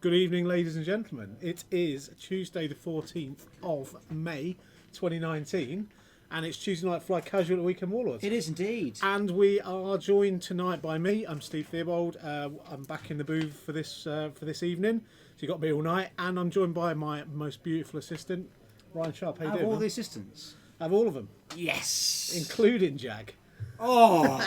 Good evening, ladies and gentlemen. It is Tuesday the 14th of May 2019, and it's Tuesday Night Fly Casual at Weekend Warlords. It is indeed. And we are joined tonight by me. I'm Steve Theobald. I'm back in the booth for this evening. So you got me all night, and I'm joined by my most beautiful assistant, Ryan Sharp. How you doing? All man? the assistants. Have all of them, Yes. including Jag, Oh,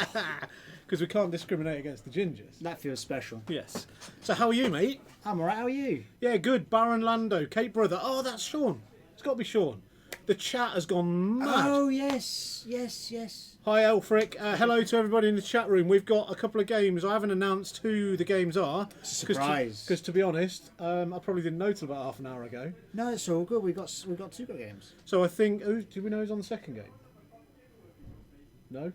because we can't discriminate against the gingers. that feels special. Yes. So how are you, mate? I'm alright. How are you? Yeah, good. Baron Lando, Kate Brother. Oh, that's Sean. It's got to be Sean. The chat has gone mad. Oh yes, yes, yes. Hi, Elfric. Hello to everybody in the chat room. We've got a couple of games. I haven't announced who the games are. It's a surprise. Because to be honest, I probably didn't know till about half an hour ago. No, it's all good. We've got two good games. So I think. Oh, do we know who's on the second game? No.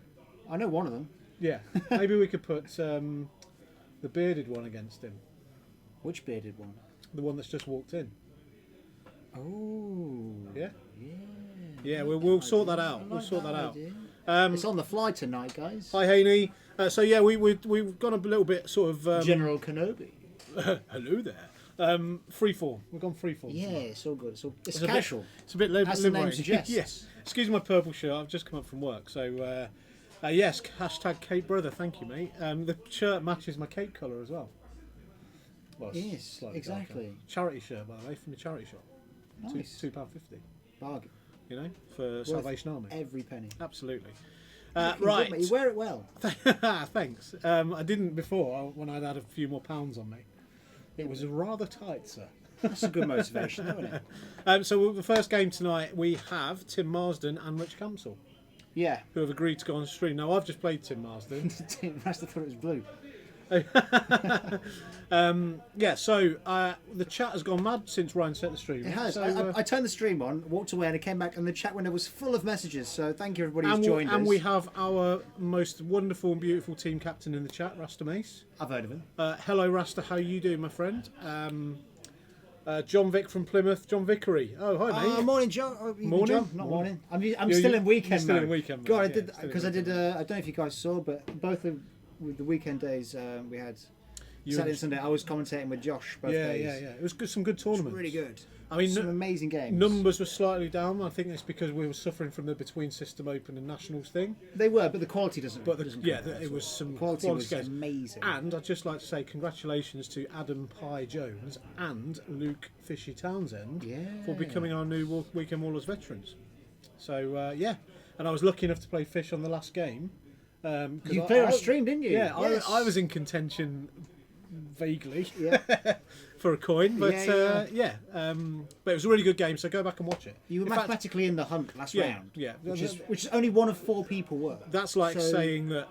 I know one of them. Yeah. Maybe we could put the bearded one against him. Which bearded one? The one that's just walked in. Oh. Yeah. Yeah. Yeah. We'll sort that out. We'll sort that out. It's on the fly tonight, guys. Hi, Haney. So yeah, we've gone a little bit sort of General Kenobi. hello there. Freeform. We've gone freeform. Yeah, tonight. it's all good. It's a casual. It's a bit As the name liberating. suggests. Yes. Excuse my purple shirt. I've just come up from work. So yes, hashtag Cape Brother. Thank you, mate. The shirt matches my cape colour as well. Well, it's Yes, slightly exactly. darker. Charity shirt, by the way, from the charity shop. Nice. £2.50. Bargain. You know, for Salvation Army. Every penny. Absolutely. Looking Right. good, mate. You wear it well. Thanks. I didn't before when I'd had a few more pounds on me. It was rather tight, sir. That's a good motivation, isn't it? So the first game tonight we have Tim Marsden and Rich Campsell, Yeah. who have agreed to go on stream. Now I've just played Tim Marsden. Rest thought it was blue. Yeah, so the chat has gone mad since Ryan set the stream. It has. So, I turned the stream on, walked away, and I came back, and the chat window was full of messages. So thank you, everybody who's joined us. and we have our most wonderful and beautiful team captain in the chat, Rasta Mace. I've heard of him. Hello, Rasta. How you doing, my friend? John Vick from Plymouth. John Vickery. Oh, hi, mate. Morning, John. Oh, evening, Morning. John. Not morning. I'm You're still in weekend you're still mode. in weekend mode, God, I yeah, did still in because I did. weekend I don't know if you guys saw, but both of with the weekend days we had You Saturday were- and Sunday. I was commentating with Josh both Yeah, days. yeah. It was good, some good It was tournaments. really good. I mean, Some amazing games. numbers were slightly down. I think it's because we were suffering from the Between System Open and Nationals thing. They were, but the quality doesn't. But doesn't yeah, compare, it was so. some Quality was games. amazing. And I'd just like to say congratulations to Adam Pye Jones and Luke Fishy Townsend for becoming our new Weekend Warlords veterans. So yeah, and I was lucky enough to play Fish on the last game. You played on stream, didn't you? Yeah, Yes. I was in contention vaguely Yeah. for a coin, but Yeah. but it was a really good game. So go back and watch it. You were In fact, mathematically in the hunt last Yeah, round. yeah. Which is only one of 4 people were. That's like So- saying that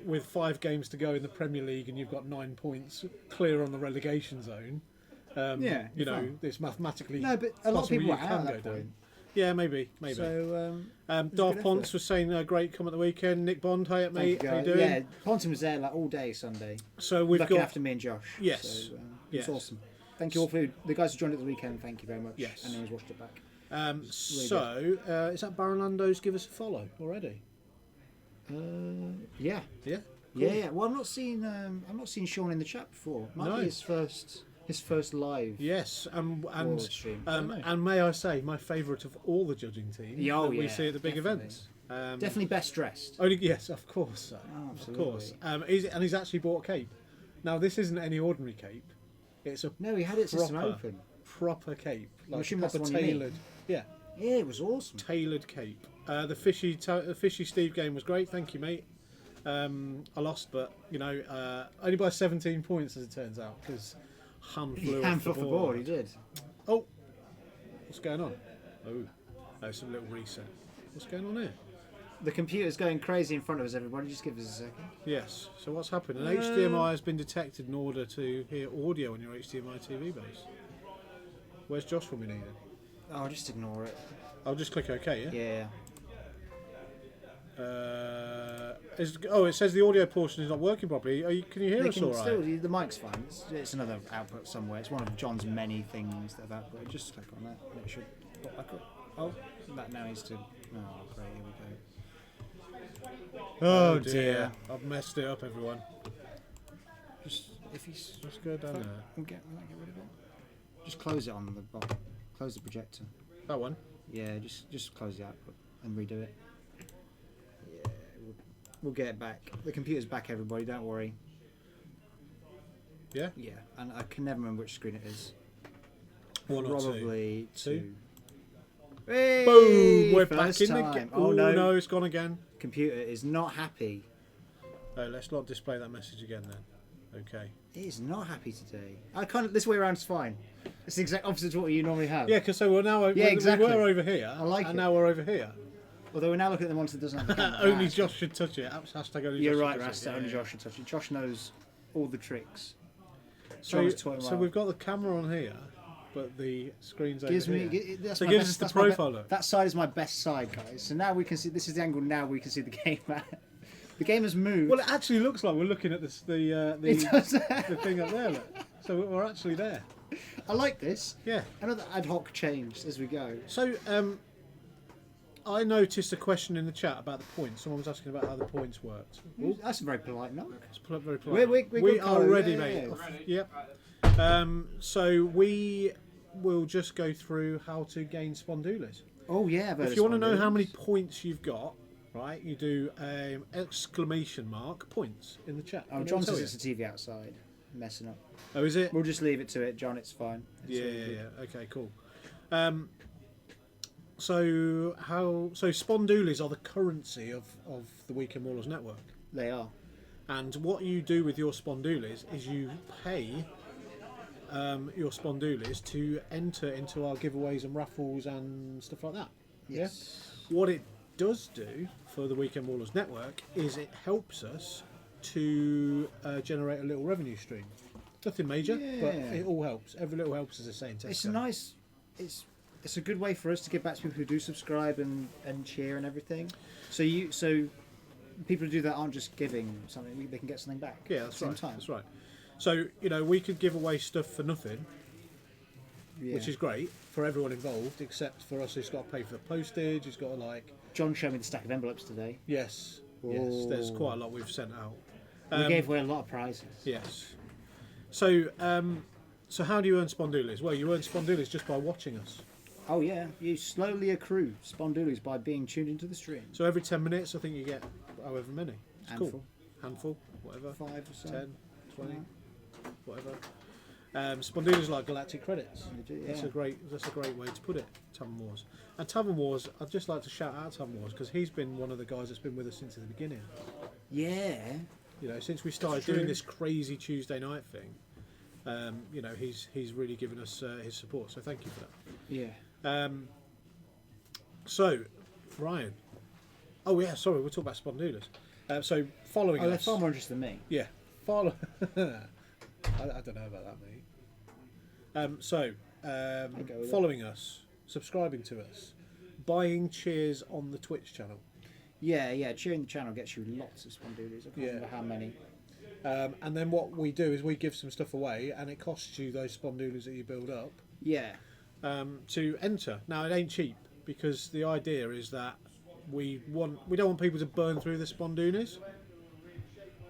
with 5 games to go in the Premier League and you've got 9 points clear on the relegation zone. Yeah, you know, fine. it's mathematically. No, but a lot of possible people you were out can at go that down. point. Yeah, maybe. So Darth good Ponce effort. was saying great come at the weekend. Nick Bond, hi at thank mate. you, How you guys. doing? Yeah, Ponton was there like all day Sunday. So we've looking got after me and Josh. Yes. So, Yes. it's awesome. Thank you all for the guys who joined at the weekend. Thank you very much. Yes. And who's watched it back. is that Baron Lando's give us a follow already? Yeah. Yeah. Yeah. Well, I'm not seeing Sean in the chat before. Might No. be his first live. Yes, Warlords stream. I don't know. and may I say, my favourite of all the judging teams Oh, that we yeah, see at the big definitely. events. Definitely best dressed. Only yes, of course, sir. Oh, Of course. absolutely. He's actually bought a cape. Now this isn't any ordinary cape. It's a No, he had it system proper, open. proper cape, I'm like assuming that's proper the one you mean. tailored. Yeah, Yeah, it was awesome. tailored cape. The fishy Steve game was great. Thank you, mate. I lost, but you know, only by 17 points as it turns out because Ham flew Hand off off the board, he did. Oh, what's going on? Oh, it's a little reset. What's going on here? The computer's going crazy in front of us, everybody. Just give us a second. Yes. So what's happened? An HDMI has been detected in order to hear audio on your HDMI TV base. Where's Josh when we need him? Oh, just ignore it. I'll just click OK. Yeah. It says the audio portion is not working properly. Can you hear They us can all right? still, the mic's fine. It's another output somewhere. It's one of John's many things that have output. Just click on that. And it should pop back up. Oh, that now needs to. Oh, great. Here we go. Oh dear. I've messed it up, everyone. Just if he's... Let's go down there. We'll get rid of it. Just close it on the bottom. Close the projector. That one? Yeah, just close the output and redo it. Yeah, we'll get it back. The computer's back, everybody, don't worry. Yeah? Yeah, and I can never remember which screen it is. One or Probably two. Hey, boom! We're back first in the time. game. Oh no, it's gone again. Computer is not happy. Oh, let's not display that message again then. Okay. It is not happy today. I kind of this way around is fine. It's the exact opposite to what you normally have. Yeah, because so we're now exactly. we were over here. I like and it. now we're over here. Although we're now looking at the monitor that doesn't have the camera. Only Josh should touch it. Hashtag only You're Josh right, should touch Rasta. it. Only Yeah, Josh should touch it. Josh knows all the tricks. So we've got the camera on here, but the screen's over here. So it gives us the profile look. That side is my best side, guys. So now we can see. This is the angle. Now we can see the game at. The game has moved. Well, it actually looks like we're looking at the thing up there. Look. So we're actually there. I like this. Yeah. Another ad hoc change as we go. So I noticed a question in the chat about the points. Someone was asking about how the points worked. Ooh, that's a very polite note. It's very polite. We are ready, yeah, mate. yeah. Yep. So we will just go through how to gain spondulas. Oh yeah. If you want to know how many points you've got, right, you do exclamation mark points in the chat. Oh, John says it's the TV outside, messing up. Oh, is it? We'll just leave it to it, John. It's fine. Yeah. Okay, cool. So spondulas are the currency of the Weekend Warlords network. They are. And what you do with your spondulas is you pay your spondulas to enter into our giveaways and raffles and stuff like that. Yes. Yeah? What it does do for the Weekend Warlords network is it helps us to generate a little revenue stream. Nothing major, but it all helps. Every little helps, as I say in Tesco. It's a nice... It's a good way for us to give back to people who do subscribe and cheer and everything. So people who do that aren't just giving something; they can get something back. Yeah, that's at right. the same time. That's right. So we could give away stuff for nothing, which is great for everyone involved, except for us who's got to pay for the postage. Who's got to John showed me the stack of envelopes today. Yes. Yes. There's quite a lot we've sent out. We gave away a lot of prizes. Yes. So how do you earn spondulas? Well, you earn spondulas just by watching us. Oh yeah, you slowly accrue spondulas by being tuned into the stream. So every 10 minutes, I think you get however many. It's Handful. Cool. Handful, whatever. 5 or so. 10, 20, whatever. Spondulas like galactic credits. Do, yeah. That's a great way to put it. Tavern Wars. And Tavern Wars, I'd just like to shout out Tavern Wars because he's been one of the guys that's been with us since the beginning. Yeah. Since we started doing this crazy Tuesday night thing, he's really given us his support. So thank you for that. Yeah. So, Ryan. Oh yeah, sorry, we'll talk about spondulas. So following us. They're far more interesting than me. Yeah, follow. I don't know about that, mate. Following us, subscribing to us, buying cheers on the Twitch channel. Yeah. Cheering the channel gets you lots of spondulas. I can't remember how many. And then what we do is we give some stuff away, and it costs you those spondulas that you build up. Yeah. To enter. Now it ain't cheap because the idea is that we don't want people to burn through the spondulas,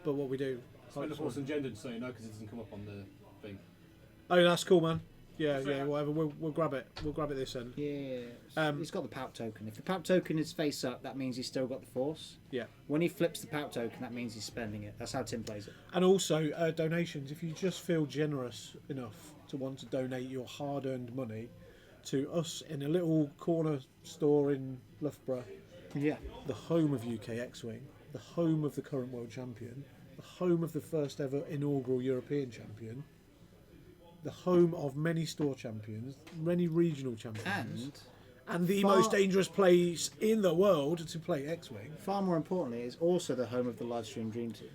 but what we do. Spend the force and gendered so you know because it doesn't come up on the thing. Oh, that's cool, man. Yeah, whatever. We'll grab it. We'll grab it this end. Yeah. He's got the pout token. If the pout token is face up, that means he's still got the force. Yeah. When he flips the pout token, that means he's spending it. That's how Tim plays it. And also donations. If you just feel generous enough to want to donate your hard-earned money to us in a little corner store in Loughborough, the home of UK X-Wing, the home of the current world champion, the home of the first ever inaugural European champion, the home of many store champions, many regional champions, and the most dangerous place in the world to play X-Wing. Far more importantly, is also the home of the live stream dream team.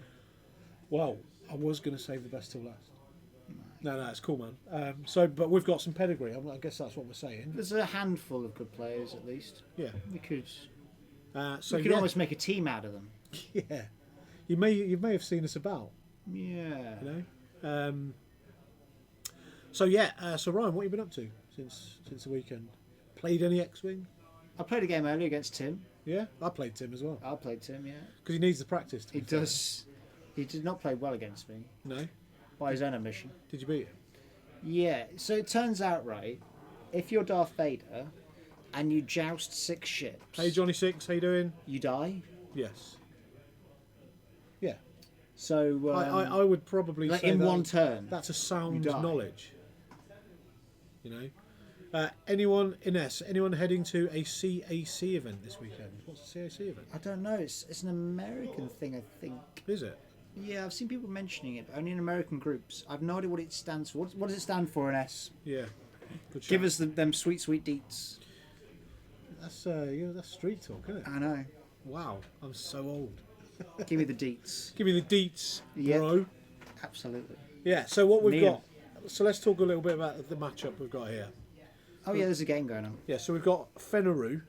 Well, I was going to save the best till last. No, it's cool, man. But we've got some pedigree. I guess that's what we're saying. There's a handful of good players, at least. Yeah, we could almost make a team out of them. Yeah, you may have seen us about. Yeah, So Ryan, what have you been up to since the weekend? Played any X-Wing? I played a game earlier against Tim. Yeah, I played Tim as well. I played Tim, yeah. Because he needs the practice. He does. He did not play well against me. No. by his own admission. Did you beat him? Yeah, so it turns out, right, if you're Darth Vader and you joust 6 ships, Hey, Johnny Six, how you doing? you die. Yes. Yeah. So I would probably like say in that, one turn. that's a sound die. knowledge. You know? Anyone heading to a CAC event this weekend? What's the CAC event? I don't know. It's an American thing, I think. Is it? Yeah, I've seen people mentioning it, but only in American groups. I've no idea what it stands for. What does it stand for in S? Yeah. Good Give shout. us them sweet deets. That's street talk, isn't it? I know. Wow, I'm so old. Give me the deets. Give me the deets, Yep. bro. Absolutely. Yeah. So what we've Need 'em. got. So let's talk a little bit about the matchup we've got here. Oh yeah, there's a game going on. Yeah. So we've got Fenaroo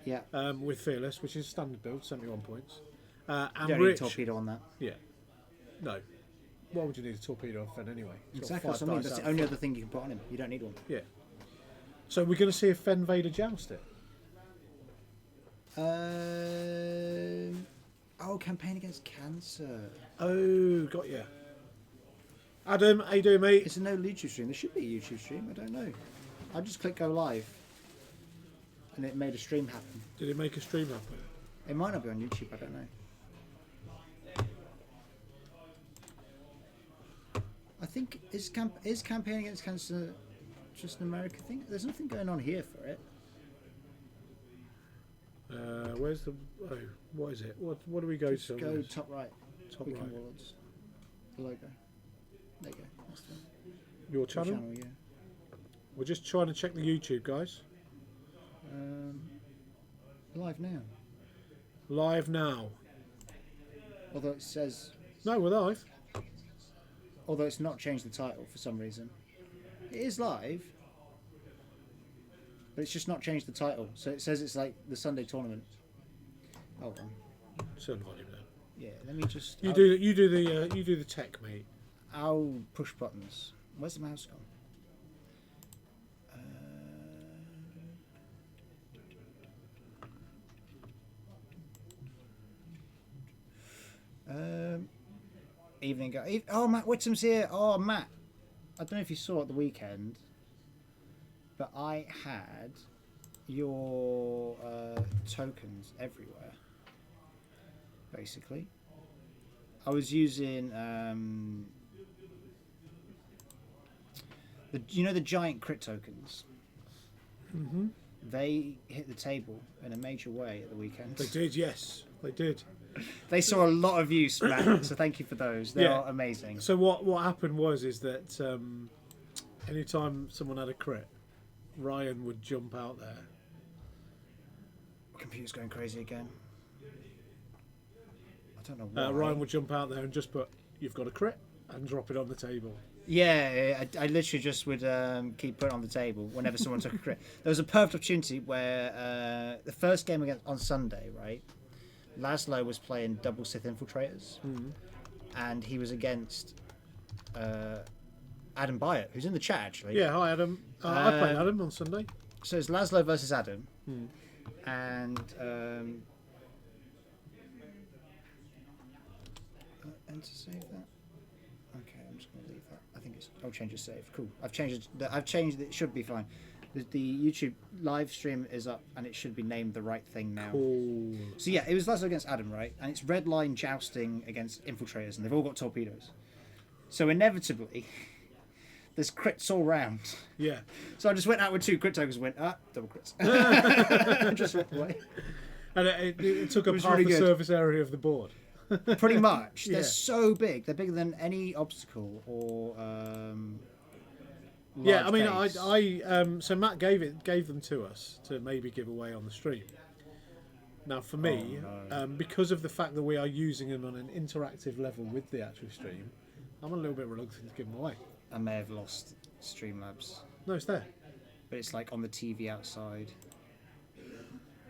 Yeah. with Fearless, which is standard build, 71 points. And Don't need a Rich. torpedo on that. Yeah. No. Why would you need a torpedo on Fen anyway? He's got Exactly. That's 5 what I mean. dice That's out the only front. other thing you can put on him. You don't need one. Yeah. So we're going to see a Fen Vader joust it. Campaign against cancer. Oh, got ya. Adam, how you doing, mate? It's a no YouTube stream. There should be a YouTube stream. I don't know. I just clicked go live, and it made a stream happen. Did it make a stream happen? It might not be on YouTube. I don't know. I think is campaign against cancer just an American thing? There's nothing going on here for it. Where's the? Oh, what is it? What do we go Just to? go top right. Top Weekend right. Warlords. The logo. There you go. That's the one. Your Your channel? yeah. We're just trying to check the YouTube, guys. Live now. Live now. Although it says, No, we're live. although it's not changed the title for some reason. It is live, but it's just not changed the title. So it says it's like the Sunday tournament. Hold on. Turn volume down. Yeah, let me just. You do the tech, mate. I'll push buttons. Where's the mouse gone? Evening guy. Oh, Matt Whittam's here. Oh, Matt. I don't know if you saw at the weekend, but I had your tokens everywhere. Basically, I was using the giant crit tokens. Mm-hmm. They hit the table in a major way at the weekend. They did, yes, they did. They saw a lot of use, Matt. So thank you for those. They Yeah. are amazing. So what happened is that anytime someone had a crit, Ryan would jump out there. Computer's going crazy again. I don't know why. Ryan would jump out there and just put, "You've got a crit," and drop it on the table. Yeah, I literally just would keep putting it on the table whenever someone took a crit. There was a perfect opportunity where the first game on Sunday, right? Laszlo was playing double Sith infiltrators, and he was against Adam Byatt, who's in the chat actually. Yeah, hi Adam. I played Adam on Sunday. So it's Laszlo versus Adam, and enter save that. Okay, I'm just going to leave that. I think it's. I'll change the save. Cool. I've changed it. It should be fine. The YouTube live stream is up, and it should be named the right thing now. Cool. So yeah, it was Laszlo against Adam, right? And it's red line jousting against infiltrators, and they've all got torpedoes. So inevitably, there's crits all round. Yeah. So I just went out with 2 crit tokens and went, double crits. Just went away. And it took up was half really the good. surface area of the board. Pretty much. They're Yeah. so big. They're bigger than any obstacle or. Yeah, I mean, large base. so Matt gave them to us to maybe give away on the stream. Now, for me, because of the fact that we are using them on an interactive level with the actual stream, I'm a little bit reluctant to give them away. I may have lost Streamlabs, No, it's there. but it's like on the TV outside.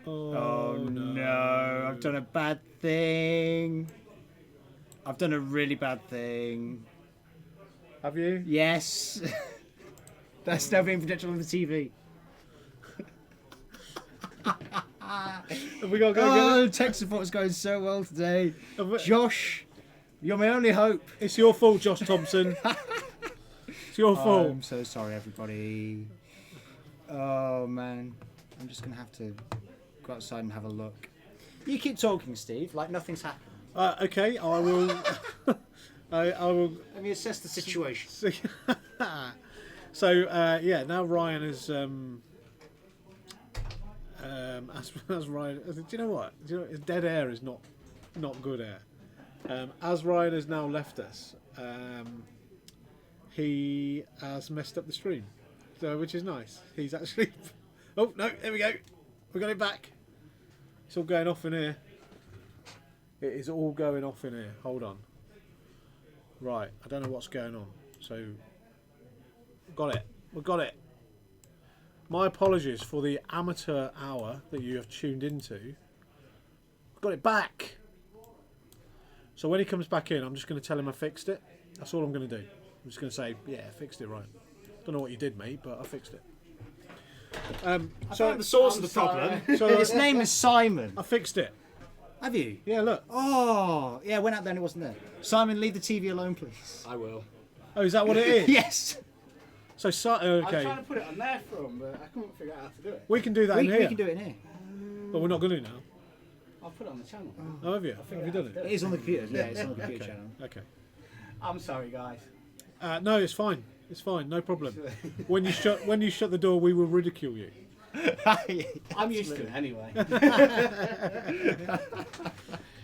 Oh, No, I've done a bad thing. I've done a really bad thing. Have you? Yes. That's now being projected on the TV. Have we got to go get it? Tech support is going so well today. Have we- Josh, You're my only hope. It's your fault, Josh Thompson. It's your fault. I'm so sorry, everybody. Oh man, I'm just gonna have to go outside and have a look. You keep talking, Steve, like nothing's happened. Okay, I will. I will. Let me assess the situation. So yeah, now Ryan is. As Ryan, do you know what? Dead air is not good air. As Ryan has now left us, he has messed up the stream, so which is nice. He's actually. Oh no! There we go. We got it back. It's all going off in here. It is all going off in here. Hold on. Right, I don't know what's going on. So, got it. We got it. My apologies for the amateur hour that you have tuned into. Got it back. So when he comes back in, I'm just going to tell him I fixed it. That's all I'm going to do. I'm just going to say, yeah, I fixed it right. Don't know what you did, mate, but I fixed it. So the source of the problem. So His name is Simon. I fixed it. Have you? Yeah, look. Oh, yeah. I went out there and it wasn't there. Simon, leave the TV alone, please. I will. Oh, is that what it is? Yes. So, I was okay. trying to put it on there from, but I couldn't figure out how to do it. We can do that We in here. can do it in here. But we're not going to now. I'll put it on the channel. Oh, have you? Have you done It it? is on the computer. Yeah, it's on the computer Okay. channel. Okay. I'm sorry, guys. No, it's fine. It's fine. No problem. When you shut the door, we will ridicule you. I'm used to it anyway.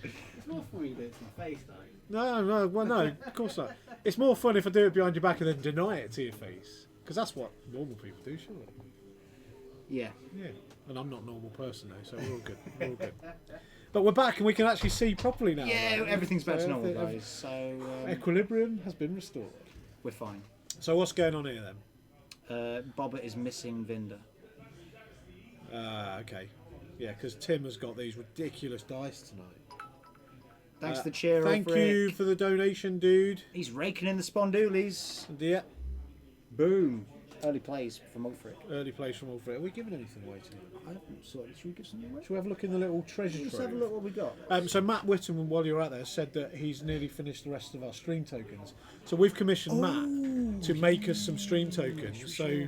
It's more fun when you do it to my face, though. No, well, no, of course not. It's more fun if I do it behind your back and then deny it to your face, because that's what normal people do, surely. Yeah. Yeah. And I'm not a normal person though, so we're all good. We're all good. But we're back and we can actually see properly now. Yeah, right? everything's back to So normal, everything- guys. So Equilibrium has been restored. we're fine. So what's going on here then? Bobber is missing Vinder. Okay. Yeah, because Tim has got these ridiculous dice tonight. Thanks to the cheer. Thank you for the donation, dude. He's raking in the spondoolies. Yeah. Boom. Early plays from Ulfric. Early place from Alfred. Are we giving anything away tonight? I haven't sorted. Should we give something away? Should we have a look in the little treasure Let's trove? have a look what we got. So Matt Whittam, while you're out there, said that he's nearly finished the rest of our stream tokens. So we've commissioned Matt to make us some stream tokens. So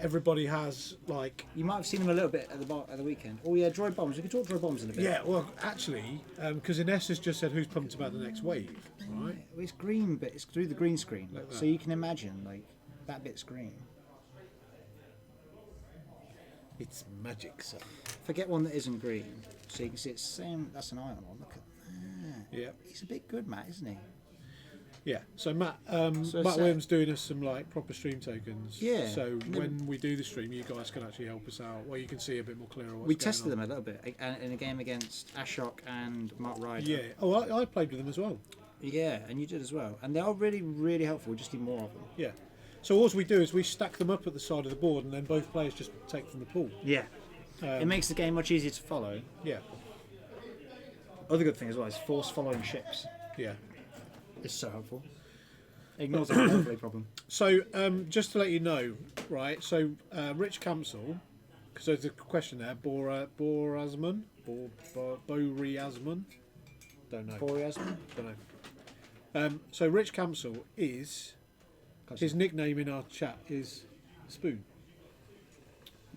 everybody has like. You might have seen him a little bit at the weekend. Oh yeah, droid bombs. We can talk droid bombs in a bit. Yeah, well, actually, because Ines has just said who's pumped about the next wave, right? Well, it's green, but it's through the green screen, Like that. so you can imagine like that bit's green. It's magic, sir. Forget one that isn't green, so you can see it's same. That's an iron one. Look at that. Yeah, He's a bit good, Matt, isn't he? yeah. So Matt, So Matt set- Williams doing us some like proper stream tokens. Yeah. So when we do the stream, you guys can actually help us out. Well, you can see a bit more clearer what's We going tested on. them a little bit in a game against Ashok and Mark Ryder. Yeah. Oh, I played with them as well. Yeah, and you did as well. And they are really, really helpful. We just need more of them. Yeah. So all we do is we stack them up at the side of the board, and then both players just take from the pool. Yeah. It makes the game much easier to follow. Yeah. Other good thing as well is force following ships. Yeah. It's so helpful. Ignores the overlay problem. So just to let you know, right? So Rich Campsell, because there's a question there. Borazman, Boriasman. Don't know. Boreasm? Don't know. So Rich Campsell is his nickname in our chat is Spoon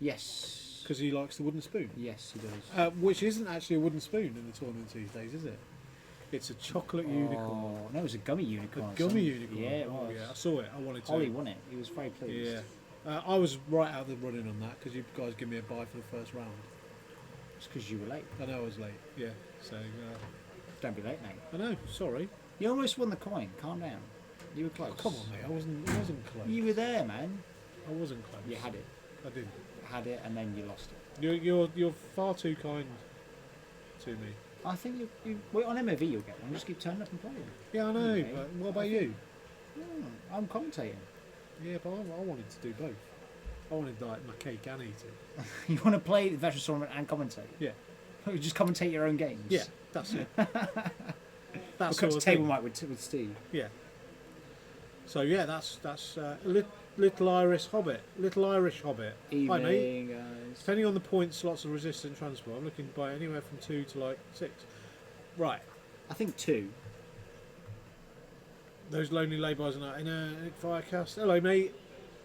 Yes. because he likes the wooden spoon, Yes, he does. which isn't actually a wooden spoon in the tournament these days, is it? It's a chocolate unicorn, Oh, no, it was a gummy unicorn. gummy unicorn. Yeah, it Oh, was. yeah, I saw it. I wanted to. Ollie won it. He was very pleased. Yeah. I was right out of the running on that because you guys give me a buy for the first round. It's because you were late. I know I was late. Yeah. So Don't be late, mate. I know. Sorry. You almost won the coin. Calm down. You were close. Come on, mate. I wasn't close. You were there, man. I wasn't close. You had it. I didn't. Had it, and then you lost it. You're far too kind to me. I think you wait on MOV. You'll get one. Just keep turning up and playing. Yeah, I know. Okay. But what about you? I'm commentating. Yeah, but I wanted to do both. I wanted like my cake and eat it. You want to play the veteran tournament and commentate? Yeah. You just commentate your own games. Yeah, that's it. We'll That's come sort to of table thing. mic with Steve. Yeah. So yeah, that's Little Irish Hobbit. Little Irish Hobbit. Hi mate. Evening, guys. Depending on the point slots of resistant transport, I'm looking to buy anywhere from 2 to like 6. Right. I think 2. Those lonely labours are not in Nick Firecast. Hello, mate.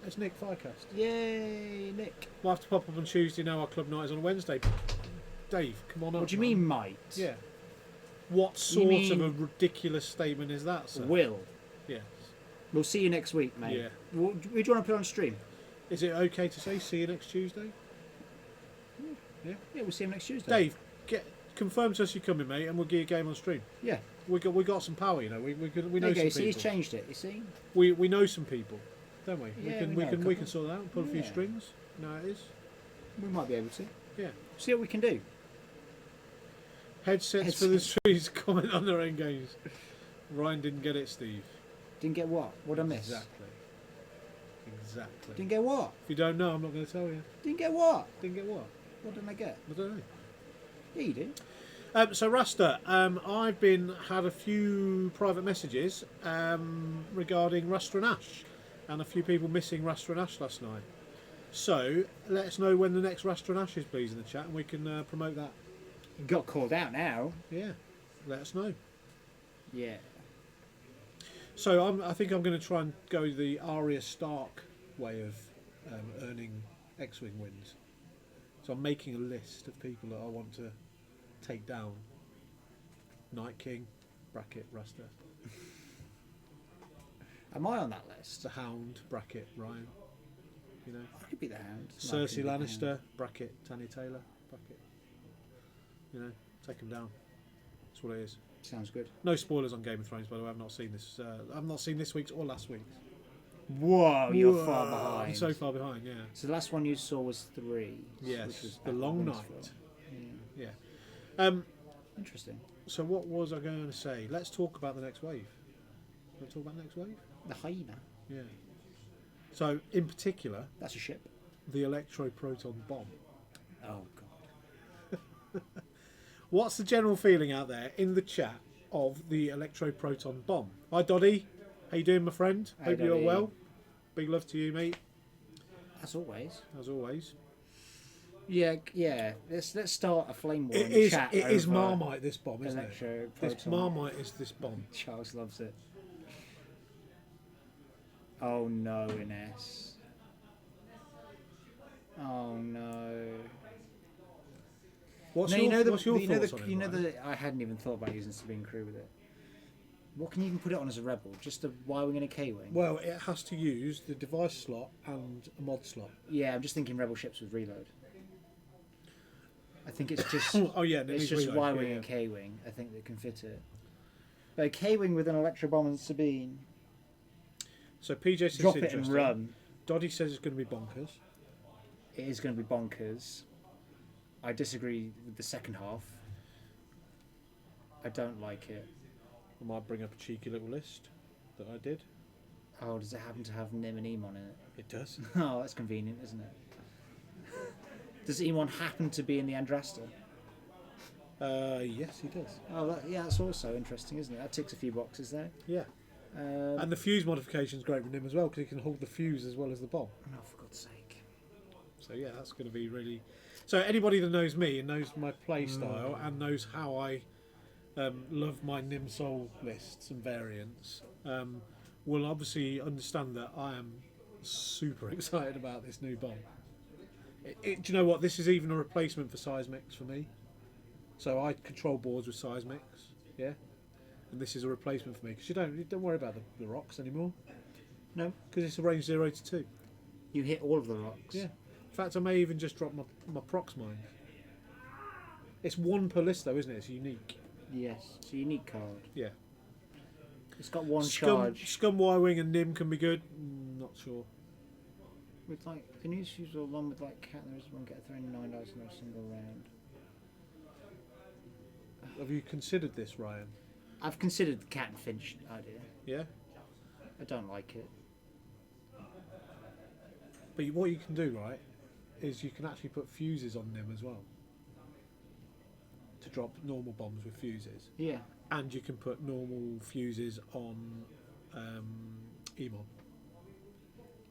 It's Nick Firecast. Yay, Nick. We'll have to pop up on Tuesday now. Our club night is on Wednesday. Dave, come on up. What do you man. mean, might? Yeah. What sort of a ridiculous statement is that, sir? Will. Yes. We'll see you next week, mate. Yeah. Well, do you want to put it on stream? Is it okay to say see you next Tuesday? Yeah. Yeah, we'll see him next Tuesday. Dave, confirm to us you're coming, mate, and we'll get your game on stream. Yeah. We got some power, you know. We know There you some go. people. See, he's changed it. You see? We know some people, don't we? Yeah, we we know a can couple. sort that out. Pull a few Yeah. strings. No, it is. We might be able to. Yeah. See what we can do. Headsets for the streets. Comment on their own games. Ryan didn't get it, Steve. Didn't get what? What did I miss? Exactly. Didn't get what? If you don't know, I'm not going to tell you. Didn't get what? Didn't get what? What didn't I get? I don't know. Yeah, you did. So Rasta, I've had a few private messages regarding Rasta and Ash, and a few people missing Rasta and Ash last night. So let us know when the next Rasta and Ash is, please, in the chat, and we can promote that. You got called out now. Yeah, let us know. Yeah. So I think I'm going to try and go the Arya Stark way of earning X-Wing wins. So I'm making a list of people that I want to take down. Night King, bracket Rasta. Am I on that list? The Hound, bracket Ryan. You know. I could be the Hound. Cersei Lannister, bracket Tanya Taylor, bracket. You know, take them down. That's what it is. Sounds good. No spoilers on Game of Thrones, by the way. I've not seen this. I've not seen this week's or last week's. Whoa, you're far behind. I'm so far behind. Yeah. So the last one you saw was 3. Yes. Which was The Long Night. Yeah. Yeah. Interesting. So what was I going to say? Let's talk about the next wave. Let's talk about the next wave. The hyena. Yeah. So in particular, That's a ship. the electroproton bomb. Oh god. What's the general feeling out there in the chat of the electroproton bomb? Hi Doddy, how you doing, my friend? Hi, Hope you're Doddy. well. Big love to you, mate. As always. As always. Yeah. Let's start a flame war It in the is. chat. It is over Marmite. This bomb, isn't it? This electroproton. Marmite is this bomb. Charles loves it. Oh no, Ines. Oh no. What's No, your what's your thoughts on it? you know Ryan? I hadn't even thought about using Sabine Crew with it. What can you even put it on as a rebel? Just a Y-wing and a K-wing? Well, it has to use the device slot and a mod slot. Yeah, I'm just thinking rebel ships with reload. I think it's just Oh yeah, it's just Y-wing and K-wing. I think that can fit it. But a K-wing with an electro bomb and Sabine, So PJ says drop it's it and interesting. run. Doddy says it's going to be bonkers. It is going to be bonkers. I disagree with the second half. I don't like it. I might bring up a cheeky little list that I did. Oh, does it happen to have Nim and Emon in it? It does. Oh, that's convenient, isn't it? Does Emon happen to be in the Andrasta? Yes, he does. Oh, that's also interesting, isn't it? That ticks a few boxes there. Yeah. And the fuse modification is great with him as well because he can hold the fuse as well as the bomb. Oh, for God's sake. So yeah, that's going to be really. So anybody that knows me and knows my play style and knows how I love my Nim Soul lists and variants will obviously understand that I am super excited about this new bomb. Do you know what? This is even a replacement for Seismics for me. So I control boards with Seismics, yeah, and this is a replacement for me because you don't worry about the rocks anymore. No, because it's a range 0 to 2. you hit all of the rocks. Yeah. In fact, I may even just drop my prox mine. It's 1 per list though, isn't it? It's unique. Yes, it's a unique card. Yeah. It's got one Scum, charge. Scum Y-Wing and Nim can be good. Not sure. With like, can you use one with like cat? There is one get throwing 9 dice in a single round. Have you considered this, Ryan? I've considered the cat and finch idea. Yeah. I don't like it. But what you can do, right, is you can actually put fuses on Nim as well. To drop normal bombs with fuses. Yeah. And you can put normal fuses on Emon.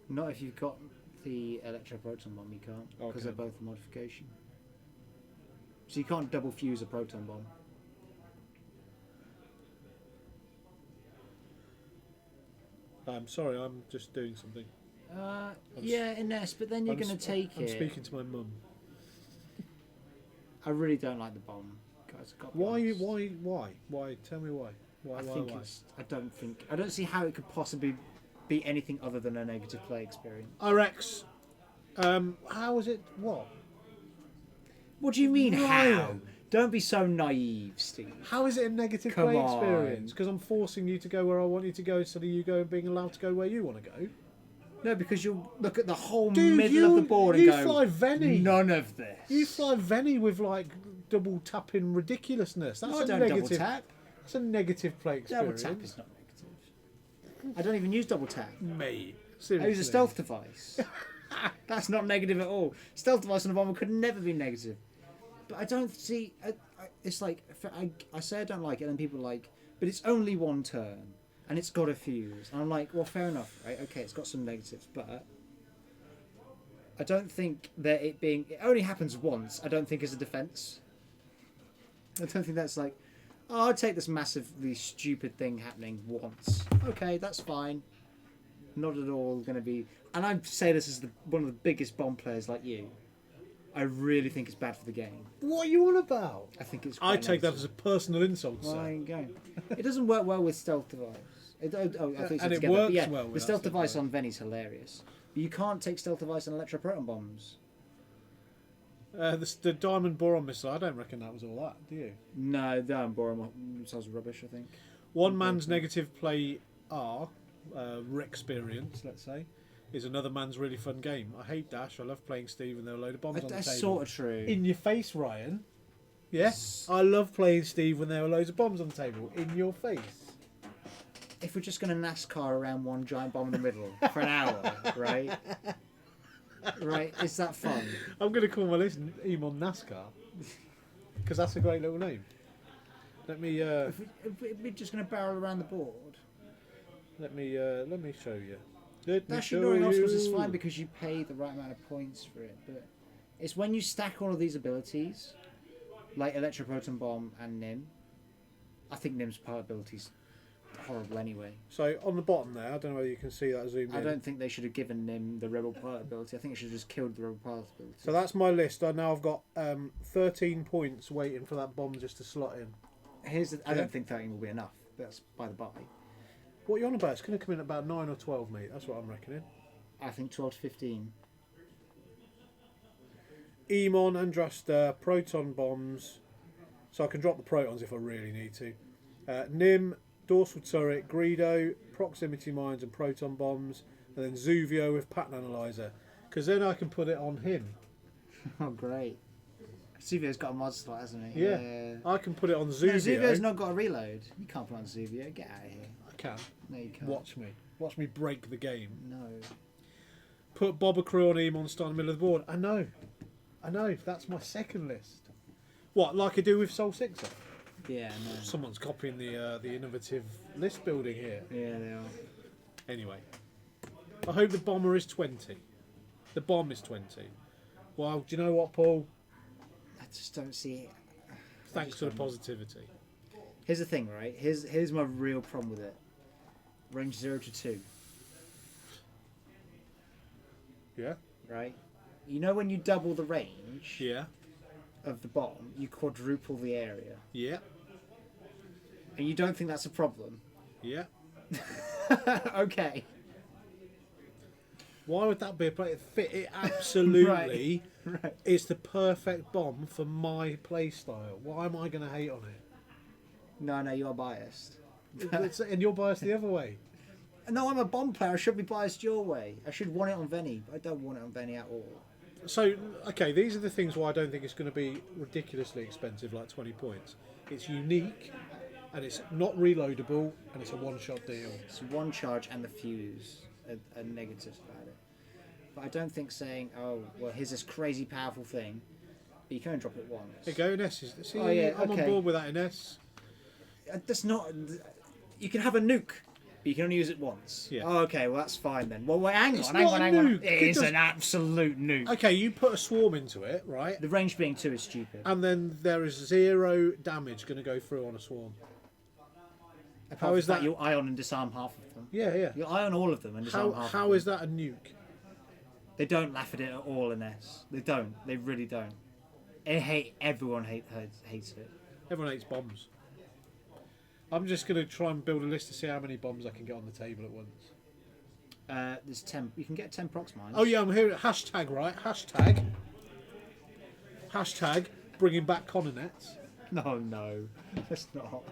Not if you've got the electroproton bomb, you can't. Because Okay. they're both a modification. So you can't double fuse a proton bomb. I'm sorry, I'm just doing something. Yeah, Ines, but then you're going to take I'm it. speaking to my mum. I really don't like the bomb, guys. I've got to be Why? honest. Why? Tell me why. Why? I don't see how it could possibly be anything other than a negative play experience. RX. How is it? What? What do you mean, Ryan. how? Don't be so naive, Steve. How is it a negative Come play on. experience? Because I'm forcing you to go where I want you to go instead of you going being allowed to go where you want to go. No, because you'll look at the whole Dude, middle of the board and you go, fly Venny. none of this. You fly Venny with like double tapping ridiculousness. That's No, I a don't negative. double tap. That's a negative play Double experience. tap is not negative. I don't even use double tap. Mate, I seriously. use a stealth device. That's not negative at all. Stealth device on a bomber could never be negative. But I don't see. It's like I say I don't like it, and then people are like, but it's only one turn, and it's got a fuse. And I'm like, well, fair enough, right? Okay, it's got some negatives, but I don't think that it only happens once. I don't think is a defense. I don't think that's like, oh, I'll take this massively stupid thing happening once. Okay, that's fine. Not at all going to be. And I say this as one of the biggest bomb players like you. I really think it's bad for the game. What are you on about? I think it's. I quite take that negative. as a personal insult, Well, sir. there you go. It doesn't work well with stealth device. I thought you said And it together, works but yeah, well with the that stealth stealth device device. on Venny's hilarious. But you can't take stealth device on electroproton bombs. The diamond boron missile. I don't reckon that was all that. Do you? No, the Borum missiles are rubbish. I think. One man's negative play experience, let's say, is another man's really fun game. I hate Dash. I love playing Steve and there are a load of bombs on the That's table. sort of true. In your face, Ryan. Yes, I love playing Steve when there are loads of bombs on the table. In your face. If we're just going to NASCAR around one giant bomb in the middle for an hour, right? Right? Is that fun? I'm going to call my list Emon NASCAR because that's a great little name. Let me If we're just going to barrel around the board. let me show you. Let me Dash show ignoring obstacles is you. fine because you pay the right amount of points for it, but it's when you stack all of these abilities, like Electroproton Bomb and Nim. I think Nim's power ability's horrible anyway. So on the bottom there, I don't know whether you can see that zoomed in. I don't think they should have given Nim the Rebel power ability. I think they should have just killed the Rebel power ability. So that's my list. I've got 13 points waiting for that bomb just to slot in. I don't think 13 will be enough. That's by the by. What are you on about? It's going to come in at about 9 or 12, mate. That's what I'm reckoning. I think 12 to 15. Emon, Andraster, proton bombs. So I can drop the protons if I really need to. Nim, dorsal turret, Greedo, proximity mines and proton bombs. And then Zuvio with pattern analyzer. Because then I can put it on him. Oh, great. Zuvio's got a mod slot, hasn't he? Yeah. I can put it on No, Zuvio. Zuvio's not got a reload. You can't put on Zuvio. Get out of here. I can. No, you can't. Watch me. Watch me break the game. No. Put Boba Crew on Emon, start in the middle of the board. I know. That's my second list. What, like I do with Soul Sixer? Yeah, no. Someone's copying the innovative list building here. Yeah, they are. Anyway, I hope the bomber is 20. The bomb is 20. Well, do you know what, Paul? I just don't see it. Thanks for the positivity. Here's the thing, right? Here's my real problem with it. Range 0 to 2, Yeah? right? You know when you double the range Yeah. of the bomb, you quadruple the area. Yeah. And you don't think that's a problem? Yeah. Okay. Why would that be a play? It absolutely Right. is the perfect bomb for my play style. Why am I going to hate on it? No, you're biased. And you're biased the other way. No, I'm a bomb player. I should be biased your way. I should want it on Venny, but I don't want it on Venny at all. So, okay, these are the things why I don't think it's going to be ridiculously expensive, like 20 points. It's unique, and it's not reloadable, and it's a one-shot deal. It's one charge and the fuse are negatives about it. But I don't think saying, oh, well, here's this crazy powerful thing, but you can only drop it once. There you go, Ines. See, Oh, yeah, I'm okay. on board with that, Ines. That's not... You can have a nuke, but you can only use it once. Yeah. Oh, okay, well, that's fine then. Well, hang It's on, hang not on, a hang on. nuke. It It is does- an absolute nuke. Okay, you put a swarm into it, right? The range being 2 is stupid. And then there is 0 damage going to go through on a swarm. Apart how from is the that- fact you'll ion and disarm half of them. them. Yeah. Yeah, I own all of them, and just own half of How them. is that a nuke? They don't laugh at it at all in S. They don't. They really don't. Everyone hates it. Everyone hates bombs. I'm just going to try and build a list to see how many bombs I can get on the table at once. There's 10. You can get 10 prox mines. Oh yeah, I'm hearing hashtag, right? Hashtag bringing back Connor nets. No, that's not.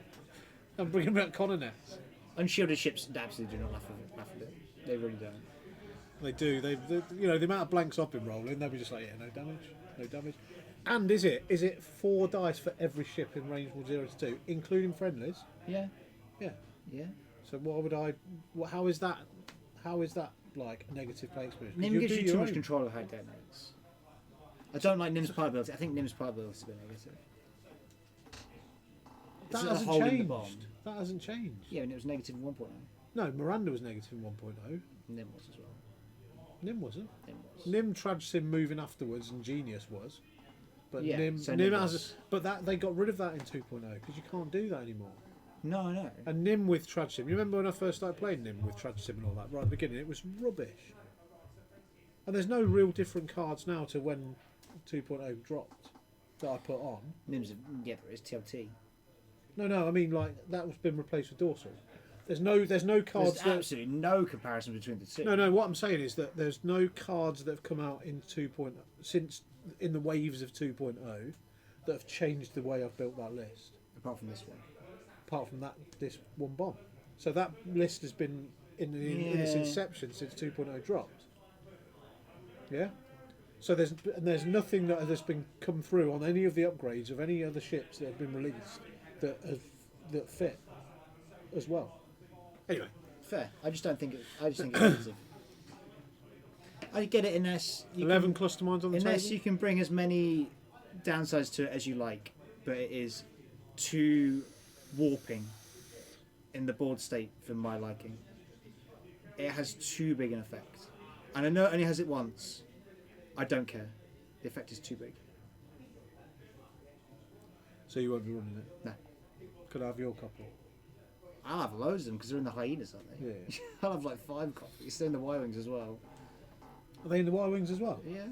I'm bringing back Connor nets. Unshielded ships absolutely do not laugh at it. They really don't. They do. They you know, the amount of blanks I've been rolling, they'll be just like, yeah, no damage. And is it 4 dice for every ship in range from 0 to 2, including friendlies? Yeah. Yeah. Yeah. So what would I? How is that? How is that like a negative play experience? 'Cause Nim you'll gives do you your too much own. control of how it detonates. I don't like Nim's pliability. I think Nim's pliability is a bit negative. That It's hasn't holding the changed. bomb. That hasn't changed. Yeah, and it was negative in 1.0. No, Miranda was negative in 1.0. Nim was as well. Nim wasn't. Nim was. Nim Trad Sim moving afterwards, and Genius was. But Yeah, Nim, so Nim Nim has. was. But that they got rid of that in 2.0 because you can't do that anymore. No, I know. And Nim with Trad Sim. You remember when I first started playing Nim with Trad Sim and all that? Right at the beginning, it was rubbish. And there's no real different cards now to when 2.0 dropped that I put on. Nim's yeah, but it's TLT. No, I mean like that was been replaced with Dorsal. There's no cards. There's that, absolutely no comparison between the two. no. What I'm saying is that there's no cards that have come out in 2.0 since in the waves of 2.0 that have changed the way I've built that list. Apart from this one. Apart from this one bomb. So that list has been in its Yeah. inception since 2.0 dropped. Yeah. So there's nothing that has been come through on any of the upgrades of any other ships that have been released that fit as well. Anyway, Fair. I just don't think it. I just think it's negative. I get it in S. 11 cluster mines on the In table. S, you can bring as many downsides to it as you like, but it is too warping in the board state for my liking. It has too big an effect, and I know it only has it once. I don't care. The effect is too big. So you won't be running it. No. Could I have your couple? I'll have loads of them because they're in the hyenas, aren't they? Yeah. I'll have like 5 copies. They're in the Y-Wings as well. Are they in the Y-Wings as well? Yeah,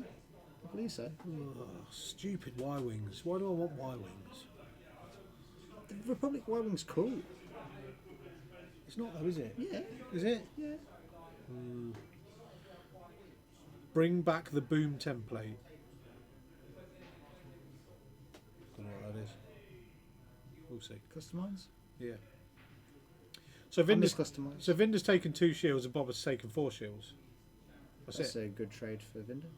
I believe so. Oh, stupid Y-Wings. Why do I want Y-Wings? The Republic Y-Wing's cool. It's not though, is it? Yeah, Is it? yeah. Bring back the boom template. Don't know what that is. We'll see. Customize? Yeah. So I miss Vinder's, customize. so Vinder's taken 2 shields and Bob has taken 4 shields. That's a good trade for Vinder.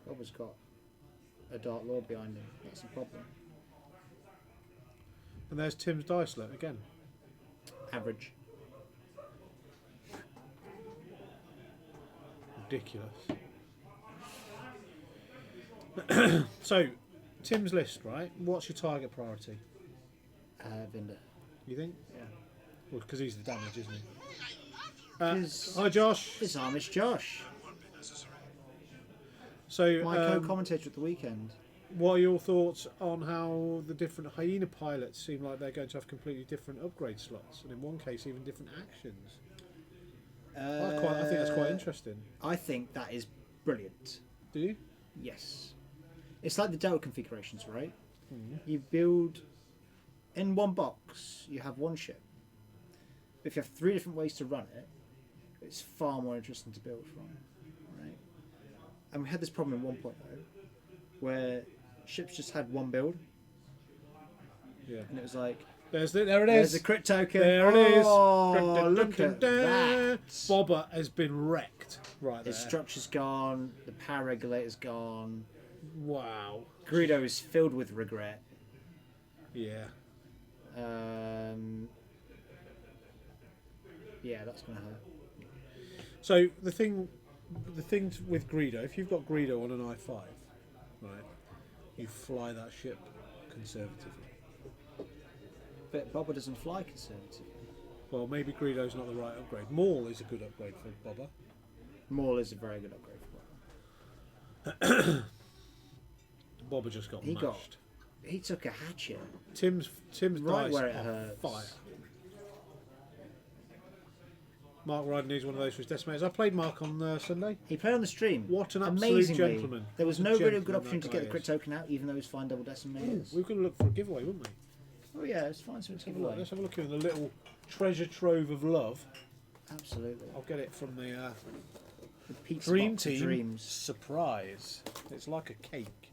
Bob has got a Dark Lord behind him. That's a problem. And there's Tim's dice lot again. Average. Ridiculous. So, Tim's list, right? What's your target priority? Vinder. You think? Yeah. Well, because he's the damage, isn't he? His- Hi, Josh. This Amish Josh. So, My co-commentator at the weekend. what are your thoughts on how the different hyena pilots seem like they're going to have completely different upgrade slots, and in one case, even different actions? I think that's quite interesting. I think that is brilliant. Do you? Yes. It's like the Delta configurations, right? Mm. You build in one box, you have one ship. If you have 3 different ways to run it, it's far more interesting to build from, right? And we had this problem in 1.0 where ships just had one build, Yeah. and it was like, There it there's is. a crit token. There it is. Oh, look at that. Bobber has been wrecked right there. His structure's gone, the power regulator's gone. Wow. Greedo is filled with regret. Yeah. Yeah, that's going to hurt. So the thing with Greedo, if you've got Greedo on an I5, right, you fly that ship conservatively. But Bobber doesn't fly conservative. Well, maybe Greedo's not the right upgrade. Maul is a good upgrade for Bobber. Maul is a very good upgrade for Bobber. Bobber just got He got mashed. He took a hatchet. Tim's Right dice where it are hurts. fire. Mark Ryder needs one of those for his decimators. I played Mark on Sunday. He played on the stream. What an absolute Amazingly, gentleman. there was What a no really good gentleman opportunity to that get the guy crit is. token out, even though he was fine double decimators. We were going to look for a giveaway, wouldn't we? Oh yeah, it's fine. So it's Let's giveaway. have a look in the little treasure trove of love. Absolutely. I'll get it from the The pizza Dream box of Team dreams. surprise. It's like a cake.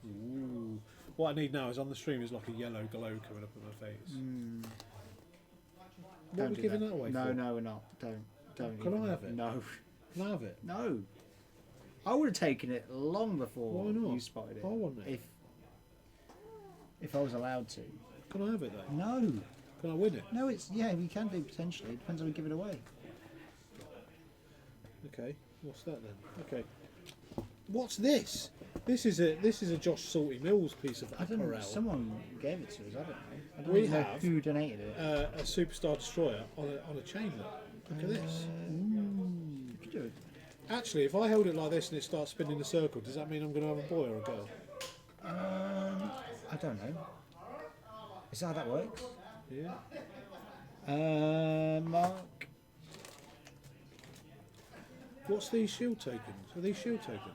Ooh. What I need now is on the stream is like a yellow glow coming up on my face. What Don't are we do giving that away No, for? no, we're not. Don't. Can even. I have it? No, Can I have it? no. I would have taken it long before Why not? you spotted it. I want it. If I was allowed to. Can I have it though? No. Can I win it? No, it's we can do potentially. It depends on we give it away. Okay. What's that then? Okay. What's this? This is a Josh Salty Mills piece of I don't know. apparel. Someone gave it to us. I don't know. I don't We even know have, who donated it. a Superstar Destroyer on a chain look. Look at this. You could do it. Actually, if I hold it like this and it starts spinning a circle, does that mean I'm going to have a boy or a girl? I don't know. Is that how that works? Yeah. Mark. What's these shield tokens? Are these shield tokens?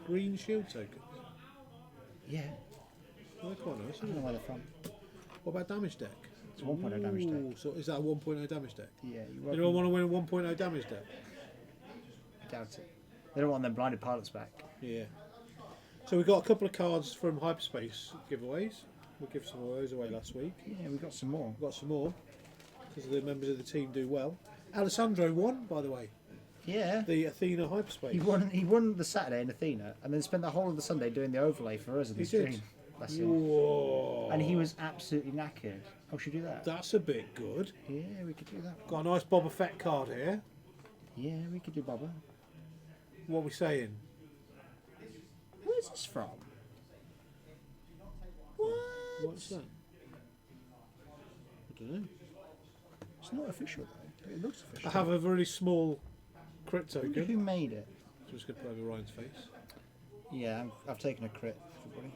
Green shield tokens? Yeah. Well, they're quite nice, I don't isn't know it? where they're from. What about damage deck? It's 1.0 damage deck. Ooh, so is that a 1.0 damage deck? Yeah, Anyone want to win a 1.0 damage deck? I doubt it. They don't want them blinded pilots back. Yeah. So we got a couple of cards from Hyperspace giveaways. We gave some of those away last week. Yeah, we got some more. We've got some more because the members of the team do well. Alessandro won, by the way, Yeah. the Athena Hyperspace. He won the Saturday in Athena and then spent the whole of the Sunday doing the overlay for us in the He did. stream. Bless him. Whoa. And he was absolutely knackered. Oh, should we do that? That's a bit good. Yeah, we could do that. Got a nice Boba Fett card here. Yeah, we could do Bobber. What are we saying? Where's this from? What? What's that? I don't know. It's not official though. It looks official. I have a really small crit I wonder token. who made it? So I'm just going to put over Ryan's face. Yeah, I've taken a crit, everybody.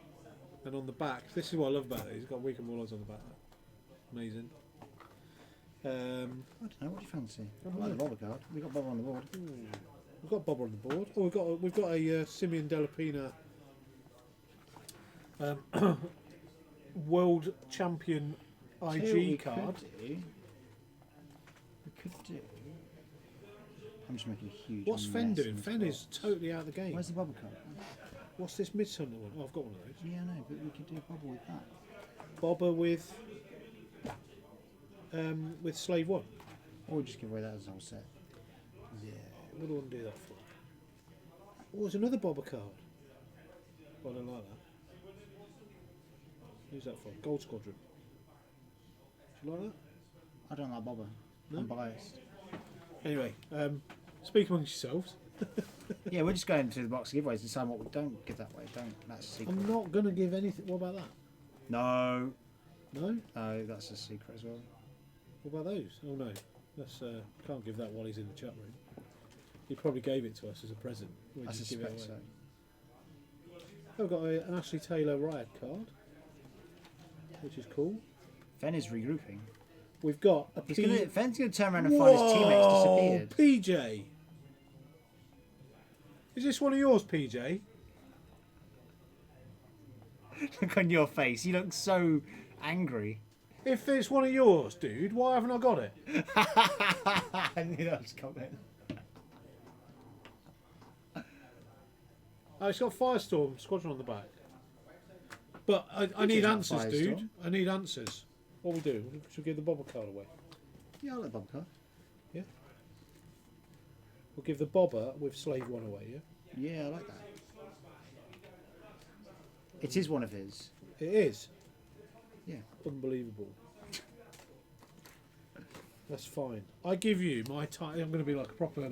And on the back, this is what I love about it. He's got Weekend Warlords on the back. Amazing. I don't know. What do you fancy? I don't like the know. Bobber card. We got Bobber on the board. We've got Bob on the board. Oh, we've got a Simeon Delapina World Champion Tell you what IG we card. We could do. I'm just making a huge. What's mess Fen in doing? this Fen box. is totally out of the game. Where's the Bobber card? What's this Midsummer one? Oh, I've got one of those. Yeah, I know, but we could do Bobber with that. Bobber with Slave One. Or we just give away that as a whole set. Yeah, what do I want to do that for? Oh, there's another Bobber card. Oh, I don't like that. Who's that for? Gold Squadron. Do you like that? I don't like Bobber. No? I'm biased. Anyway, speak amongst yourselves. Yeah, we're just going to the box of giveaways and decide what we don't give that way. Don't. That's a secret. I'm not going to give anything. What about that? No. No? No, that's a secret as well. What about those? Oh no. That's can't give that while he's in the chat room. He probably gave it to us as a present. We I just give it suspect away. so. I've got an Ashley Taylor Riot card, which is cool. Fen is regrouping. We've got a Fen's going to turn around and find his teammates disappeared. PJ. Is this one of yours, PJ? Look on your face. You look so angry. If it's one of yours, dude, why haven't I got it? I knew that was coming. Oh, it's got Firestorm Squadron on the back. But I need it's not answers, dude. Firestorm. I need answers. What we do? Should we give the Bobber card away? Yeah, I like Bob card. Yeah. We'll give the Bobber with Slave One away. Yeah. Yeah, I like that. It is one of his. It is. Yeah. Unbelievable. That's fine. I give you my time. I'm going to be like a proper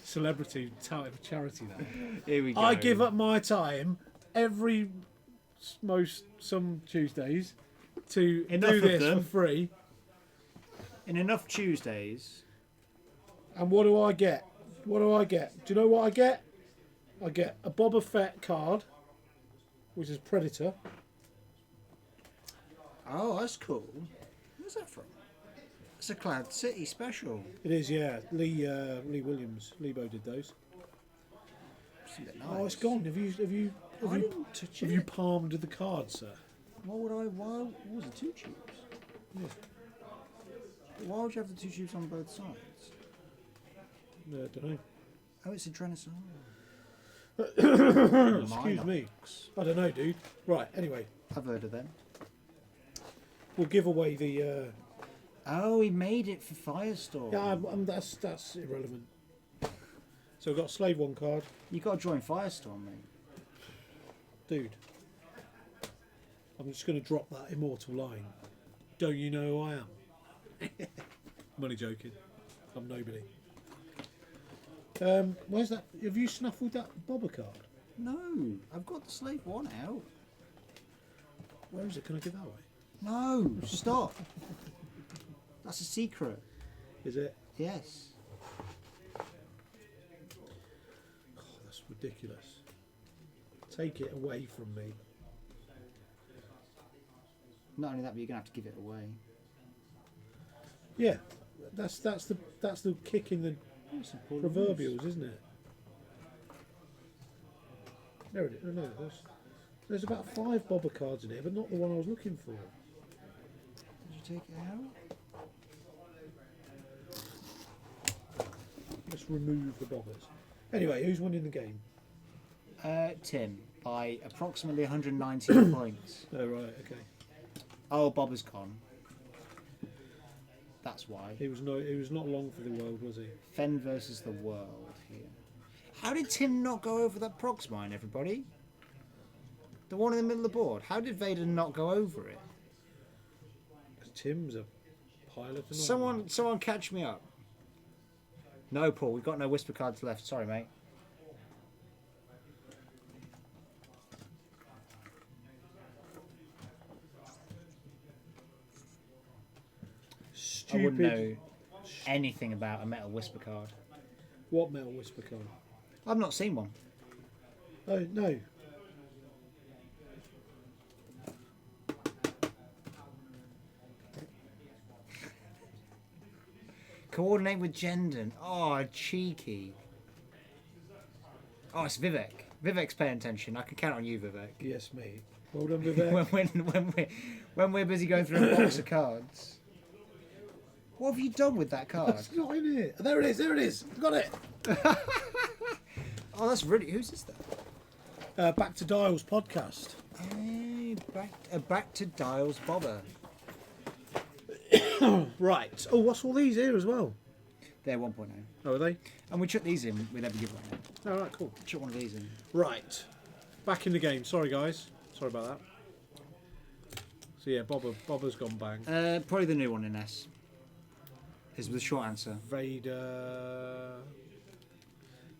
celebrity touting for charity now. Here we go. I give up my time some Tuesdays to Enough do of this them. for free. In enough Tuesdays. And what do I get? What do I get? Do you know what I get? I get a Boba Fett card, which is Predator. Oh, that's cool. Where's that from? It's a Cloud City special. It is, yeah. Lee Williams, Lebo did those. It's a bit nice. Oh, it's gone. Have you I didn't touch have it. you palmed the card, sir? Why would I? Why was it 2 tubes? Yeah. Why would you have the 2 tubes on both sides? No, I don't know. Oh, it's a Drenasaur. Excuse me. I don't know, dude. Right. Anyway, I've heard of them. we'll give away the. Oh, he made it for Firestorm. Yeah, that's irrelevant. So we've got a Slave 1 card, You got to join Firestorm, mate. dude. I'm just going to drop that immortal line. Don't you know who I am? I'm only joking. I'm nobody. Where's that? Have you snuffled that Bobber card? No, I've got the Slave 1 out. Where is it? Can I get that way? No, stop. That's a secret. Is it? Yes. Oh, that's ridiculous. Take it away from me. Not only that, but you're gonna have to give it away. Yeah, that's the kick in the proverbials, isn't it? There it is. No, there's about 5 Bobber cards in here, but not the one I was looking for. Did you take it out? Let's remove the Bobbers. Anyway, who's winning the game? Tim, by approximately 119 points. Oh right, okay. Oh, Bob has gone. That's why. He was not long for the world, was he? Fen versus the world here. How did Tim not go over that prox mine, everybody? The one in the middle of the board. How did Vader not go over it? 'Cause Tim's a pilot. And Someone catch me up. No, Paul, we've got no whisper cards left. Sorry, mate. I wouldn't know anything about a metal whisper card. What metal whisper card? I've not seen one. Oh no. Coordinate with Jendon. Oh, cheeky. Oh, it's Vivek. Vivek's paying attention. I can count on you, Vivek. Yes, mate. Well done, Vivek. when we're busy going through a box of cards. What have you done with that card? It's not in it. There it is. There it is. Got it. Oh, that's really. Who's this then? Back to Dials podcast. Hey, back to Dials Bobber. Right. Oh, what's all these here as well? They're 1.0. Oh, are they? And we chuck these in with every giveaway now. All right, cool. Chuck one of these in. Right. Back in the game. Sorry, guys. Sorry about that. So yeah, Bobber's gone bang. Probably the new one in S. Is the short answer. Vader.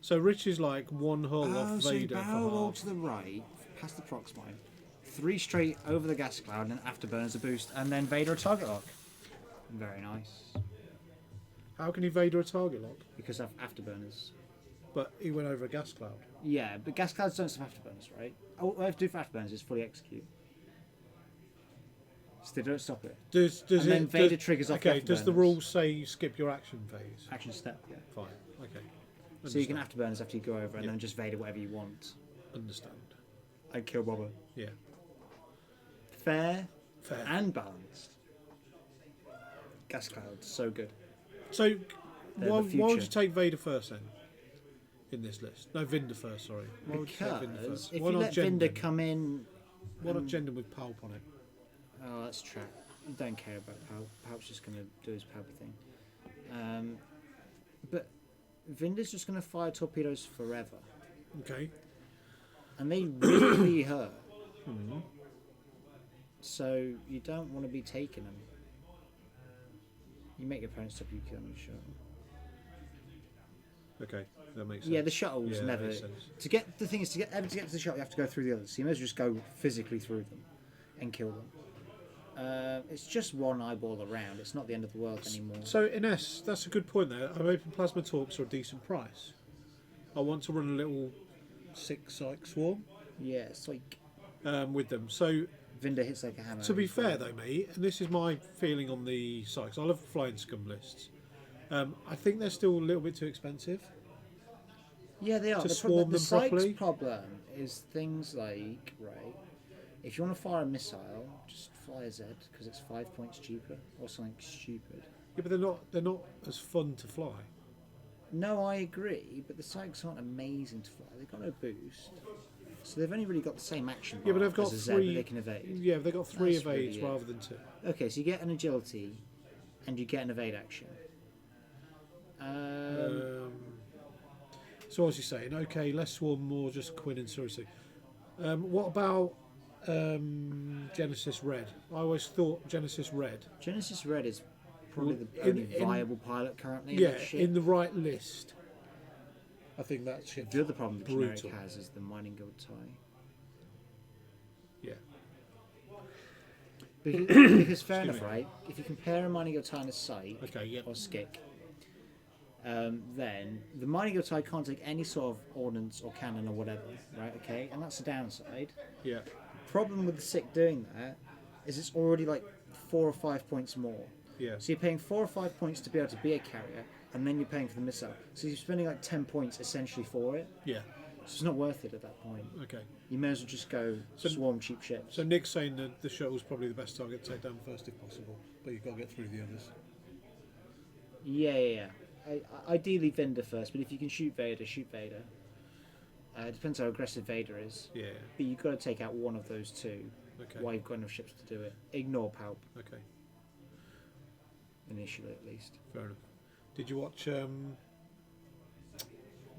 So Rich is like one hull off so Vader barrel roll for to the right, past the prox mine, 3 straight over the gas cloud, and afterburners a boost, and then Vader a target lock. Very nice. half. How can he Vader a target lock? Because of afterburners. But he went over a gas cloud. Yeah, but gas clouds don't have afterburners, right? Oh, what I have to do for afterburners is fully execute. So they don't stop it. Does And it? then Vader triggers off Okay. Does the afterburners. rules say you skip your action phase? Action step, yeah. Fine. Okay. So you can Understand. afterburners after you go over, and Yeah. then just Vader whatever you want. Understand. And kill Bobber. Yeah. Fair Fair. and balanced. Gas clouds, so good. So They're why the would you future. take Vader first then? In this list? No, Vinder first. Sorry. Why would you take Vinder Because first? if Why you not let Vinder Jendon? come in, Why not Jendon with Pulp on it? oh, that's trap. You don't care about Palp. Palp's just going to do his Palp thing. But Vinder's just going to fire torpedoes forever, Okay. and they really hurt. Mhm. So you don't want to be taking them. You make your opponent stop you killing the shuttle. Okay, that makes sense. Yeah, the shuttles Yeah, that never. makes sense. To get the thing is to get to the shuttle, you have to go through the others. So you may as well just go physically through them and kill them. It's just one eyeball around. It's not the end of the world anymore. So in S, that's a good point there. I'm hoping Plasma Torps are a decent price. I want to run a little 6 Psych Swarm Yeah, it's like with them. So Vinder hits like a hammer. To be fair though, mate, and this is my feeling on the site, 'cause I love flying scum lists. I think they're still a little bit too expensive. Yeah, they are. To The swarm them Sykes properly. problem is things like, right, if you want to fire a missile, just fly a Z because it's 5 points cheaper or something stupid. Yeah, but they're not as fun to fly. No, I agree, but the Sykes aren't amazing to fly. They've got no boost. So they've only really got the same action bar Yeah, but they've got as a Z, three. but they can evade. Yeah, they've got 3 That's really evades it. rather than 2. Okay, so you get an agility and you get an evade action. So as you're saying, okay, less swarm, more just Quinn and Salisbury. What about Genesis Red? I always thought Genesis Red. Genesis Red is probably the In- only in- viable pilot currently. in Yeah, that ship. in the right list. I think that ship. The other problem the generic brutal. has is the mining guild tie. Yeah. Because fair Excuse enough, me. right? If you compare a mining guild tie and a sight Okay. Yeah. or skick, then the mining guild tie can't take any sort of ordnance or cannon or whatever, right? Okay, and that's the downside. Yeah. Problem with the sick doing that is it's already like 4 or 5 points more. Yeah. So you're paying 4 or 5 points to be able to be a carrier, and then you're paying for the missile. So you're spending like 10 points essentially for it. Yeah. So it's not worth it at that point. Okay. You may as well just go So- swarm cheap ships. So Nick's saying that the shuttle's probably the best target to take down first if possible, but you've got to get through the others. Yeah. Ideally Vinder first, but if you can shoot Vader, shoot Vader. It depends how aggressive Vader is. Yeah. But you've got to take out one of those two Okay. while you've got enough ships to do it. Ignore Palp, Okay. initially at least. Fair enough. Did you watch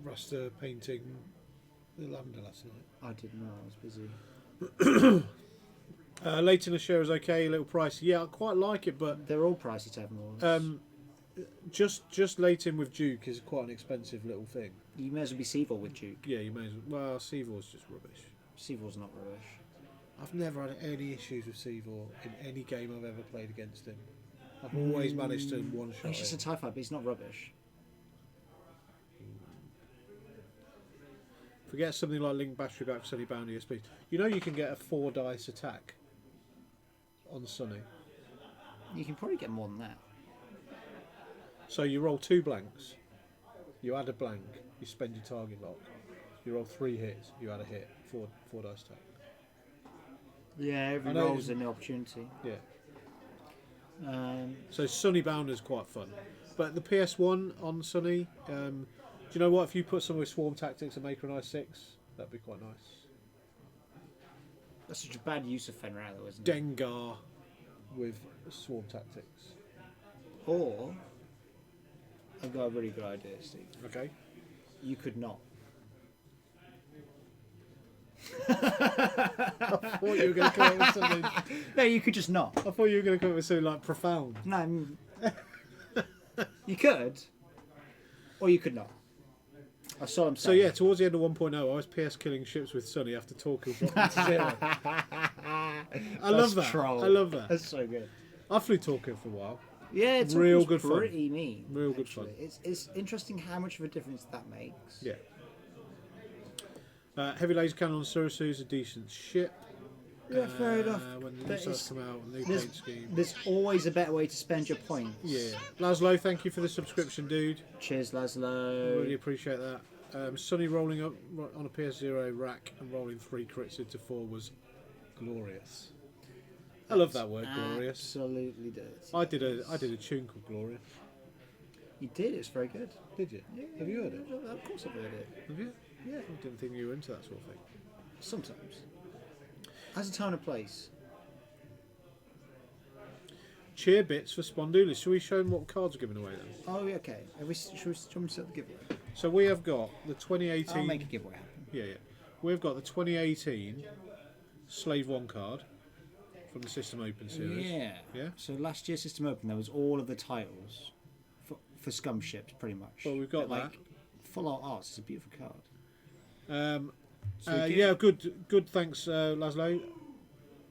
Rasta painting the lavender last night? I didn't know, I was busy. Late in the show is okay, a little pricey. Yeah, I quite like it, but They're all pricey to have more. just late in with Duke is quite an expensive little thing. You may as well be Seavor with Duke. Yeah, you may as well. Well, Seavor's just rubbish. Seavor's not rubbish. I've never had any issues with Seavor in any game I've ever played against him. I've always managed to one shot He's just a him. TIE fighter, but he's not rubbish. Forget something like Link Battery Back, Sunny Bound ESP. You know you can get a 4 dice attack on Sunny. You can probably get more than that. So you roll 2 blanks, you add a blank, you spend your target lock. You roll 3 hits, you add a hit, 4 dice attack. Yeah, every I know roll's it's- an opportunity. Yeah. Um, So Sunny Bound is quite fun. But the PS1 on Sunny, do you know what? If you put some with Swarm Tactics and make her an I6, that'd be quite nice. that's such a bad use of Fenrir, though, isn't it? Dengar with Swarm Tactics. Or, I've got a really good idea, Steve. Okay. You could not. I thought you were going to come up with something. No, you could just not. I thought you were going to come up with something like profound. No, you could, or you could not. That's all I'm So saying. yeah, towards the end of 1.0, I was PS killing ships with Sunny after Torquil dropped to 0. I love that. Troll. I love that. That's so good. I flew Torquil for a while. Yeah, it's Real almost good fun. pretty mean. Real good actually. fun. It's interesting how much of a difference that makes. Yeah. Heavy laser cannon on Salisbury is a decent ship. Yeah, fair enough. When the new But sites it's- come out, new There's, paint scheme. there's always a better way to spend your points. Yeah. Laszlo, thank you for the subscription, dude. Cheers, Laszlo. Really appreciate that. Sunny rolling up on a PS0 rack and rolling 3 crits into 4 was glorious. I love that word, glorious. Absolutely does. I did a tune called Glorious. You did. It's very good. Did you? Have you heard it? Of course, I've heard it. Have you? Yeah. I didn't think you were into that sort of thing. Sometimes. Has a time and place. Cheer bits for Spondulis. Shall we show them what cards are given away then? Oh, yeah, okay. Should we set the giveaway? So we have got the 2018. I'll make a giveaway happen. Yeah. We've got the 2018 Slave 1 card from the System Open series. Yeah. Yeah. So last year's System Open, there was all of the titles for scum ships, pretty much. Well, we've got But, that. Full art arts. It's a beautiful card. Yeah, good. Thanks, Laszlo.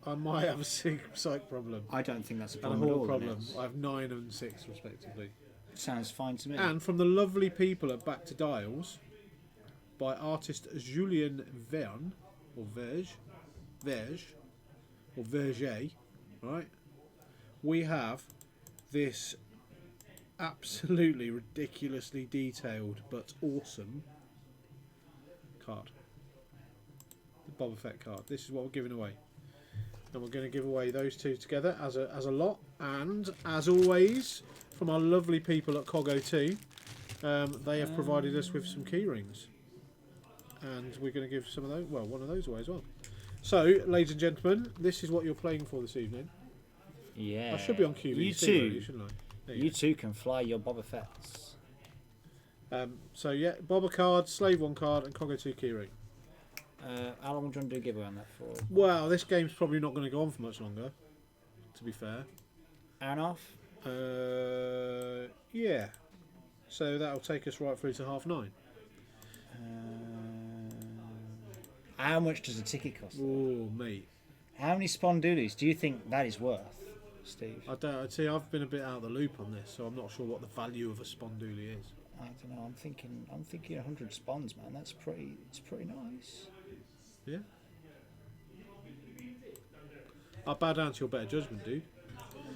I might have a psych problem I don't think that's a and a problem at whole all. problem. Nils. I have 9 and 6 respectively. Sounds fine to me. And from the lovely people at Back to Dials, by artist Julien Verne or Verge, or Verger, right? We have this absolutely ridiculously detailed but awesome card. The Boba Fett card. This is what we're giving away. And we're going to give away those two together as a lot. And as always, from our lovely people at Cog02, they have provided us with some key rings. And we're going to give some of those, well, one of those away as well. So, ladies and gentlemen, this is what you're playing for this evening. Yeah. I should be on QVC, You too. really, shouldn't I? There You too can fly your Boba Fett's. So yeah, Boba card, Slave 1 card, and Cog02 keyring. How long do you want to do a giveaway on that for? Well, this game's probably not going to go on for much longer, to be fair. Hour and a half? Yeah. So that'll take us right through to 9:30. How much does a ticket cost? Oh, mate. How many Spondoolies do you think that is worth, Steve? I don't see. I've been a bit out of the loop on this, so I'm not sure what the value of a Spondoolie is. I don't know. I'm thinking 100 Spons, man. It's pretty nice. Yeah. I'll bow down to your better judgment, dude.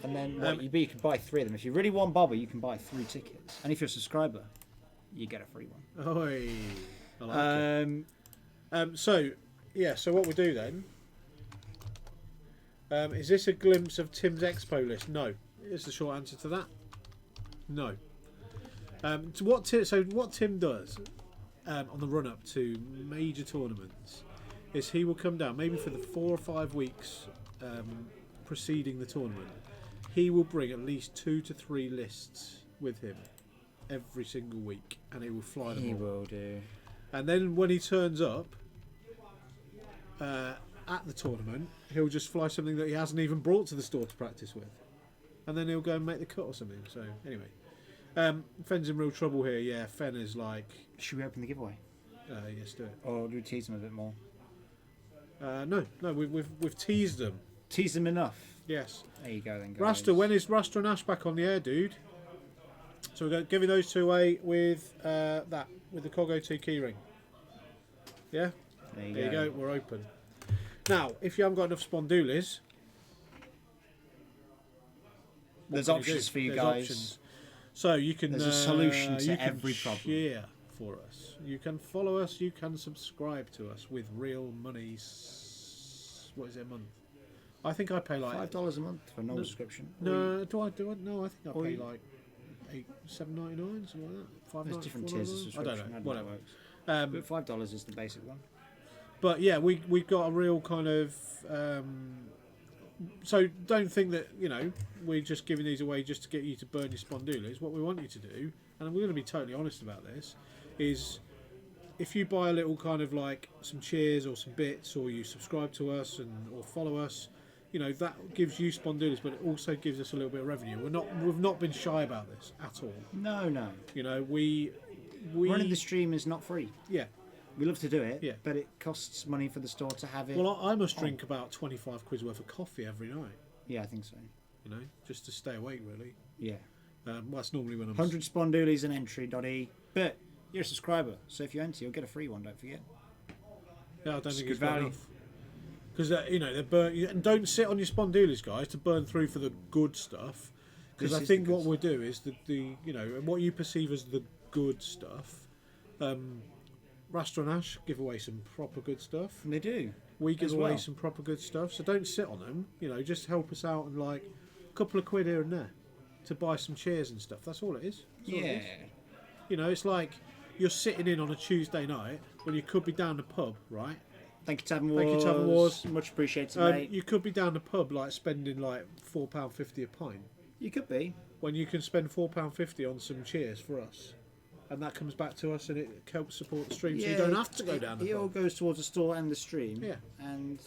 And then you can buy 3 of them. If you really want Boba, you can buy 3 tickets. And if you're a subscriber, you get a free one. Oi. I like it. So what we'll do then, is this a glimpse of Tim's expo list? No. Is the short answer to that. No. So what Tim does on the run-up to major tournaments is he will come down, maybe for the 4 or 5 weeks preceding the tournament, he will bring at least 2 to 3 lists with him every single week, and he will fly them all. He will do. And then when he turns up at the tournament, he'll just fly something that he hasn't even brought to the store to practice with. And then he'll go and make the cut or something. So, anyway. Fenn's in real trouble here. Yeah, Fenn is like... Should we open the giveaway? Yes, do it. Or do we tease them a bit more? No, we've teased them. Tease them enough? Yes. There you go then, guys. Rasta, when is Rasta and Ash back on the air, dude? So we're giving those 2 away with with the Cog02 keyring. Yeah? There you There you go, we're open. Now, if you haven't got enough Spondoolies... There's options for you guys. Options. So you can... There's a solution to you can every problem. Share for us. You can follow us, you can subscribe to us with real money... What is it, a month? I think I pay like... $5 a month for no subscription. No, do I? No, I think I pay you- like $7.99, something like that. There's different tiers of $5.99? subscription. I don't know. how Whatever. that works. But $5 is the basic one. But yeah, we've got a real kind of... so don't think that, we're just giving these away just to get you to burn your Spondoolies. What we want you to do, and we're going to be totally honest about this, is if you buy a little kind of like some cheers or some bits, or you subscribe to us or follow us, that gives you Spondoolies, but it also gives us a little bit of revenue. We've not been shy about this at all. No. We Running the stream is not free. Yeah. We love to do it, Yeah. but it costs money for the store to have it. Well, I must drink about 25 quid worth of coffee every night. Yeah, I think so. Just to stay awake, really. Yeah. That's normally when I'm... 100 Spondoolies and entry.e. But you're a subscriber, so if you enter, you'll get a free one, don't forget. Yeah, I don't think good it's value. enough. Because they're burn. And don't sit on your Spondoolies, guys, to burn through for the good stuff. Because This I is think the what good we'll do is what you perceive as the good stuff. Rasta and Ash give away some proper good stuff. And they do. We give as away well. some proper good stuff. So don't sit on them. Just help us out and like a couple of quid here and there to buy some chairs and stuff. That's all it is. That's all it is. It's like you're sitting in on a Tuesday night when you could be down the pub, right? Thank you, Tavern Wars. Thank you, Tavern Wars. Much appreciated, mate. You could be down the pub like spending like £4.50 a pint You could be. when you can spend £4.50 on some cheers for us, and that comes back to us and it helps support the stream, so you don't have to go down the It all pub. goes towards the store and the stream. Yeah. And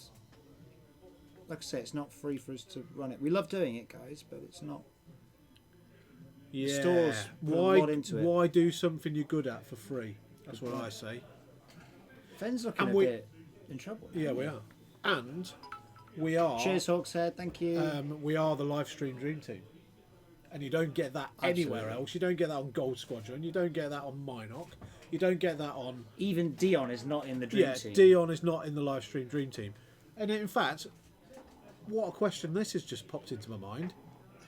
like I say, it's not free for us to run it. We love doing it, guys, but it's not. Yeah. stores put a Why? lot into it. Why do something you're good at for free? That's what I say. Fenn's looking And a we- bit in trouble. Yeah, we are, and we are. Cheers, Hawkshead. Thank you. We are the live stream dream team, and you don't get that anywhere Absolutely. else. You don't get that on Gold Squadron. You don't get that on Minoc. You don't get that on. Even Dion is not in the dream team. Dion is not in the live stream dream team, and in fact, what a question this has just popped into my mind.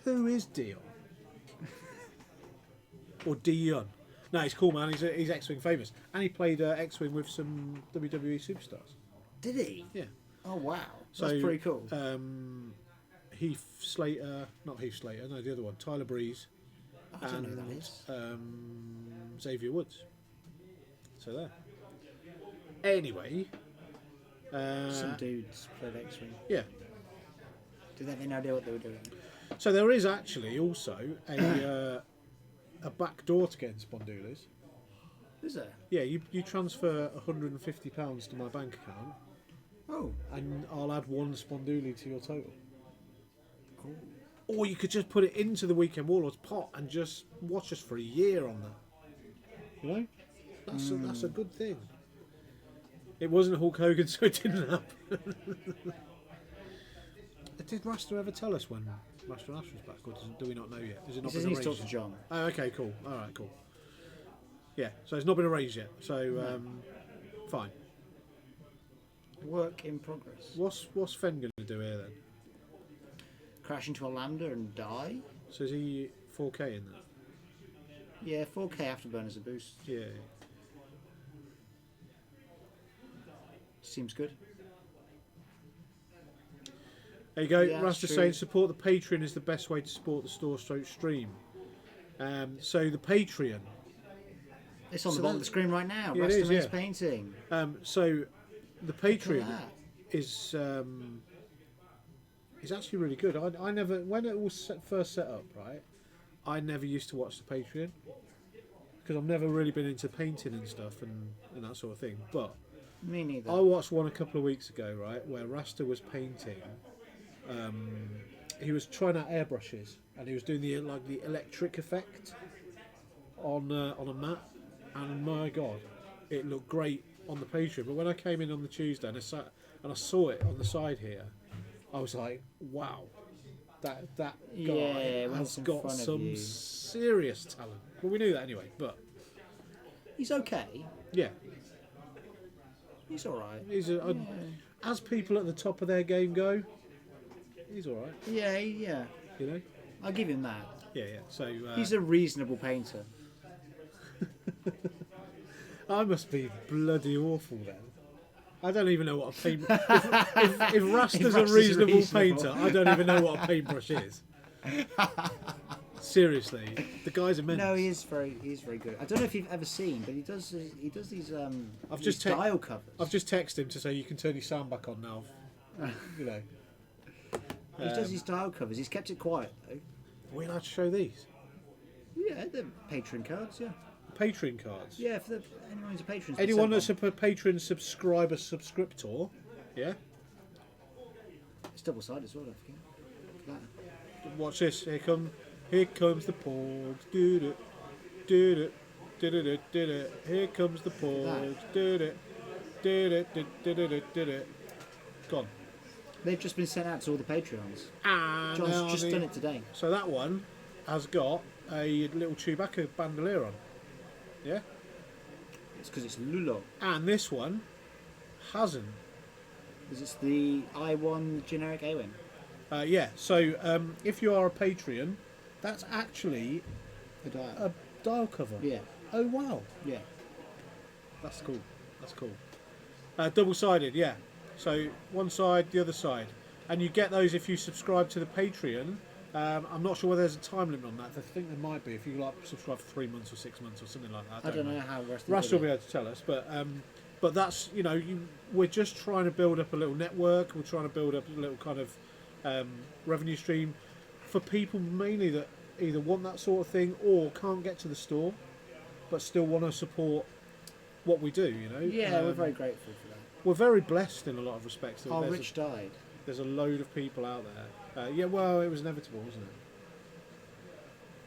Who is Dion? Or Dion? No, he's cool, man. He's X-Wing famous. And he played X-Wing with some WWE superstars. Did he? Yeah. Oh wow, So, that's pretty cool. Heath Slater, not Heath Slater, no, the other one, Tyler Breeze, I don't know who that is. Xavier Woods. So there. Anyway, Some dudes played X-Wing. yeah. Did they have any idea what they were doing? So there is actually also a back door to get into Spondulis. Is there? Yeah, you transfer £150 to my bank account, Oh. and I'll add one Sponduli to your total. Or you could just put it into the Weekend Warlords pot and just watch us for a year on that. You know? That's a good thing. It wasn't Hulk Hogan, so it didn't happen. Did Rasta ever tell us when Rasta Ash was back, or do we not know yet? Is it not He been says he's arranged talked to yet? John. Oh, okay, cool. All right, cool. Yeah, so it's not been arranged yet. So fine. Work in progress. What's Fen going to do here then? Crash into a lambda and die? So is he 4K in that? Yeah, 4K afterburners a boost. Yeah. Seems good. There you go. Yeah, Rasta true. saying support the Patreon is the best way to support the stream. So the Patreon. It's on So the bottom that- of the screen right now. Yeah, it Rasta is, Man's yeah. painting. So the Look at Patreon that. is actually really good. I never, when it was first set up, right, I never used to watch the Patreon because I've never really been into painting and stuff and that sort of thing. But Me neither. I watched one a couple of weeks ago, right, where Rasta was painting. He was trying out airbrushes and he was doing the electric effect on a mat, and my God, it looked great on the Patreon. But when I came in on the Tuesday and I saw it on the side here, I was like, wow, that guy Yeah, when has it's in got front of some you. serious talent. Well, we knew that anyway, but He's okay. yeah, He's alright. he's as people at the top of their game go, he's all right, Yeah, yeah. you know. I'll give him that. Yeah. So He's a reasonable painter. I must be bloody awful then. I don't even know what a paint. If Rasta's a Rasta's reasonable reasonable. painter, I don't even know what a paintbrush is. Seriously, the guy's immense. No, he's very good. I don't know if you've ever seen, but he does these I've these just style covers. I've just texted him to say you can turn your sound back on now. You know, He does these style covers. He's kept it quiet though. are we allowed to show these Yeah, they're Patreon cards. Yeah, Patreon cards? yeah. For anyone who's a patron. Anyone that's a Patreon subscriptor, yeah. It's double sided as well. Don't forget. Look at that. Watch this. Here comes the porgs. Do it. Do it. Do it. Do it. Here comes the porgs. Do it. Do it. Do it. Gone. They've just been sent out to all the Patreons. And now John's just done it today. So that one has got a little Chewbacca bandolier on. Yeah. It's because it's Lulo. And this one hasn't. Because it's the I1 generic A-Wing. Yeah. So if you are a Patreon, that's actually The dial. a dial cover. Yeah. Oh wow. Yeah. That's cool. That's cool. Double-sided, yeah. So one side, the other side, and you get those if you subscribe to the Patreon. I'm not sure whether there's a time limit on that. I think there might be if you subscribe for 3 months or 6 months or something like that. I don't know how the rest Russ will be able to tell us, but that's we're just trying to build up a little network. We're trying to build up a little kind of revenue stream for people mainly that either want that sort of thing or can't get to the store, but still want to support what we do. Yeah, we're very grateful for that. We're very blessed in a lot of respects. Oh, Rich died. There's a load of people out there. Yeah, well, it was inevitable, wasn't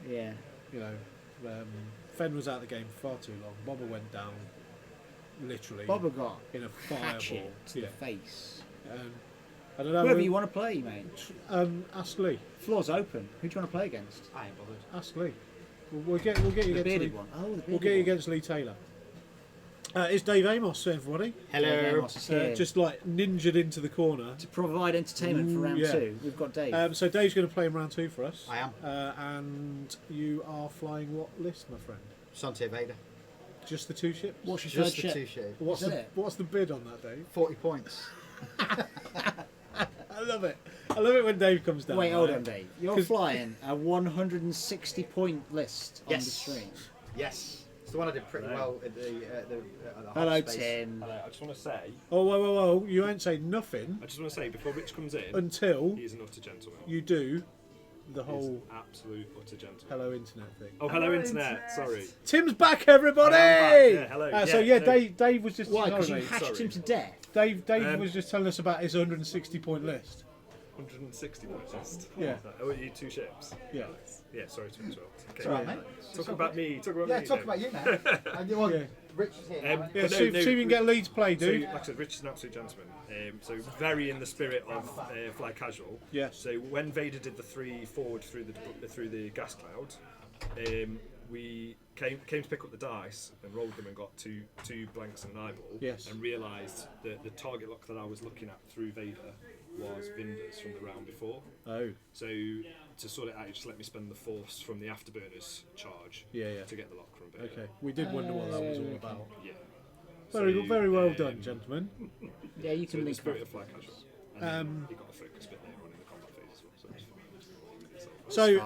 it? Yeah. Fen was out of the game for far too long. Bobber went down, literally, Bobber got in a fireball. hatchet to the face. I don't know. Whoever you want to play, mate. Ask Lee. Floor's open. Who do you want to play against? I ain't bothered. Ask Lee. We'll get you The against bearded Lee. one. Oh, the bearded We'll get you one. against Lee Taylor. It's Dave Amos, everybody. Hello. Just like ninjaed into the corner. To provide entertainment for round 2, we've got Dave. So Dave's going to play in round 2 for us. I am. And you are flying what list, my friend? Santiago Vader. Just the 2 ships? What's your Just third the ship? 2 ships. What's the bid on that, Dave? 40 points. I love it. I love it when Dave comes down. Wait, hold on, Dave. You're flying a 160-point list on the Yes. stream. Yes. It's the one I did pretty well at the Hello, hot space. Tim. Hello, I just want to say, Oh, whoa. You ain't saying nothing I just want to say, before Rich comes in, until he is an utter gentleman. you do the He is whole absolute utter gentleman. hello internet thing. Oh, hello, internet. Sorry. Tim's back, everybody! I am back, yeah, hello. So Yeah, no. Dave was just Why? sorry, Because you mate. hatched sorry. him to death. Dave was just telling us about his 160-point list. 160 points list. Yeah. Oh, you 2 ships. Yeah. Yeah, sorry to interrupt. Okay. It's all right, mate. Talk about me. Talk about Yeah, me. talk then. about you now. And you want Yeah. Rich is here. Um, now, Yeah, But see, no, see if you can get a lead to play, So, dude. like I said, Rich is an absolute gentleman. So very in the spirit of fly casual. Yes. So when Vader did the 3 forward through the gas cloud, we came to pick up the dice and rolled them and got two blanks and an eyeball. Yes. And realised that the target lock that I was looking at through Vader was Vinder's from the round before. Oh, So to sort it out, he just let me spend the force from the afterburners charge Yeah. to get the lock from Vader. Okay. We did wonder what that was all about. Yeah. Very well done, gentlemen. Yeah, you So can in the link spirit up. of fly casual. And then he got the focus bit later on in the combat phase as well. So it was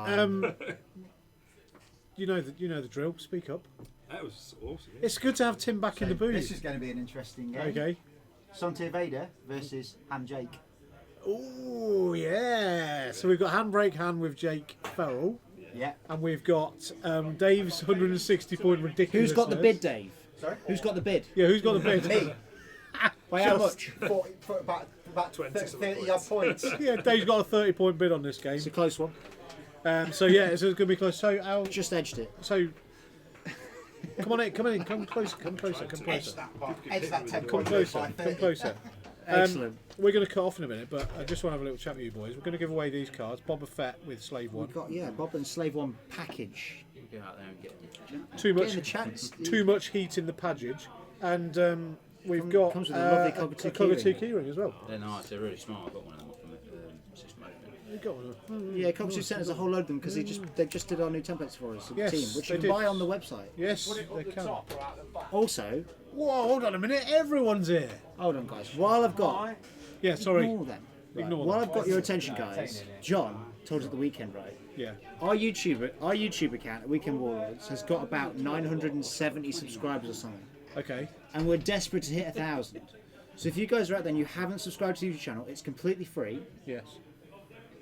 fine. So, you know the drill. Speak up. That was awesome. Yeah. It's good to have Tim back in the This booth. is going to be an interesting game. Okay. Santiago Vader versus Ham Jake. Oh yeah. So we've got Handbrake Hand with Jake Farrell, Yeah. and we've got Dave's 160-point ridiculous. Who's got the bid, Dave? Sorry? Who's got the bid? Yeah, who's got the bid? Me. By how much? 40, for about 20 30 odd points. Yeah, Dave's got a 30-point bid on this game. It's a close one. So yeah, it's going to be close. So Al, Just edged it. so come in, come closer. Edge that part. Edge that 10 Come point closer, by come 30. closer. Excellent. We're going to cut off in a minute, but I just want to have a little chat with you boys. We're going to give away these cards. Boba Fett with Slave One. We've got Bob and Slave One package. Go out there and get it. Too Get much, in the chance. too much heat in the package, and we've got comes with a lovely a Cockatoo Cockatoo keyring. keyring as well. They're nice, they're really smart. I got one of them off the system open. We've got one. Yeah, Cockatoo sent us a whole load of them because they just did our new templates for us, the Yes, team, which they you can did. buy on the website. Yes, they can. Also, Whoa, hold on a minute. Everyone's here. hold on, guys. While I've got Yeah, sorry. ignore them. Right. Ignore While them. I've got your attention, guys, John told us at the weekend, right? Yeah. Our YouTube account at Weekend Warlords has got about 970 subscribers or something, Okay. and we're desperate to hit 1,000. So if you guys are out there and you haven't subscribed to the YouTube channel, it's completely free. Yes.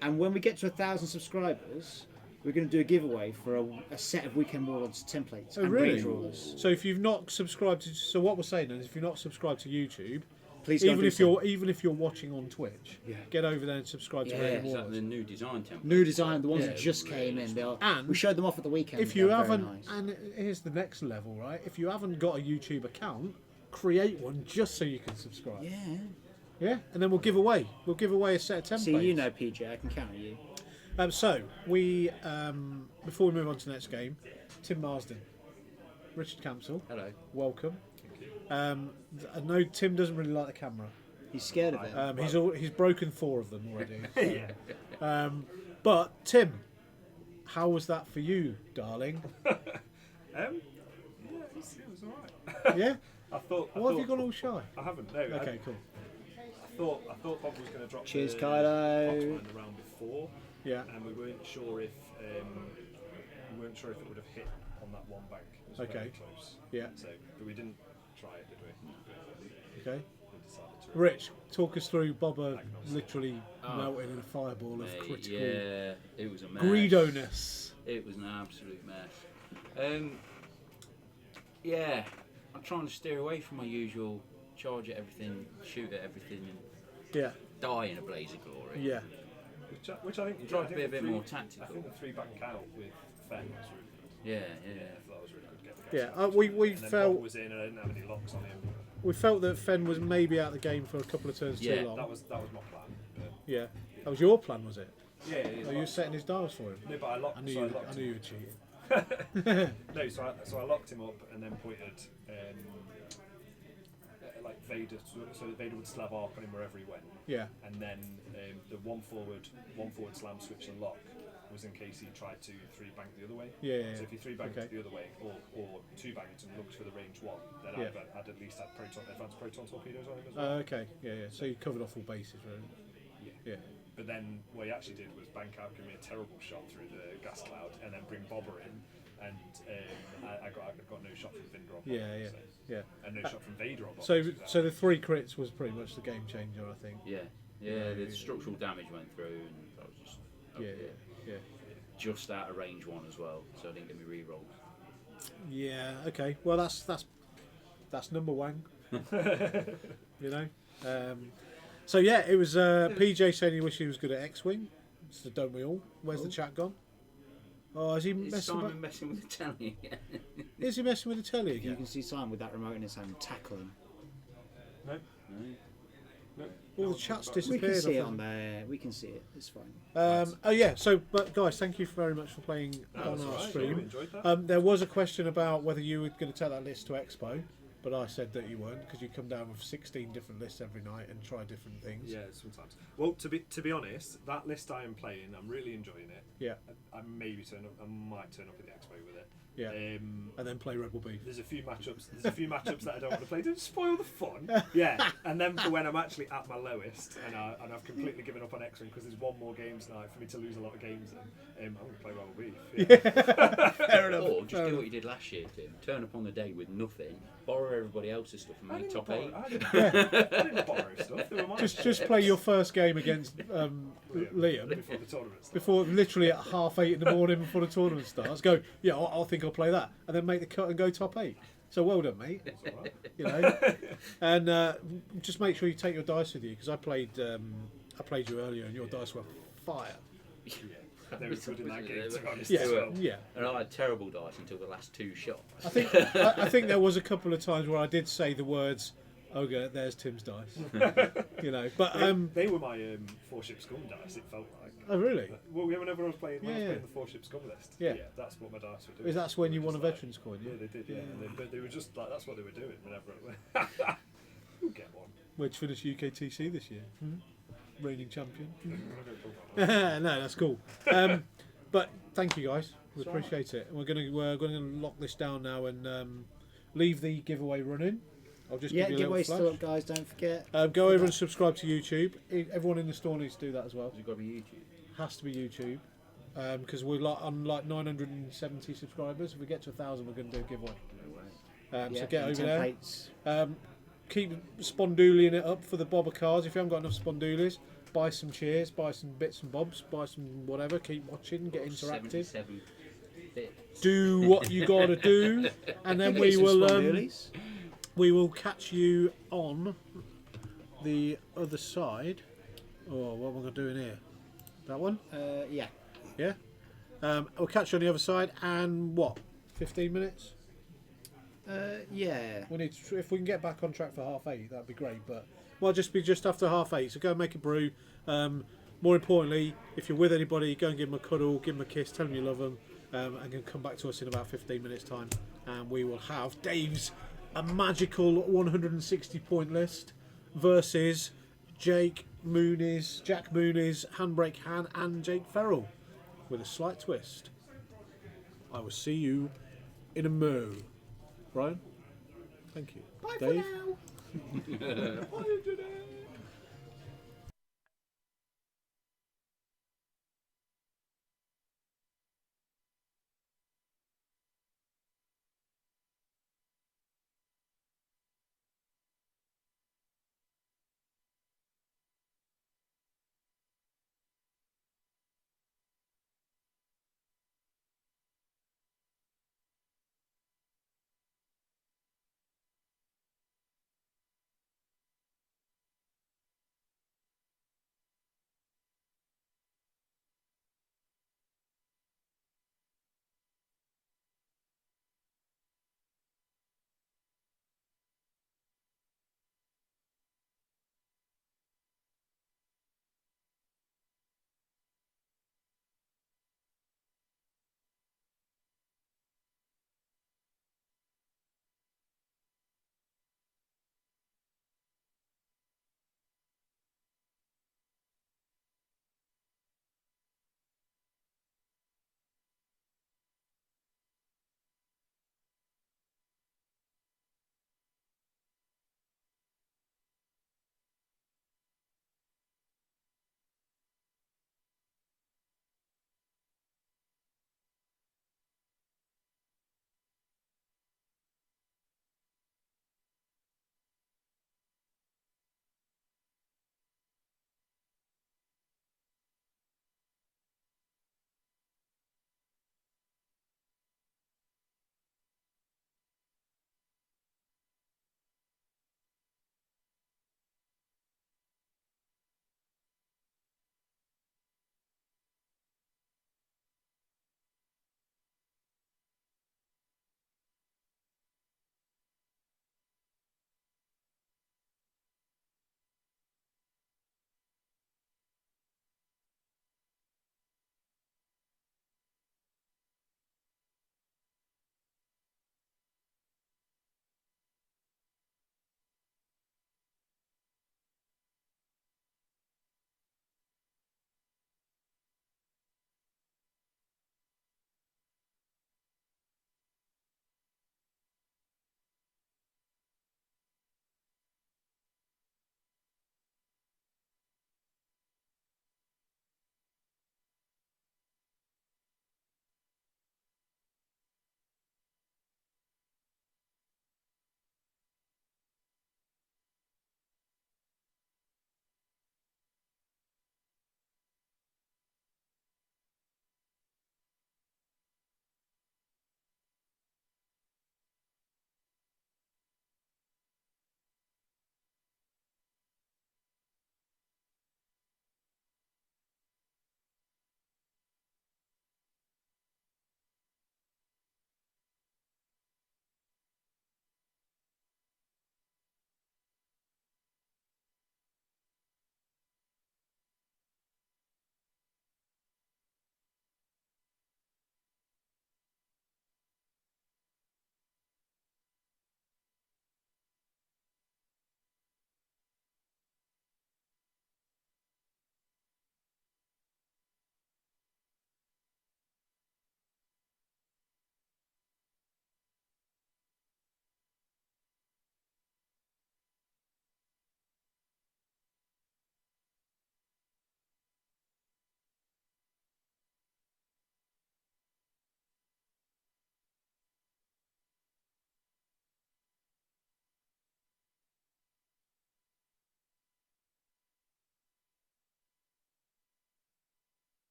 And when we get to 1,000 subscribers, we're going to do a giveaway for a set of Weekend Warlords templates Oh, and really? range rulers. So if you've not subscribed to, so what we're saying is, if you're not subscribed to YouTube, Please go and do so. even if you're watching on Twitch, get over there and subscribe to Yeah. Raven Is that Warlords. the new design template? New design, the ones Yeah. that just came in. And we showed them off at the weekend. If you They're very haven't, nice. and here's the next level, right? If you haven't got a YouTube account, create one just so you can subscribe. Yeah. Yeah, and then we'll give away a set of templates. See, you know, PJ, I can count on you. So we before we move on to the next game, Tim Marsden, Richard Campbell, Hello. welcome. I know Tim doesn't really like the camera. He's scared of it. He's broken 4 of them already. But Tim, how was that for you, darling? Yeah, it was alright. Yeah. Why Have you gone all shy? I haven't. No. Okay, cool. I thought Bob was going to drop. Cheers, the Kylo. Fox one the round before, Yeah. and we weren't sure if it would have hit on that one bank. It was Okay. very close. Yeah. So, but we didn't try it, did we? Okay. We decided to. Rich, talk us through Bobber literally melting in a fireball of Mate, critical yeah, it was a mess. greediness. It was an absolute mess. Yeah, I'm trying to steer away from my usual charge at everything, shoot at everything, and Yeah. die in a blaze of glory. Yeah. Which I think You tried to be a bit more I tactical. think the 3 back out with Fenn was really good. Yeah. That was really good. Yeah. We And then felt Bob was in, and I didn't have any locks on him. we felt that Fenn was maybe out of the game for a couple of turns Yeah, too long. That was my plan. But Yeah. That was your plan, was it? yeah, Are you setting his dials for him? No, but I locked. I knew so you. I locked I knew him. you were cheating. No, so I locked him up and then pointed like Vader, so that Vader would slab arc on him wherever he went. Yeah. And then the one forward slam switch and lock was in case he tried to 3-bank the other way. Yeah. So if he 3-banked the other way or 2-banked and looked for the range 1, then I'd at least had advanced proton torpedoes on him as well. Okay. Yeah. So you covered off all bases, really. Yeah. But then what he actually did was bank out, give me a terrible shot through the gas cloud, and then bring Bobber in, and I got no shot from Vinder on Bobber, Yeah. and no shot from Vader on Bobber. So the 3 crits was pretty much the game changer, I think. Yeah. The structural damage went through, and I was just just out of range 1 as well, so I didn't get me re-rolls. Yeah. Okay. Well, that's number 1. You know. So yeah, it was PJ saying he wished he was good at X-wing. So don't we all? Where's the chat gone? Oh, is he Is messing Simon messing with the telly again? Is he messing with the telly You again? can see Simon with that remote in his hand tackling. No. All the chat's We disappeared. can see it off on there. We can see it. It's fine. Oh yeah. So, but guys, thank you very much for playing on That's our all right. stream. We enjoyed that. There was a question about whether you were going to take that list to Expo, but I said that you weren't because you come down with 16 different lists every night and try different things. Yeah, sometimes. Well, to be honest, that list I am playing, I'm really enjoying it. Yeah. I might turn up at the expo with it. Yeah. And then play Rebel Beef. There's a few matchups that I don't want to play. Don't spoil the fun. Yeah. And then for when I'm actually at my lowest and I've completely given up on X-Wing because there's one more games night for me to lose a lot of games in, I'm going to play Rebel Beef. Yeah. Fair enough. Or just do what you did last year, Tim. Turn up on the day with nothing, borrow everybody else's stuff and make top 8. I didn't borrow stuff. They were mine. Just play your first game against Liam before the tournament started. before literally at 8:30 in the morning before the tournament starts. Go, yeah, I think I'll play that, and then make the cut and go top 8. So well done, mate. That's all right. You know, and just make sure you take your dice with you because I played you earlier and your dice were fire. Yeah. They were good in that game, to be honest. Yeah, as well. yeah. And I had terrible dice until the last 2 shots. I think there was a couple of times where I did say the words, "Okay, there's Tim's dice." You know, but they were my 4-ship scum dice. It felt like. oh really? Well, whenever I was playing, Yeah. the 4-ship scum list. Yeah. That's what my dice were doing. Is that's when you They were won a just like- veterans coin? Yeah, Yeah, they did. Yeah, But they were just like that's what they were doing whenever. We'll get one. which finished UKTC this year, reigning champion. I don't know. No, that's cool. But thank you guys, we appreciate it. We're gonna lock this down now and leave the giveaway running. I'll just Yeah, give you a little giveaways flash. still up, guys. Don't forget. Go over and subscribe to YouTube. Everyone in the store needs to do that as well. Has it got to be YouTube? Has to be YouTube because we're on like 970 subscribers. If we get to 1,000, we're going to do a giveaway. No way. Yeah, So get and over there. templates. Keep spondooliing it up for the bobber cards. If you haven't got enough spondoolies, buy some cheers, buy some bits and bobs, buy some whatever. Keep watching, get interactive. 77 bits. Do what you got to do, and then Get we some will spondoolies. we will catch you on the other side. Oh, what am I going to do in here? That one? Yeah. Yeah. We'll catch you on the other side, and what? 15 minutes. Yeah. We need to, if we can get back on track for 8:30, that'd be great. But well, just be just after 8:30. So go and make a brew. More importantly, if you're with anybody, go and give them a cuddle, give them a kiss, tell them you love them, and then come back to us in about 15 minutes' time, and we will have Dave's a magical 160 point list versus Jack Mooney's, Handbrake Han, and Jake Ferrell with a slight twist. I will see you in a mo. Brian, thank you. Bye Dave. for now. Bye,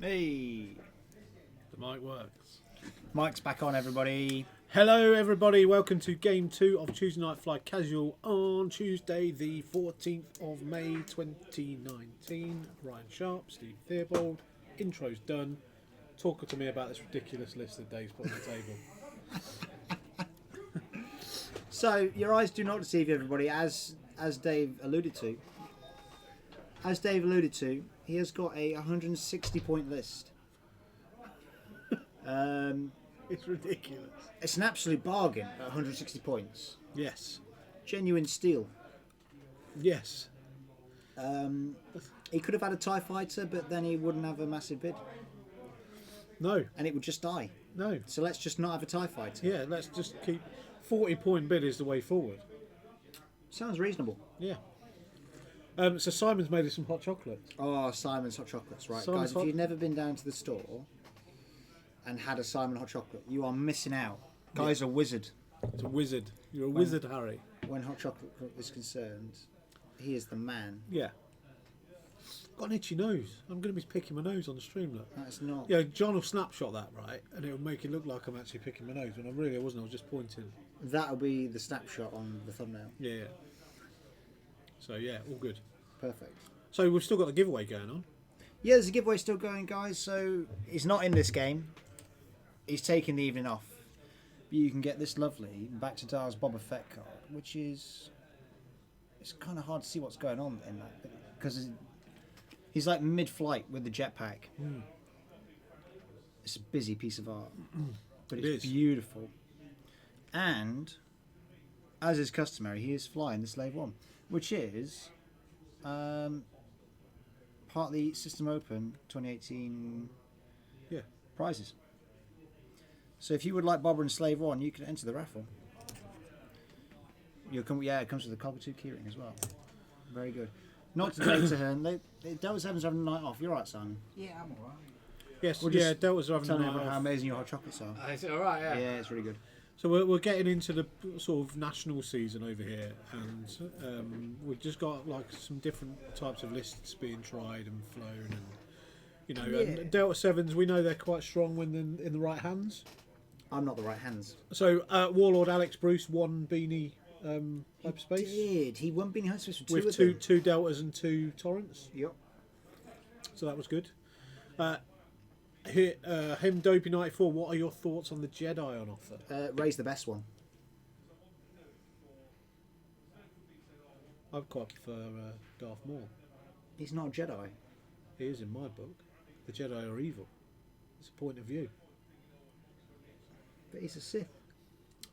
Hey, The mic works. Mike's back on, everybody. Hello, everybody. Welcome to Game 2 of Tuesday Night Fly Casual on Tuesday, the 14th of May 2019. Ryan Sharp, Steve Theobald. Intro's done. Talk to me about this ridiculous list that Dave's put on the table. So, your eyes do not deceive you, everybody, as Dave alluded to. As Dave alluded to, he has got a 160-point list. It's ridiculous. It's an absolute bargain at 160 points. Yes. Genuine steal. Yes. He could have had a TIE fighter, but then he wouldn't have a massive bid. No. And it would just die. No. So let's just not have a TIE fighter. Yeah, let's just keep... 40-point bid is the way forward. Sounds reasonable. Yeah. So Simon's made us some hot chocolates. Oh, Simon's hot chocolates, right. Simon's Guys, hot- if you've never been down to the store and had a Simon hot chocolate, you are missing out. Guy's a wizard. It's a wizard. You're a wizard, Harry. When hot chocolate is concerned, he is the man. Yeah. Got an itchy nose. I'm going to be picking my nose on the stream, look. That's not... Yeah, John will snapshot that, right? And it'll make it look like I'm actually picking my nose, when I wasn't. I was just pointing. That'll be the snapshot on the thumbnail. Yeah, yeah. So, yeah, all good. Perfect. So we've still got the giveaway going on. Yeah, there's a giveaway still going, guys. So he's not in this game. He's taking the evening off. But you can get this lovely Back to Dar's Boba Fett card, which is... It's kind of hard to see what's going on in that. Because he's like mid-flight with the jetpack. It's a busy piece of art. But It it's is. beautiful. And, as is customary, he is flying the Slave One, which is part of the System Open 2018 Yeah. prizes. So if you would like Boba and Slave One, you can enter the raffle. It comes with the Cockatoo keyring as well. Very good. Not today to Hearn. Delta 7's having a night off. You're right, Simon. Yeah, I'm alright. Yes, We're yeah, just Delta's are having a Telling night everyone how off. amazing your hot chocolates are. Is it alright? Yeah. Yeah, it's really good. So we're getting into the sort of national season over here, and we've just got like some different types of lists being tried and flown, and you know, Yeah. and Delta 7s, we know they're quite strong when they're in the right hands. I'm not the right hands. So Warlord Alex Bruce won Beanie Hyperspace He won Beanie Hyperspace with with two of them. two Deltas and two Torrents, Yep. so that was good. Him Dopey 94, what are your thoughts on the Jedi on offer? Ray's the best one. I quite prefer Darth Maul. He's not a Jedi. He is in my book. The Jedi are evil. It's a point of view. But he's a Sith.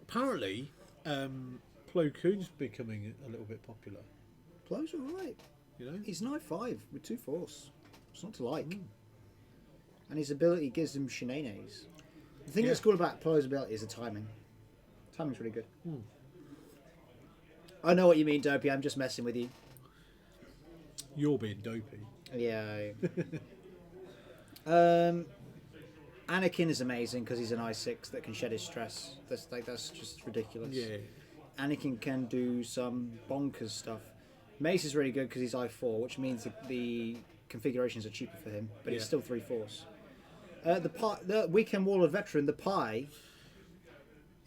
Apparently, Plo Koon's becoming a little bit popular. Plo's alright. You know, He's 9'5" with 2 Force. It's not to like. And his ability gives him shenanigans. The thing Yeah. that's cool about Plo's ability is the timing. Timing's really good. I know what you mean, Dopey. I'm just messing with you. you're being dopey. Yeah. Anakin is amazing because he's an I6 that can shed his stress. That's just ridiculous. Yeah. Anakin can do some bonkers stuff. Mace is really good because he's I4, which means the configurations are cheaper for him, but it's Yeah. still 3 Force. The Weekend Warlord veteran, the Pie,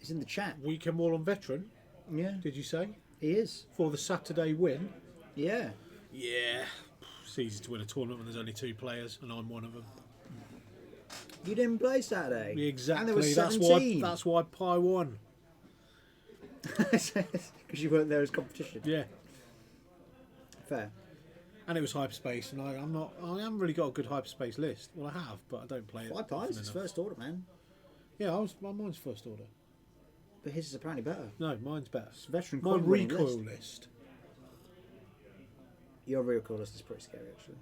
is in the chat. Weekend Wall on Veteran, Yeah, did you say? he is. For the Saturday win? Yeah. Yeah. It's easy to win a tournament when there's only 2 players, and I'm one of them. You didn't play Saturday. Exactly. And there was that's 17. That's why Pi won. Because you weren't there as competition. Yeah. Fair. And it was hyperspace, and I haven't really got a good hyperspace list. Well, I have, but I don't play it. 5 pies often is enough. first order, man. Yeah, mine's first order. But his is apparently better. No, mine's better. It's veteran My coin winning recoil list. list. Your recoil list is pretty scary, actually.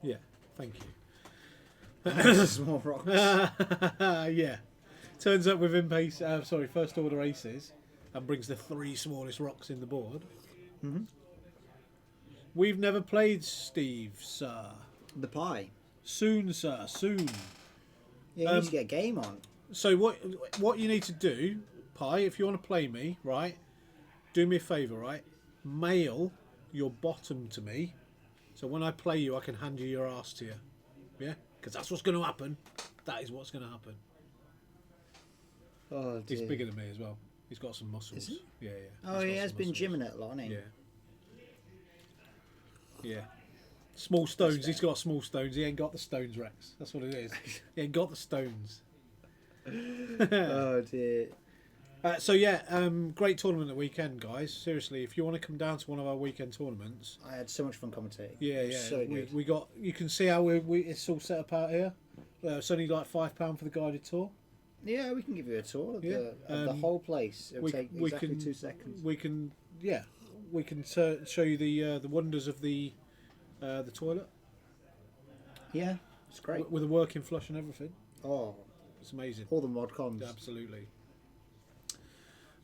Yeah, thank you. Small rocks. Yeah. Turns up with first order aces, and brings the 3 smallest rocks in the board. Mhm. We've never played Steve, sir. The pie. Soon, sir, soon. Yeah, you need to get a game on. So what you need to do, Pi, if you want to play me, right, do me a favour, right? Mail your bottom to me, so when I play you, I can hand you your ass to you. Yeah, because that's what's going to happen. That is what's going to happen. Oh, He's dear. bigger than me as well. He's got some muscles. Is he? Yeah. Oh, He's he got has some been muscles. gymming it a lot, hasn't he? Yeah. Small stones. That's He's got small stones. He ain't got the stones, Rex. That's what it is. He ain't got the stones. Oh dear. So yeah, great tournament at weekend, guys. Seriously, if you want to come down to one of our weekend tournaments, I had so much fun commentating. yeah, It was So we, good. we got. You can see how it's all set up out here. It's only like £5 for the guided tour. Yeah, we can give you a tour of, Yeah. the whole place. It'll take exactly 2 seconds. We can, yeah, we can show you the wonders of the toilet Yeah, it's great. with a working flush and everything. Oh, It's amazing. all the mod cons. Absolutely.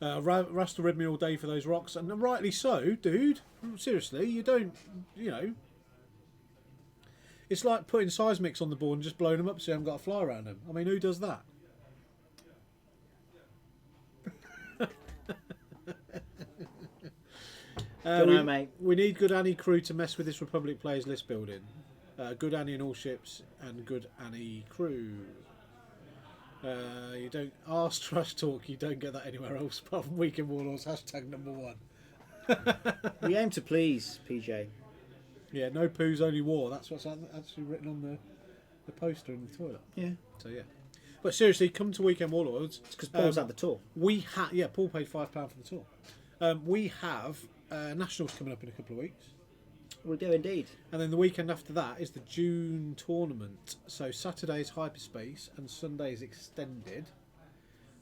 Rasta ribbed me all day for those rocks, and rightly so, dude. Seriously, you don't, it's like putting seismics on the board and just blowing them up so you haven't got a fly around them. I mean, who does that? Don't know, mate. We need good Annie crew to mess with this Republic players list building. Good Annie in all ships and good Annie crew. You don't arse trash talk. You don't get that anywhere else apart from Weekend Warlords #1. We aim to please, PJ. Yeah, no poos, only war. That's what's actually written on the poster in the toilet. Yeah, So yeah, but seriously, come to Weekend Warlords. it's because Paul's had the tour. Paul paid £5 for the tour. We have nationals coming up in a couple of weeks. We do indeed. And then the weekend after that is the June tournament. So Saturday is hyperspace and Sunday is extended.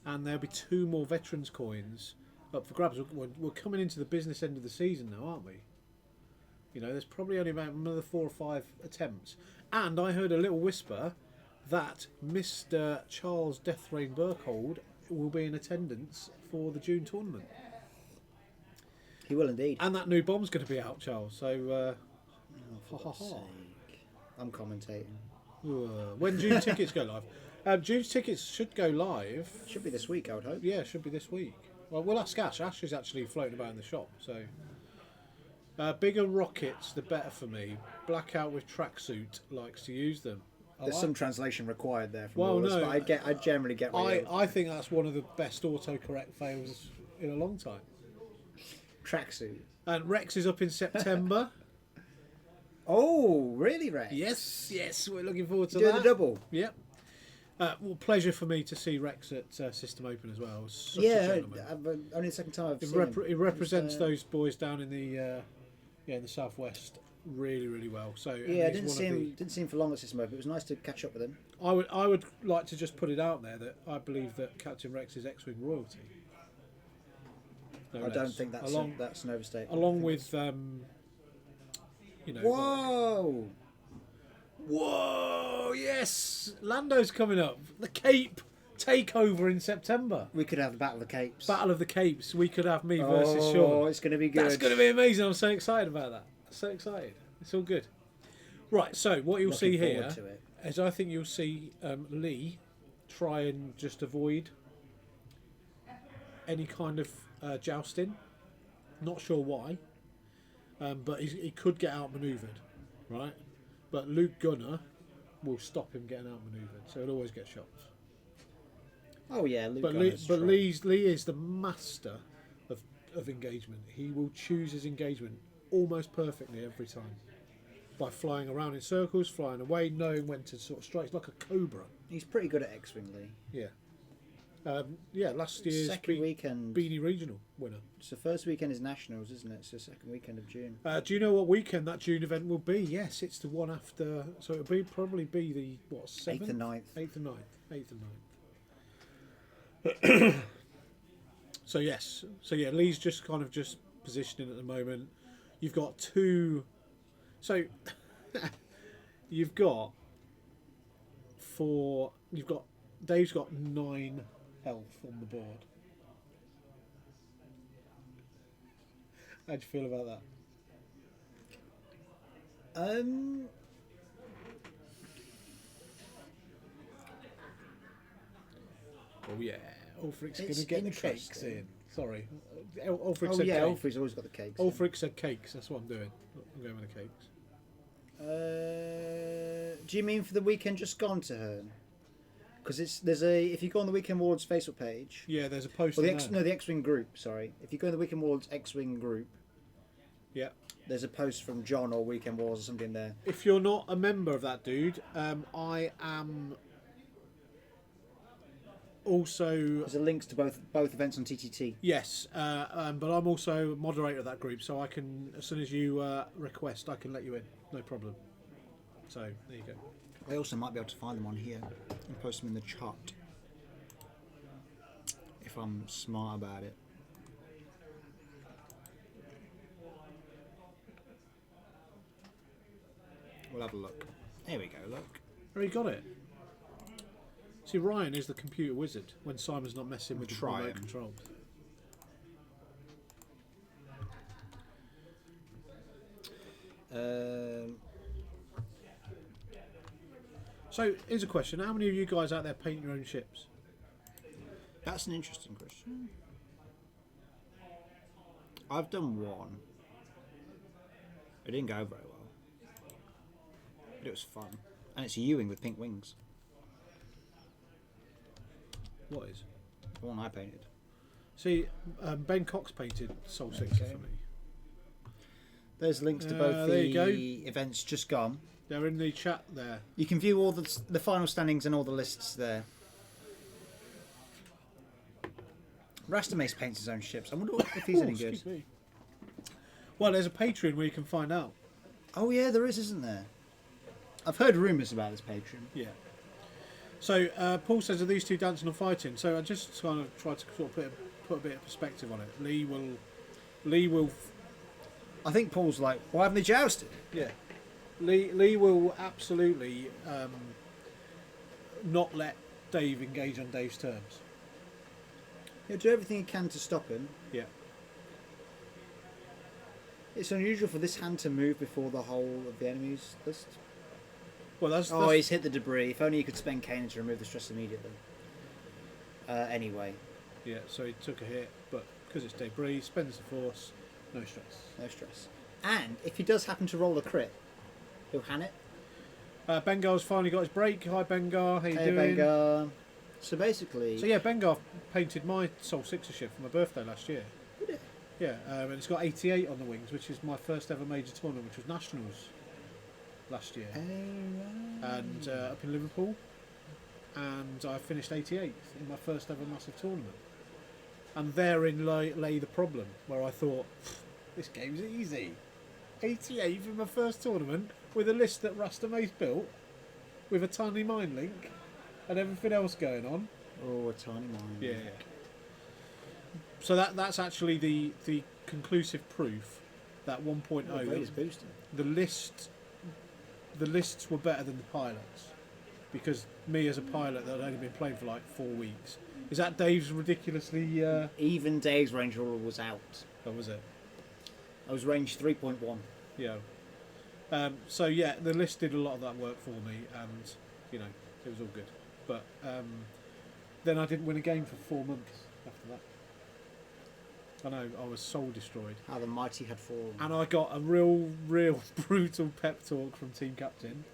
And there'll be 2 more veterans coins up for grabs. We're coming into the business end of the season now, aren't we? There's probably only about another 4 or 5 attempts. And I heard a little whisper that Mr. Charles Deathrain Burkhold will be in attendance for the June tournament. He will indeed. And that new bomb's going to be out, Charles. So, For God's sake. I'm commentating. when June tickets go live? June's tickets should go live. Should be this week, I would hope. Yeah, it should be this week. Well, we'll ask Ash. Ash is actually floating about in the shop. So, bigger rockets, the better for me. Blackout with tracksuit likes to use them. There's some translation required there from Well, Warlords, no, but I generally get I think that's one of the best autocorrect fails in a long time. tracksuit. And Rex is up in September. Oh, really, Rex? yes, we're looking forward to Doing that. the double. Yep. Well, pleasure for me to see Rex at System Open as well. Such a Yeah, gentleman. only the second time I've It, seen him. it represents those boys down in the in the southwest really, really well. So and Yeah, I he's didn't see him for long at System Open. It was nice to catch up with him. I would like to just put it out there that I believe that Captain Rex is X-wing royalty. No I don't less. think that's that's an overstatement. along with Whoa! Whoa! Yes, Lando's coming up. The Cape takeover in September. We could have the Battle of the Capes. Battle of the Capes. We could have me versus Sean. it's going to be good. That's going to be amazing. I'm so excited about that. So excited. It's all good. Right. So what you'll Looking see here forward to it. is I think you'll see Lee try and just avoid any kind of jousting. Not sure why, but he could get outmaneuvered, right? But Luke Gunner will stop him getting outmaneuvered, so he'll always get shots. Oh yeah, Luke But Gunner's strong. Lee is the master of engagement. He will choose his engagement almost perfectly every time by flying around in circles, flying away, knowing when to sort of strike. It's like a cobra. He's pretty good at X-Wing, Lee. Yeah. Last year's Second weekend. Beanie Regional winner. It's the first weekend is Nationals, isn't it? It's the second weekend of June. Do you know what weekend that June event will be? Yes, it's the one after. So it'll probably be the 7th? 8th and 9th. 8th and 9th. 8th and 9th. So yes. So yeah, Lee's just kind of just positioning at the moment. You've got 2. So you've got 4. You've got Dave's got 9 health on the board. How do you feel about that? Oh yeah, Ulfric's going It's to get the cakes interesting. in. Sorry, Ulfric Oh said yeah, cake. Ulfrey's always got the cakes. Ulfric said cakes. That's what I'm doing. I'm going with the cakes. Do you mean for the weekend just gone to her? Because if you go on the Weekend Warlords Facebook page, Yeah, there's a post. or the on there. the X-Wing group. Sorry, if you go in the Weekend Warlords X-Wing group, Yeah. there's a post from John or Weekend Warlords or something there. If you're not a member of that dude, I am also. There's a links to both events on TTT. Yes, but I'm also moderator of that group, so I can, as soon as you request, I can let you in, no problem. So there you go. I also might be able to find them on here and post them in the chat if I'm smart about it. We'll have a look. There we go. Look. Oh, you got it. See, Ryan is the computer wizard when Simon's not messing with the Try remote him. controls. So here's a question: how many of you guys out there paint your own ships? That's an interesting question. I've done one. It didn't go very well, but it was fun, and it's a Ewing with pink wings. What is? The one I painted. See, Ben Cox painted Soul Sixer Okay. for me. There's links to both there you go. the events just gone. They're in the chat there. You can view all the final standings and all the lists there. Rastame's paints his own ships. I wonder if he's any good. Excuse me. Well, there's a Patreon where you can find out. Oh yeah, there is, isn't there? I've heard rumours about this Patreon. Yeah. So Paul says, are these two dancing or fighting? So I just kind of tried to sort of put a bit of perspective on it. Lee will. I think Paul's like, why haven't they jousted? Yeah. Lee will absolutely not let Dave engage on Dave's terms. He'll do everything he can to stop him. Yeah. It's unusual for this hand to move before the whole of the enemy's list. Well, that's He's hit the debris. If only you could spend Kanan to remove the stress immediately. Anyway, yeah. So he took a hit, but because it's debris, spends the force, no stress. no stress. And if he does happen to roll a crit, he'll hand it. Bengar's finally got his break. Hi Bengar, how you Hey, doing? Bengar. So basically, So yeah, Bengar painted my Soul Sixer ship for my birthday last year. Did it? Yeah, and it's got 88 on the wings, which is my first ever major tournament, which was Nationals last year, and up in Liverpool, and I finished 88th in my first ever massive tournament. And therein lay the problem, where I thought, this game's easy. 88th in my first tournament with a list that Rastame's built, with a tiny mine link, and everything else going on. Oh, a tiny mine. Yeah. So that's actually the conclusive proof that 1.0 Oh, is boosting. the lists were better than the pilots, because me as a pilot that had only been playing for like 4 weeks. Is that Dave's ridiculously? Even Dave's range roller was out. What was it? I was range 3.1. Yeah. So yeah, the list did a lot of that work for me, and it was all good. But then I didn't win a game for 4 months after that. I know, I was soul destroyed. How the mighty had fallen. And I got a real brutal pep talk from team captain,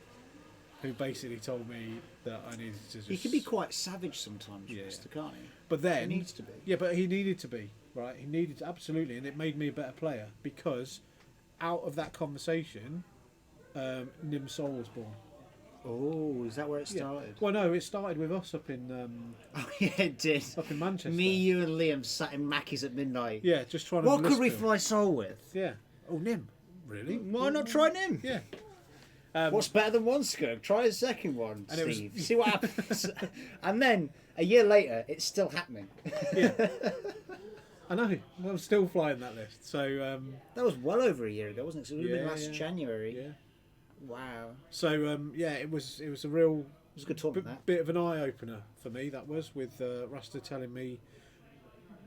who basically told me that I needed to just... He can be quite savage sometimes, Yeah. Mr. Can't he? But then... He needs to be. Yeah, but he needed to be, right? He needed to, absolutely, and it made me a better player, because out of that conversation, Nim Sol was born. Oh, is that where it Yeah. started? Well, no, it started with us up in Oh, yeah, it did. Manchester. Me, you, and Liam sat in Mackey's at midnight. Yeah, just trying to... What could list we them. fly soul with? Yeah. Oh, Nim. Really? Why not try him? Yeah. What's better than one skirk? Try a second one, And it was- Steve. See what happens. And then, a year later, it's still happening. I know. I'm still flying that list. So, That was well over a year ago, wasn't it? So it would have been Yeah, last yeah. January. yeah. Wow. So, yeah, it was a real... It was a good tournament, that. Bit of an eye opener for me. That was with Rasta telling me,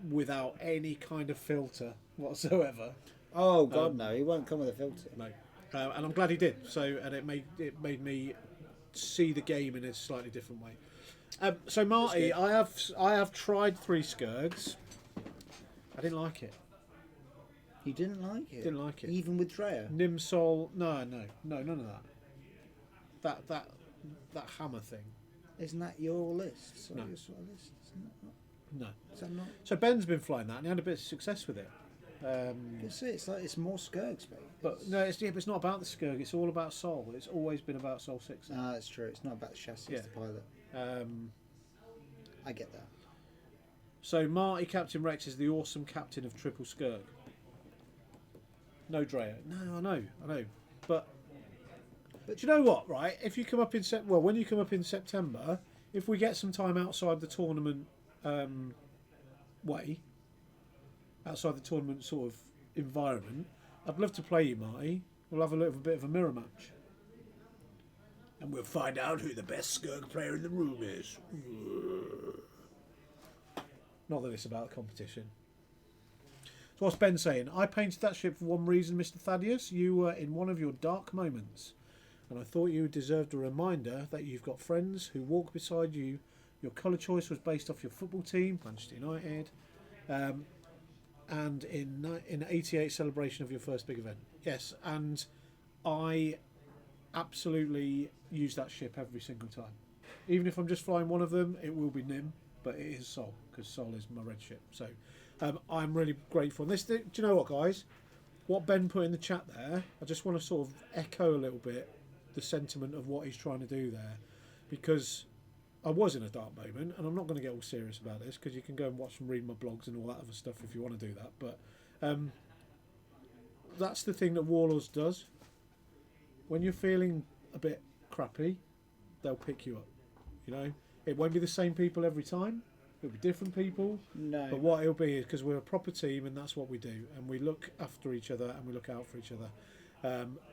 without any kind of filter whatsoever. Oh, God, no. He won't come with a filter. No, and I'm glad he did. So, and it made me see the game in a slightly different way. So, Marty, I have tried 3 Skirgs. I didn't like it. You didn't like it? Didn't like it. Even with Drea? Nimsol, no, none of that. That hammer thing. Isn't that your list? Sorry, No. your sort of list, isn't it? No. Is that not? So Ben's been flying that, and he had a bit of success with it. You see, it's like it's more Skirgs, mate. But no, but it's not about the Skirg. It's all about Sol. It's always been about Sol 6. That's true. It's not about the chassis, it's the pilot. Um, I get that. so Marty Captain Rex is the awesome captain of Triple Skirg. No Drea. No, I know. But do you know what? Right, if you come up in when you come up in September, if we get some time outside the tournament outside the tournament sort of environment, I'd love to play you, Marty. We'll have a little bit of a mirror match. And we'll find out who the best Skirg player in the room is. Not that it's about the competition. So what's Ben saying? I painted that ship for one reason, Mr. Thaddeus. You were in one of your dark moments. And I thought you deserved a reminder that you've got friends who walk beside you. Your colour choice was based off your football team, Manchester United. And in 88 celebration of your first big event. Yes, and I absolutely use that ship every single time. Even if I'm just flying one of them, it will be Nim, but it is Sol, because Sol is my red ship. So I'm really grateful. Do you know what, guys? What Ben put in the chat there, I just want to sort of echo a little bit the sentiment of what he's trying to do there, because I was in a dark moment, and I'm not going to get all serious about this, because you can go and watch and read my blogs and all that other stuff if you want to do that. But that's the thing that Warlords does. When you're feeling a bit crappy, they'll pick you up. You know, it won't be the same people every time. It'll be different people. No. But what it'll be is because we're a proper team, and that's what we do, and we look after each other and we look out for each other,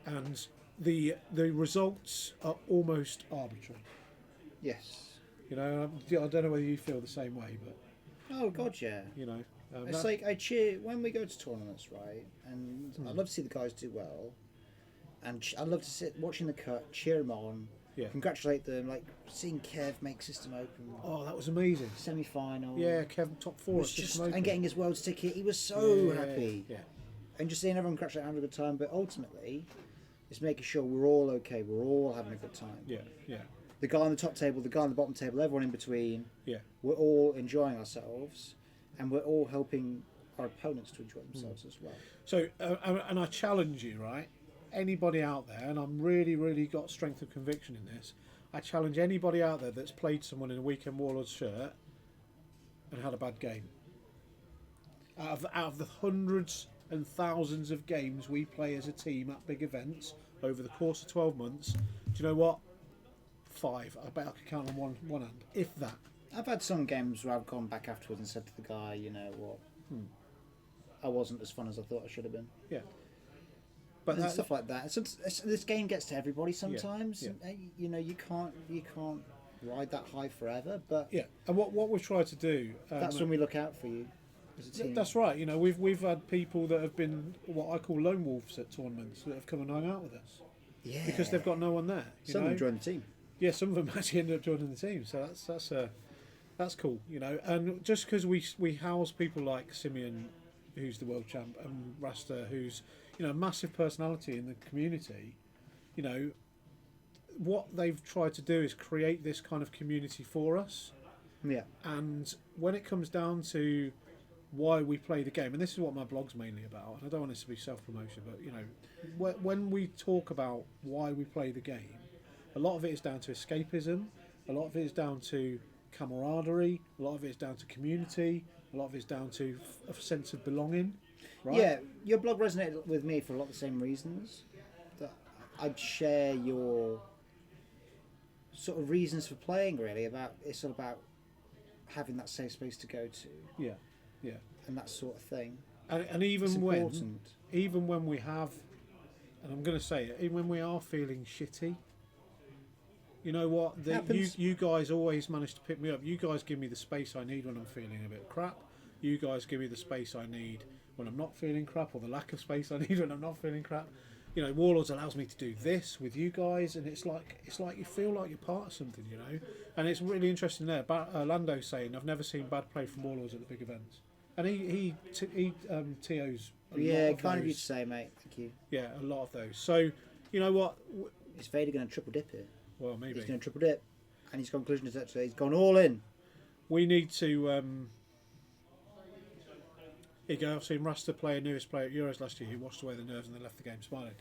and the results are almost arbitrary. Yes. You know, I don't know whether you feel the same way, but Oh God, yeah. you know, It's like I cheer when we go to tournaments, right? And I love to see the guys do well, and I love to sit watching the cut, cheer them on, Yeah. congratulate them. Like seeing Kev make System Open oh, that was amazing. semi-final. Yeah, Kevin top four. was at just System Open. and getting his world's ticket. He was so Yeah, happy, Yeah, and just seeing everyone congratulate, having a good time. But ultimately, it's making sure we're all okay. We're all having a good time. yeah, yeah, The guy on the top table, the guy on the bottom table, everyone in between. yeah. We're all enjoying ourselves, and we're all helping our opponents to enjoy themselves as well. So, and I challenge you, right? Anybody out there, and I'm really, really got strength of conviction in this. I challenge anybody out there that's played someone in a Weekend Warlords shirt and had a bad game. Out of the hundreds and thousands of games we play as a team at big events over the course of 12 months, do you know what? 5. I bet I could count on one hand, if that. I've had some games where I've gone back afterwards and said to the guy, you know what, I wasn't as fun as I thought I should have been. Yeah. But that- stuff like that. This game gets to everybody sometimes. yeah. You know, you can't ride that high forever. But Yeah, and what we've tried to do. that's when we look out for you as a team. That's right. You know, we've had people that have been what I call lone wolves at tournaments that have come and hung out with us Yeah. because they've got no one there. You Some know? of them join the team. Yeah, some of them actually end up joining the team. So that's cool. You know, and just because we house people like Simeon, who's the world champ, and Rasta, who's a massive personality in the community, you know, what they've tried to do is create this kind of community for us. Yeah. And when it comes down to why we play the game, and this is what my blog's mainly about, and I don't want this to be self-promotion, but you know, when we talk about why we play the game, a lot of it is down to escapism, a lot of it is down to camaraderie, a lot of it is down to community, a lot of it is down to a sense of belonging. Right? Yeah, your blog resonated with me for a lot of the same reasons. That I'd share your sort of reasons for playing. Really, it's all about having that safe space to go to. Yeah, yeah. And that sort of thing. And It's even important. when we have, and I'm going to say it, even when we are feeling shitty, you know what? Happens. You guys always manage to pick me up. You guys give me the space I need when I'm feeling a bit crap. You guys give me the space I need when I'm not feeling crap, or the lack of space I need when I'm not feeling crap. You know, Warlords allows me to do this with you guys, and it's like you feel like you're part of something, you know. And it's really interesting there. Lando's saying I've never seen bad play from Warlords at the big events, and he TO's Yeah, kind of you to say, mate. Thank you. Yeah, a lot of those. So, you know what? Is Vader going to triple dip it? Well, maybe. He's going to triple dip. And his conclusion is actually he's gone all in. We need to. Here you go. I've seen Rasta play a newest player at Euros last year who washed away the nerves and then left the game smiling.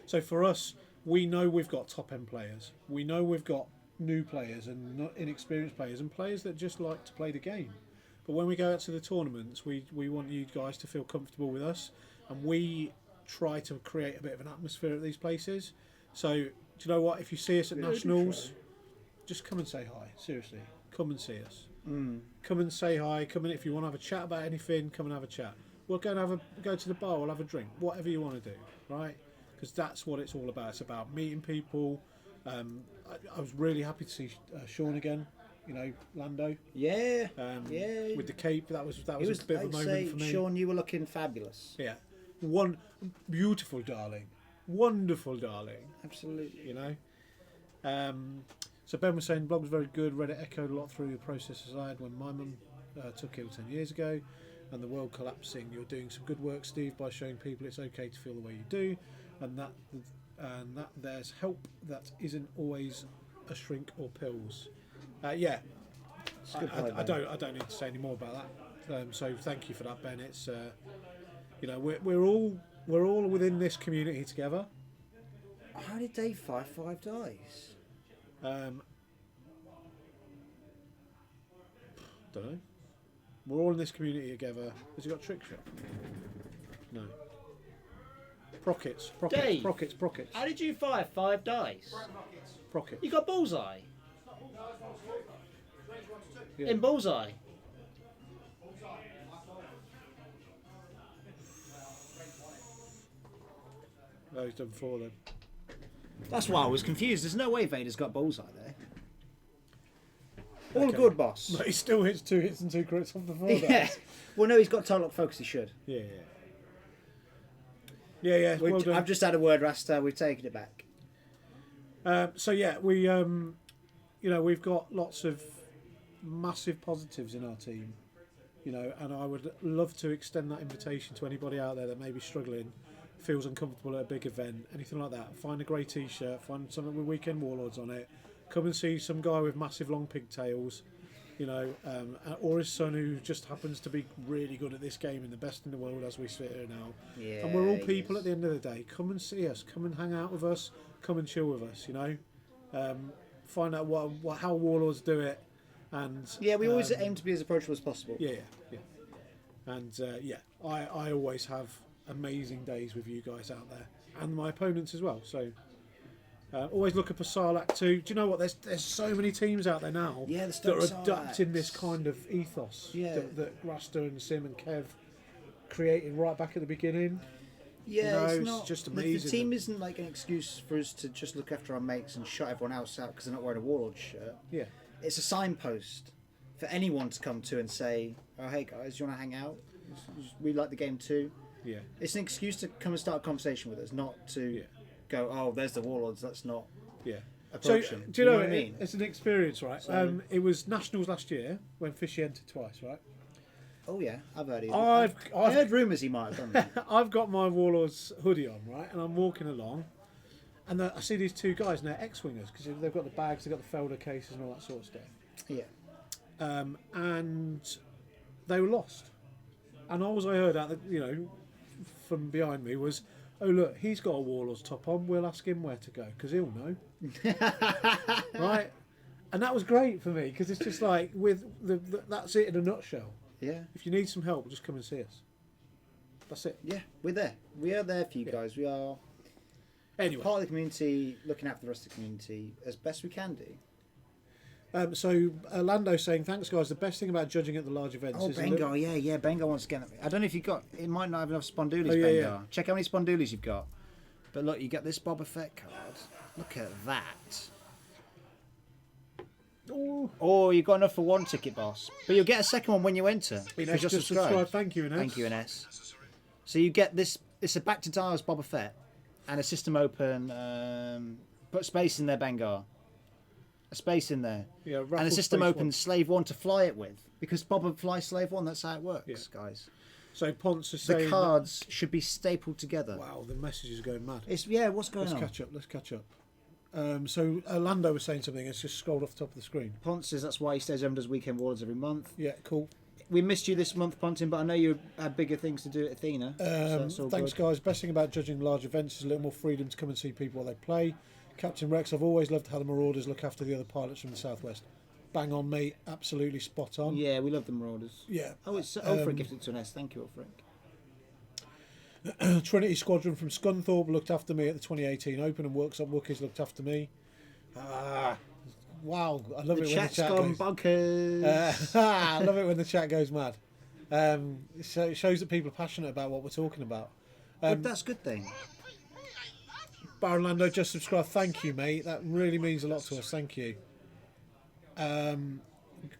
So for us, we know we've got top end players. We know we've got new players and not inexperienced players and players that just like to play the game. But when we go out to the tournaments, we want you guys to feel comfortable with us, and we try to create a bit of an atmosphere at these places. So do you know what? If you see us at nationals, just come and say hi. Seriously, come and see us. Come and say hi. Come in if you want to have a chat about anything. Come and have a chat. We'll go and go to the bar. We'll have a drink. Whatever you want to do, right? Because that's what it's all about. It's about meeting people. I was really happy to see Sean again. You know, Lando. Yeah. Yeah. With the cape, that was a bit of a I'd moment say, for me. Sean, you were looking fabulous. Yeah. One beautiful darling, wonderful darling. Absolutely. You know. So Ben was saying the blog was very good. Reddit echoed a lot through the processes I had when my mum took ill 10 years ago, and the world collapsing. You're doing some good work, Steve, by showing people it's okay to feel the way you do, and that there's help that isn't always a shrink or pills. Yeah. I don't need to say any more about that. So thank you for that, Ben. It's you know, we're all within this community together. How did Dave 5 dies? Don't know. We're all in this community together. Has he got a trick shot? No. Prockets. Dave. Prockets. How did you fire 5 dice? Prockets. You got bullseye. Yeah. In bullseye. No, he's done 4 then. That's why I was confused. There's no way Vader's got bullseye there. All Okay. good, boss. But he still hits 2 hits and 2 crits off the 4 Yeah. dice. Well, no, he's got total lock focus. He should. Yeah. Well done. I've just had a word, Rasta. We've taken it back. So yeah, we you know, we've got lots of massive positives in our team, you know, and I would love to extend that invitation to anybody out there that may be struggling, feels uncomfortable at a big event, anything like that. Find a grey t-shirt, find something with Weekend Warlords on it, come and see some guy with massive long pigtails, you know, or his son who just happens to be really good at this game and the best in the world as we sit here now. Yeah. And we're all people at the end of the day. Come and see us, come and hang out with us, come and chill with us, you know. Find out how Warlords do it, and Yeah, we always aim to be as approachable as possible. yeah. And I always have amazing days with you guys out there, and my opponents as well. So always look up for Sarlacc too. Do you know what? There's so many teams out there now Yeah, that the are Sarlaccs. adapting this kind of ethos Yeah. that Rasta and Sim and Kev created right back at the beginning. Yeah, You know, it's it's not just The amazing. team isn't like an excuse for us to just look after our mates and shut everyone else out because they're not wearing a Warlord shirt. Yeah. It's a signpost for anyone to come to and say, "Oh, hey guys, you want to hang out? We like the game too." Yeah. It's an excuse to come and start a conversation with us, not to Yeah. go, "Oh, there's the Warlords." Let's not Yeah. approach So, them. do you know what I mean? It's an experience, right? So- It was Nationals last year when Fishy entered twice, right? Oh yeah, I've heard it. I've I heard rumours he might have done that. I've got my Warlords hoodie on, right, and I'm walking along, and I see these 2 guys, and they're X-wingers because they've got the bags, they've got the Felder cases, and all that sort of stuff. Yeah. And they were lost. And all I heard out, from behind me was, "Oh look, he's got a Warlords top on. We'll ask him where to go because he'll know." Right, and that was great for me because it's just like that's it in a nutshell. Yeah. If you need some help, just come and see us. That's it. Yeah, we're there. We are there for you guys. We are Anyway, part of the community, looking after the rest of the community as best we can do. so Lando saying, "Thanks guys. The best thing about judging at the large events Oh, is Bengar, yeah, Bengar wants to get it. I don't know if you got. It might not have enough Spondoolies, Oh, yeah, Bengar. yeah. Check how many Spondoolies you've got. But look, you get this Boba Fett card. Look at that. Oh, you've got enough for 1 ticket, boss. But you'll get a second one when you enter. If Ines, you're just subscribe. Thank you, Ines. Thank you, Ines. So you get this. It's a Back to Dials Boba Fett and a system open. Put space in there, Bengar. A space in there. Yeah, And raffle a system space open one. Slave 1 to fly it with. Because Boba flies Slave 1, that's how it works, guys. So Ponce is The saying cards should be stapled together. Wow, the message is going mad. What's going Let's on? catch up. So Lando was saying something. It's just scrolled off the top of the screen. Ponce says that's why he stays home and does weekend warlords every month. Yeah, cool. We missed you this month, Pontin, but I know you had bigger things to do at Athena. So that's all Thanks, good. guys. Best thing about judging large events is a little more freedom to come and see people while they play. Captain Rex, I've always loved how the Marauders look after the other pilots from the southwest. Bang on, mate. Absolutely spot on. Yeah, we love the Marauders. Yeah. Oh, it's Ulfric gifted to an S. Thank you, Um, Ulfric. Trinity Squadron from Scunthorpe looked after me at the 2018 Open, and Works Up Wookiees looked after me. Wow, I love it when the Chat's chat gone goes. bonkers. I love it when the chat goes mad. So it shows that people are passionate about what we're talking about. But that's a good thing. Baron Lando just subscribed. Thank you, mate. That really means a lot to us. Thank you.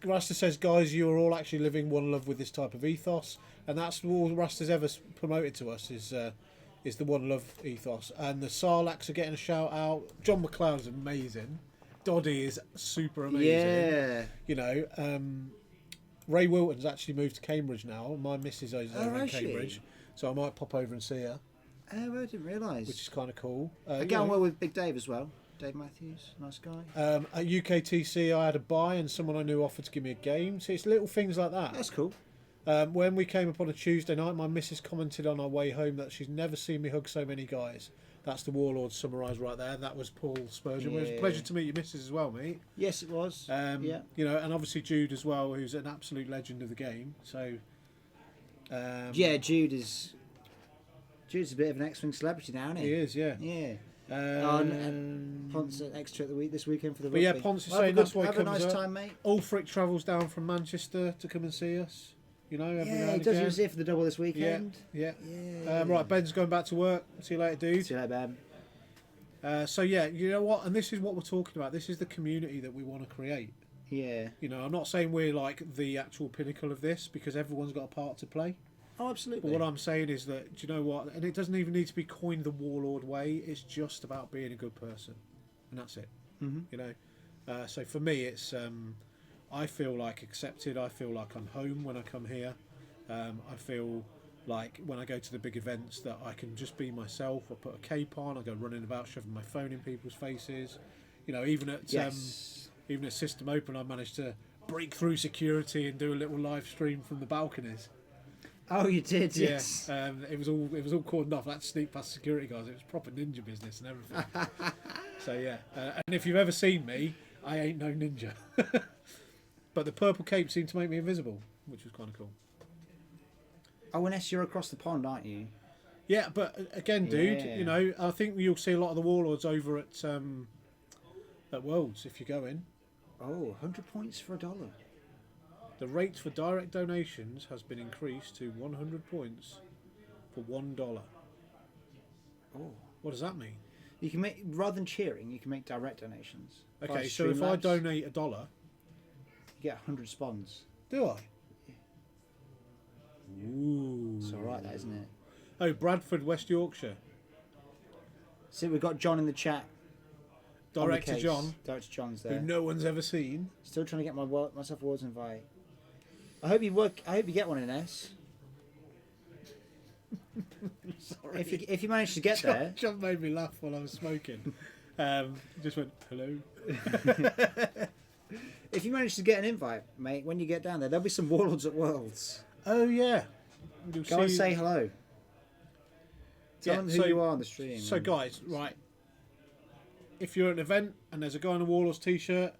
Rasta says, guys, you are all actually living one love with this type of ethos, and that's all Rasta's ever promoted to us is the one love ethos. And the Sarlaccs are getting a shout out. John McLeod's amazing. Doddy is super amazing. Yeah. You know, Ray Wilton's actually moved to Cambridge now. My missus is over in has she? Cambridge, so I might pop over and see her, Oh, I didn't realise. which is kind of cool. I get on well with Big Dave as well. Dave Matthews, nice guy. At UKTC, I had a buy, and someone I knew offered to give me a game. So it's little things like that. That's cool. When we came up on a Tuesday night, my missus commented on our way home that she's never seen me hug so many guys. That's the Warlords summarised right there. That was Paul Spurgeon. It was a Yeah. pleasure to meet your missus as well, mate. Yes, it was. Yeah. You know, and obviously Jude as well, who's an absolute legend of the game. So, Yeah, Jude's a bit of an X-Wing celebrity now, isn't he? he is, yeah. Yeah. Um, Ponce extra at the week this weekend for the But rugby. yeah, Ponce is Well, saying that's why he have a comes nice up. time, mate. Ulfric travels down from Manchester to come and see us. You know, every now Yeah, he and does. He again. was here for the double this weekend. Yeah. Yeah. Right, Ben's going back to work. See you later, dude. See you later, Ben. So yeah, you know what? And this is what we're talking about. This is the community that we want to create. Yeah. You know, I'm not saying we're like the actual pinnacle of this because everyone's got a part to play. Oh, absolutely. But what I'm saying is that, do you know what? And it doesn't even need to be coined the Warlord way. It's just about being a good person, and that's it. Mhm. You know. So for me, it's I feel like accepted. I feel like I'm home when I come here. I feel like when I go to the big events that I can just be myself. I put a cape on. I go running about, shoving my phone in people's faces. You know, even at even at System Open, I managed to break through security and do a little live stream from the balconies. Oh, you did, Yeah, yes. it was all cordoned off. I had to sneak past security guards. It was proper ninja business and everything. So yeah, and if you've ever seen me, I ain't no ninja. But the purple cape seemed to make me invisible, which was kind of cool. Oh, unless you're across the pond, aren't you? Yeah, but again, dude, Yeah. you know, I think you'll see a lot of the Warlords over at Worlds if you go in. Oh, 100 points for $1. The rate for direct donations has been increased to 100 points for $1. Oh. What does that mean? You can make, rather than cheering, you can make direct donations. Okay, Via so if I Streamlabs, donate $1, you get 100 spawns. do I? Ooh. It's alright, that, isn't it? Oh, Bradford, West Yorkshire. See, we've got John in the chat. on the Director case. John, Director John's who there. no one's ever seen. Still trying to get myself awards invite. I hope you get one in S. Sorry. If you manage to get there, John made me laugh while I was smoking. Just went, hello. if you manage to get an invite, mate, when you get down there, there'll be some Warlords at Worlds. Oh, yeah. You'll Go and see- say hello. Tell them who you are on the stream. So, guys, right. If you're at an event and there's a guy in a Warlords t-shirt,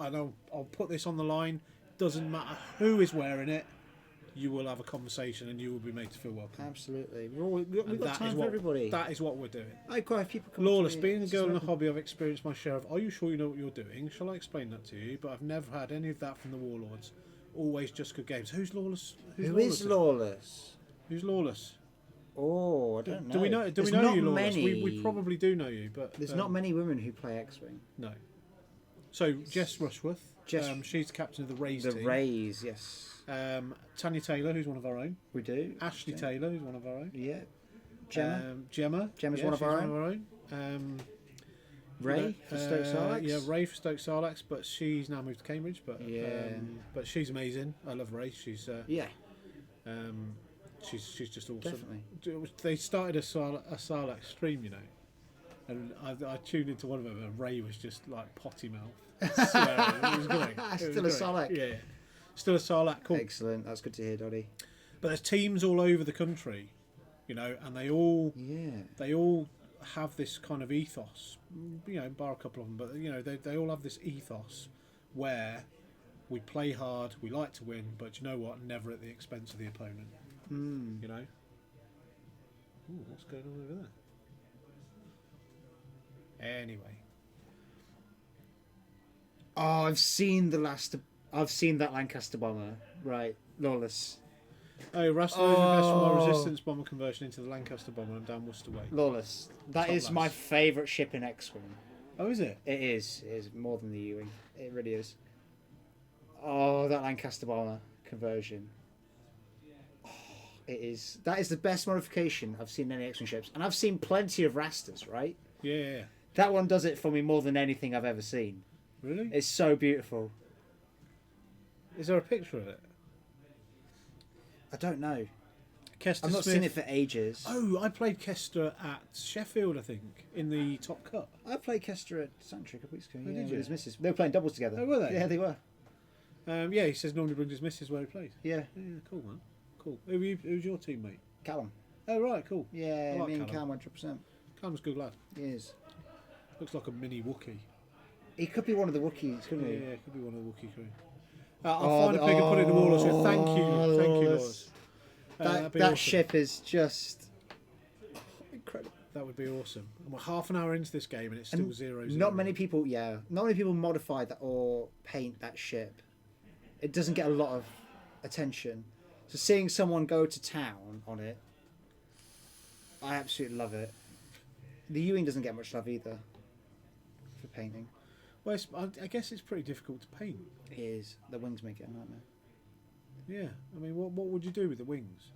I'll put this on the line. Doesn't matter who is wearing it, you will have a conversation and you will be made to feel welcome. Absolutely. We've And got that time is for what, everybody. That is what we're doing. I quite have people come up to Lawless, me, being a "This is girl in a welcome." hobby, I've experienced my share of, are you sure you know what you're doing? Shall I explain that to you? But I've never had any of that from the Warlords. Always just good games. Who's Lawless? Who is Lawless? Who's Lawless? Oh, I don't know. Do we know There's you, not Lawless? many. We probably do know you, but There's not many women who play X-Wing. No. So Jess Rushworth, Jess- she's the captain of the Rays The team. Rays, yes. Tanya Taylor, who's one of our own. We do. Ashley Yeah. Taylor, who's one of our own. Yeah. Gemma. Gemma. Gemma's yeah, one of she's our own. Ray for Stoke Sarlacc. Yeah, Ray for Stoke Sarlacc, but she's now moved to Cambridge. But Yeah. but she's amazing. I love Ray. She's Yeah. She's just awesome. Definitely. They started a Sarlacc stream, you know, and I tuned into one of them, and Ray was just like potty mouth. Swearing. It was great. Still a Sarlacc. Yeah, still a Sarlacc. Cool. Excellent. That's good to hear, Doddy. But there's teams all over the country, you know, and they all have this kind of ethos, you know, bar a couple of them, but you know, they all have this ethos where we play hard, we like to win, but you know what? Never at the expense of the opponent. You know. Ooh, what's going on over there? Anyway. Oh, I've seen that Lancaster bomber. Right, Lawless. Oh, Russell invest from our resistance bomber conversion into the Lancaster bomber and down Worcester Way. Lawless. That Top is class. my favourite ship in X-Wing. Oh, is it? It is. It is more than the U-Wing. It really is. Oh, that Lancaster bomber conversion. Oh, it is. That is the best modification I've seen in any X-Wing ships. And I've seen plenty of Rastas, right? Yeah. That one does it for me more than anything I've ever seen. Really? It's so beautiful. Is there a picture of it? I don't know. Kester I've not Smith. seen it for ages. Oh, I played Kester at Sheffield, I think, in the Top Cut. I played Kester at Sanctuary a couple weeks ago. Oh, Yeah, did with you? his missus. They were playing doubles together. Oh, were they? Yeah, they were. Yeah, he says normally brings his missus where he plays. Yeah. Yeah, cool, man. Cool. Who's your teammate? Callum. Oh, right, cool. Yeah, I like me and Callum. Callum 100%. Callum's a good lad. He is. Looks like a mini Wookiee. He could be one of the Wookiees, couldn't Yeah, he? could be one of the Wookiee crew. I'll find a pig and put it in the Warlords. So thank you, Lawless. Laws. That That'd be awesome. ship is just incredible. That would be awesome. And we're half an hour into this game and it's still 0-0. Not many people modify that or paint that ship. It doesn't get a lot of attention. So seeing someone go to town on it, I absolutely love it. The U-Wing doesn't get much love either for painting. Well, I guess it's pretty difficult to paint. It is. The wings make it a nightmare. Yeah. I mean, what would you do with the wings?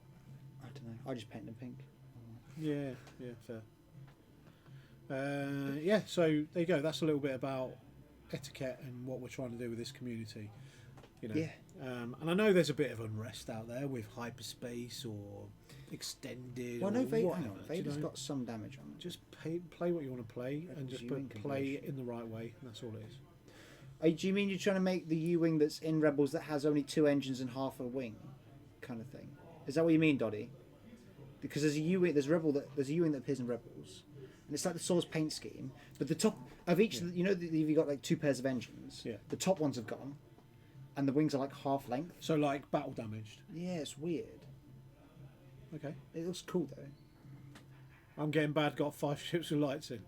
I don't know. I just paint them pink. Yeah, fair. Yeah, so there you go. That's a little bit about etiquette and what we're trying to do with this community. You know. Yeah. And I know there's a bit of unrest out there with hyperspace or extended. Well, or no, Vader's whatever, do you know? got some damage on it. Just play what you want to play and just U-Wing play conversion. in the right way. And that's all it is. Do you mean you're trying to make the U-Wing that's in Rebels that has only 2 engines and half a wing, kind of thing? Is that what you mean, Doddy? Because there's a U-Wing, there's a U-Wing that appears in Rebels, and it's like the Source paint scheme. But the top of each, you know, you've got like 2 pairs of engines. Yeah. The top ones have gone, and the wings are like half length. So like battle damaged. Yeah, it's weird. Okay. It looks cool though. I'm getting bad. Got 5 ships with lights in.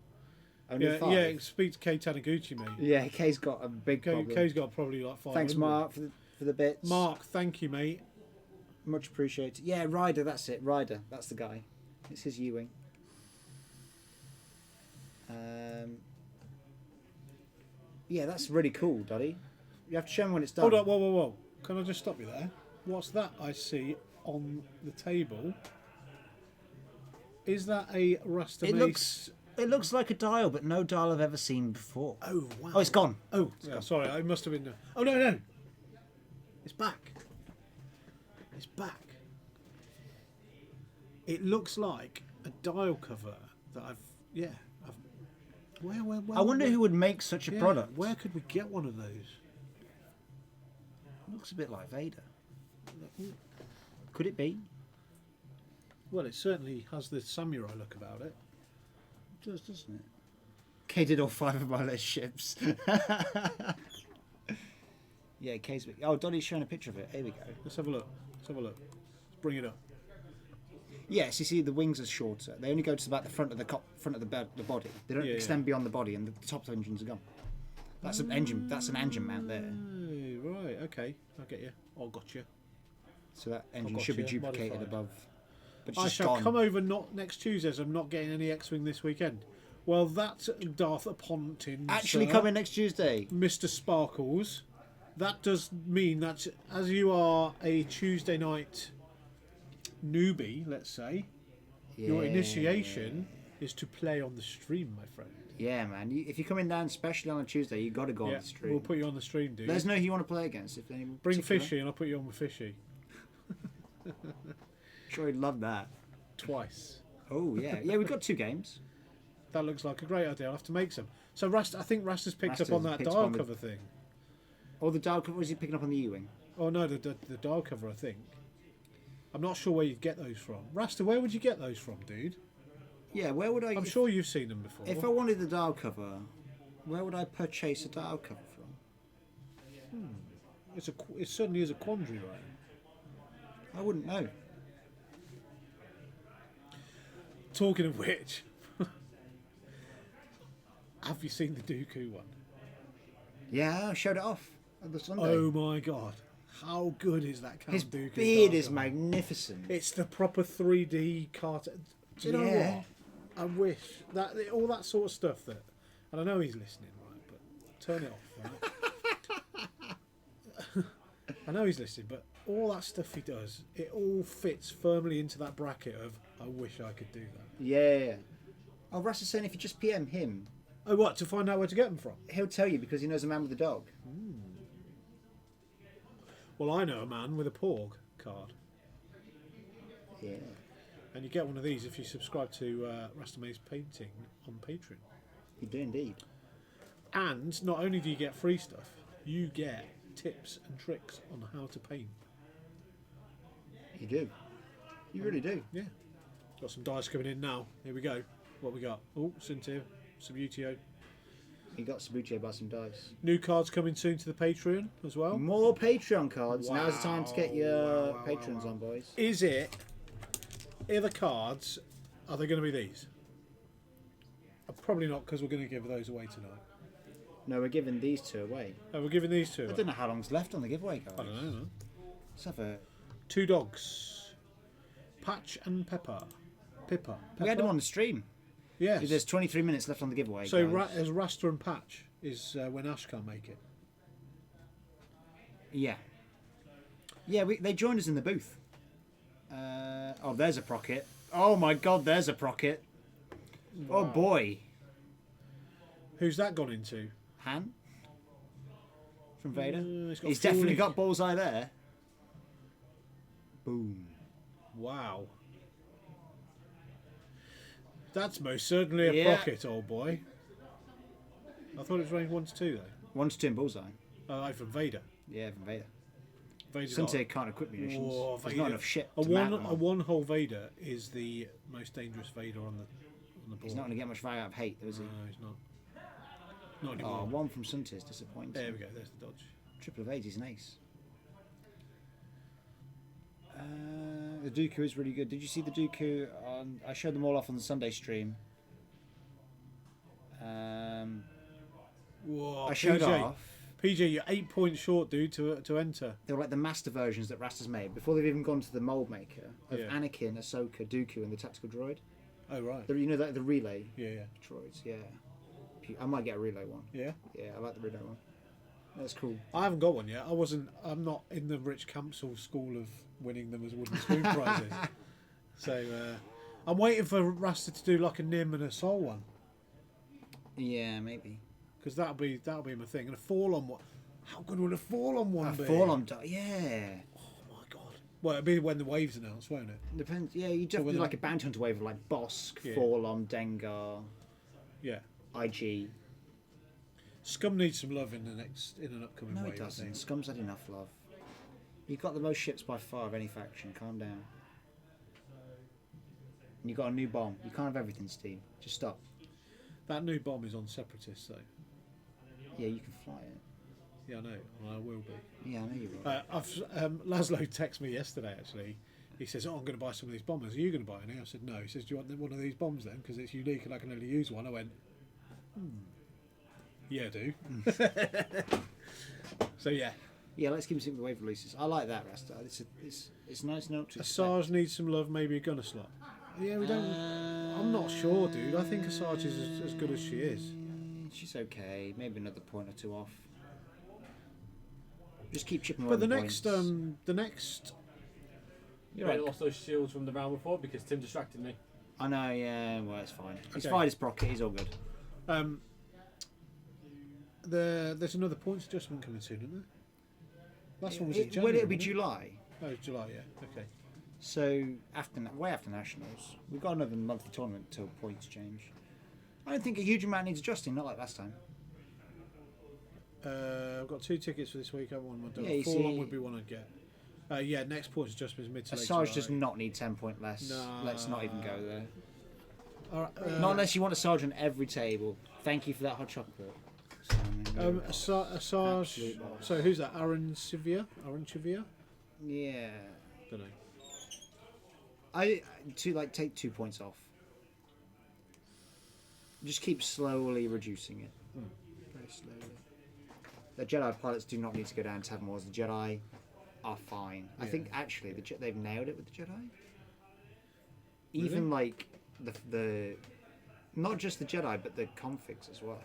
Only Yeah, 5. yeah. Speak to Kay Taniguchi, mate. Yeah, Kay's got a big problem. Kay's got probably like 5. Thanks, Mark, for the bits. Mark, thank you, mate. Much appreciated. Yeah, Ryder, that's it. Ryder, that's the guy. It's his U-Wing. Yeah, that's really cool, Doddy. You have to show me when it's done. Hold up, whoa. Can I just stop you there? What's that I see on the table? Is that a Rasta Mace? It looks like a dial, but no dial I've ever seen before. Oh, wow. Oh, it's gone. Oh, yeah, sorry, I must have been... Oh, no. It's back. It's back. It looks like a dial cover that I've... Where, I wonder who would make such a product. Where could we get one of those? Looks a bit like Vader. Could it be? Well, it certainly has the samurai look about it. It does, doesn't it? Kay did all 5 of my list ships. Yeah, Kay's big. Oh, Donnie's showing a picture of it. Here we go. Let's have a look. Let's bring it up. Yes, you see the wings are shorter. They only go to about the front of the the body. They don't extend beyond the body, and the top engines are gone. That's an engine. That's an engine mount there. Oh, right. Okay. I get you. I got you. So that engine got should be you. duplicated Modified. above. But it's I just shall gone. come over not next Tuesday, as I'm not getting any X-Wing this weekend. Well, that's Darth Pontin. Actually coming next Tuesday. Mr. Sparkles. That does mean that as you are a Tuesday night newbie, let's say, your initiation is to play on the stream, my friend. Yeah, man. If you're coming down, especially on a Tuesday, you got to go on the stream. We'll put you on the stream, dude. Let us know who you want to play against. If anyone Bring particular. Fishy, and I'll put you on with Fishy. Sure, he'd love that. twice. Oh yeah, yeah. We've got 2 games. That looks like a great idea. I'll have to make some. So I think Rasta's picked up Rasta's on that picked up dial on the- cover thing. Oh, the dial cover. Was he picking up on the U-wing? Oh no, the dial cover. I think. I'm not sure where you'd get those from. Rasta, where would you get those from, dude? Yeah. Where would I? I'm sure you've seen them before. If I wanted the dial cover, where would I purchase a dial cover from? It certainly is a quandary, right? I wouldn't know. Talking of which, have you seen the Dooku one? Yeah, I showed it off on the Sunday. Oh my god, how good is that Count His Dooku? beard dial is cover? magnificent. It's the proper 3D cartoon. Do you know Yeah. what? I wish that all that sort of stuff that, and I know he's listening, right? But turn it off, right? I know he's listening, but all that stuff he does, it all fits firmly into that bracket of I wish I could do that. Yeah. Oh, Russ is saying if you just PM him, Oh, what, to find out where to get them from? he'll tell you because he knows a man with a dog. Well, I know a man with a Porg card, Yeah. and you get one of these if you subscribe to Rasta May's Painting on Patreon. You do indeed. And not only do you get free stuff, you get tips and tricks on how to paint. You do. You really do. Yeah. Got some dice coming in now. Here we go. What we got? Oh, Cynthia, some UTO. You got Sabuche by some dice. New cards coming soon to the Patreon as well. More Patreon cards. Now's the time to get your Wow, patrons on, boys. Is it? Are the cards? Are they going to be these? Probably not, because we're going to give those away tonight. No, we're giving these 2 away. Oh, we're giving these two. I don't know how long's left on the giveaway, guys. I don't know. Man. Let's have a... 2 dogs. Patch and Pepper. Pippa. We had them on the stream. Yes. There's 23 minutes left on the giveaway, So guys. as Rasta and Patch is when Ash can't make it. Yeah. Yeah, they joined us in the booth. Oh, there's a Procket. Oh my god, there's a Procket. Oh boy. Who's that gone into? Han? From Vader? He's got He's definitely full- got bullseye there. Boom. Wow. That's most certainly a Yeah. pocket, old boy. I thought it was range 1 to 2 though. 1 to 2 in bullseye. Oh, from Vader. Yeah, from Vader. Vader's Sunday can't equip munitions. Whoa, There's not enough shit A to mount one them a on. one-hole Vader is the most dangerous Vader on the board. He's not going to get much value out of hate, though, is he? No, he's not. Not Oh, anymore. 1 from Suntis, disappointing. There we go. There's the dodge. Triple of 8, he's an ace. The Dooku is really good. Did you see the Dooku on... I showed them all off on the Sunday stream. Whoa, I showed PJ. off. PJ, you're 8 points short, dude, to enter. They were like the master versions that Rasta's made before they've even gone to the mold maker of Yeah. Anakin, Ahsoka, Dooku, and the tactical droid. Oh right. You know the relay Yeah. droids. Yeah, I might get a relay one. Yeah. Yeah, I like the relay one. That's cool. I haven't got one yet. I'm not in the Rich Campsall school of winning them as wooden spoon prizes. So I'm waiting for Rasta to do like a Nim and a Soul one, Yeah, maybe. because that'll be my thing. And a fall on one. How good would a fall on one A be? fall on. Yeah. Oh my god. Well, it'll be when the waves announce, won't it? Depends. Yeah, you definitely with do the- like a bounty hunter wave of like Bosk, Yeah. Forlom, Dengar, Yeah. IG. Scum needs some love in an upcoming No, wave. it I doesn't. think. Scum's had enough love. You've got the most ships by far of any faction. Calm down. And you've got a new bomb. You can't have everything, Steve. Just stop. That new bomb is on Separatists, though. Yeah, you can fly it. Yeah, I know. I will be. Yeah, I know you're right. Laszlo texted me yesterday, actually. He says, "Oh, I'm going to buy some of these bombers. Are you going to buy any?" I said, "No." He says, "Do you want one of these bombs then? Because it's unique and I can only use one." I went, "Yeah, I do." So yeah, Yeah, let's keep seeing the wave releases. I like that, Rasta. It's nice not to. Asajj needs some love. Maybe a gunner slot. Yeah, we don't. I'm not sure, dude. I think Asajj is as good as she is. She's okay. Maybe another point or two off. Just keep chipping away. But the on next, points. the next. You might have lost those shields from the round before because Tim distracted me. I know. Yeah. Well, it's fine. He's Okay. fired his Procket. He's all good. There's another points adjustment coming soon, isn't there? Last one was in Will January. it be wasn't July? Oh, it's July. Yeah. Okay. So way after nationals, we've got another monthly tournament till points change. I don't think a huge amount needs adjusting, not like last time. I've got 2 tickets for this week. I want one. Yeah, you Forlorn see- would be one I'd get. Yeah, next points adjustment is mid to late Asajj July. does not need 10 point less. Nah. Let's not even go there. All right, Not unless you want Asajj on every table. Thank you for that hot chocolate. Asajj. Absolute boss. So who's that? Aaron Chivia? Yeah. Don't know. Take 2 points off. Just keep slowly reducing it. Very slowly. The Jedi pilots do not need to go down to 7 wars. The Jedi are fine. I Yeah. think actually they've nailed it with the Jedi. Even like the not just the Jedi but the configs as well.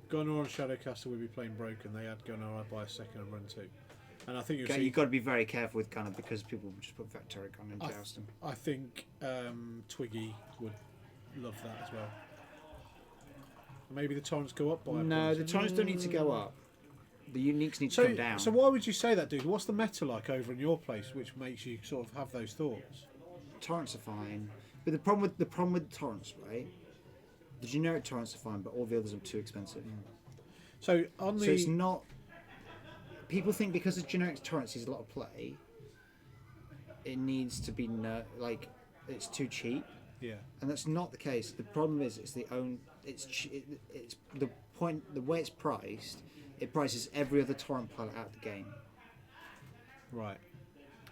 Gunnar and Shadowcaster will be playing broken. They had Gunnar by a second and run 2. And I think you'll see. You've got to be very careful with Gunnar because people will just put Vectoric on and joust him. I think Twiggy would love that as well. Maybe the torrents go up by a No, point. the torrents don't need to go up. The uniques need to So, come down. so why would you say that, dude? What's the meta like over in your place, which makes you sort of have those thoughts? Torrents are fine, but the problem with torrents, right? The generic torrents are fine, but all the others are too expensive. So on the So it's not. People think because the generic torrents is a lot of play, it needs to be it's too cheap, yeah. and that's not the case. The problem is it's the way it's priced. It prices every other torrent pilot out the game. Right.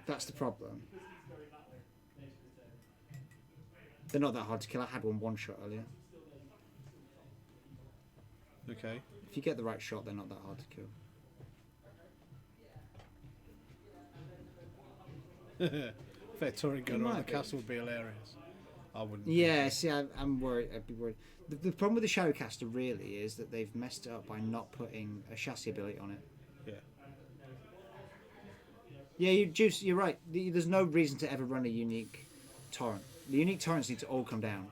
That's the problem. They're not that hard to kill. I had one shot earlier. Okay. If you get the right shot, they're not that hard to kill. Fair torrent gunner on the might be. castle would be hilarious. I wouldn't. Yeah, see, I'm worried. I'd be worried. The problem with the Shadowcaster really is that they've messed it up by not putting a chassis ability on it. Yeah. Yeah, you're right. There's no reason to ever run a unique torrent. The unique torrents need to all come down.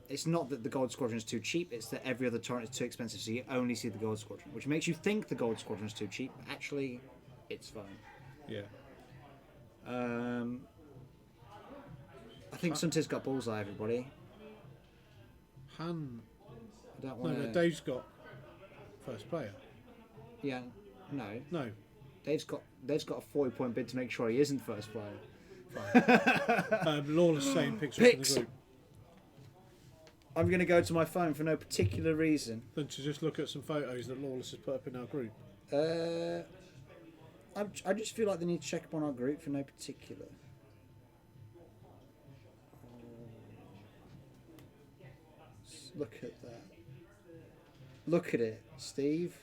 It's not that the Gold Squadron is too cheap, it's that every other torrent is too expensive, so you only see the Gold Squadron, which makes you think the Gold Squadron is too cheap, but actually, it's fine. Yeah. I think Suntis got bullseye, everybody. Han. I don't No, want no, Dave's got first player. Yeah, no. No. Dave's got a 40-point bid to make sure he isn't first player. Lawless saying picks up in the Picks. group. I'm going to go to my phone for no particular reason. Then to just look at some photos that Lawless has put up in our group. I just feel like they need to check up on our group for no particular. Look at that. Look at it, Steve.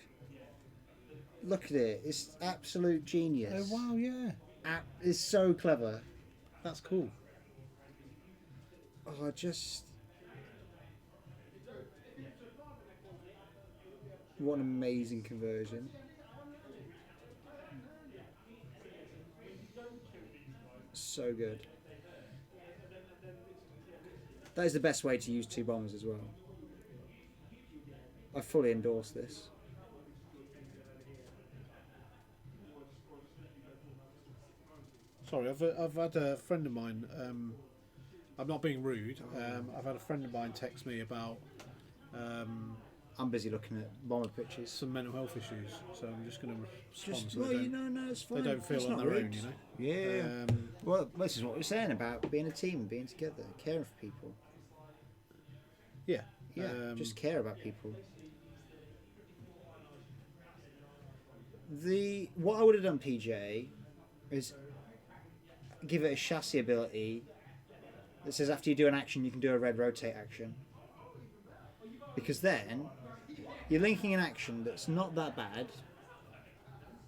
Look at it. It's absolute genius. Oh wow, yeah. It's so clever. That's cool. Oh, what an amazing conversion. So good. That is the best way to use 2 bombers as well. I fully endorse this. Sorry, I've had a friend of mine. I'm not being rude. I've had a friend of mine text me about I'm busy looking at bomber pictures. some mental health issues, so I'm just going to respond. Just, So well, they don't, no, it's fine. they don't feel It's on not their rude. own, you know. Yeah. Well, this is what we're saying about being a team, being together, caring for people. Yeah. Yeah, just care about people. What I would have done, PJ, is give it a chassis ability that says after you do an action, you can do a red rotate action. Because then you're linking an action that's not that bad.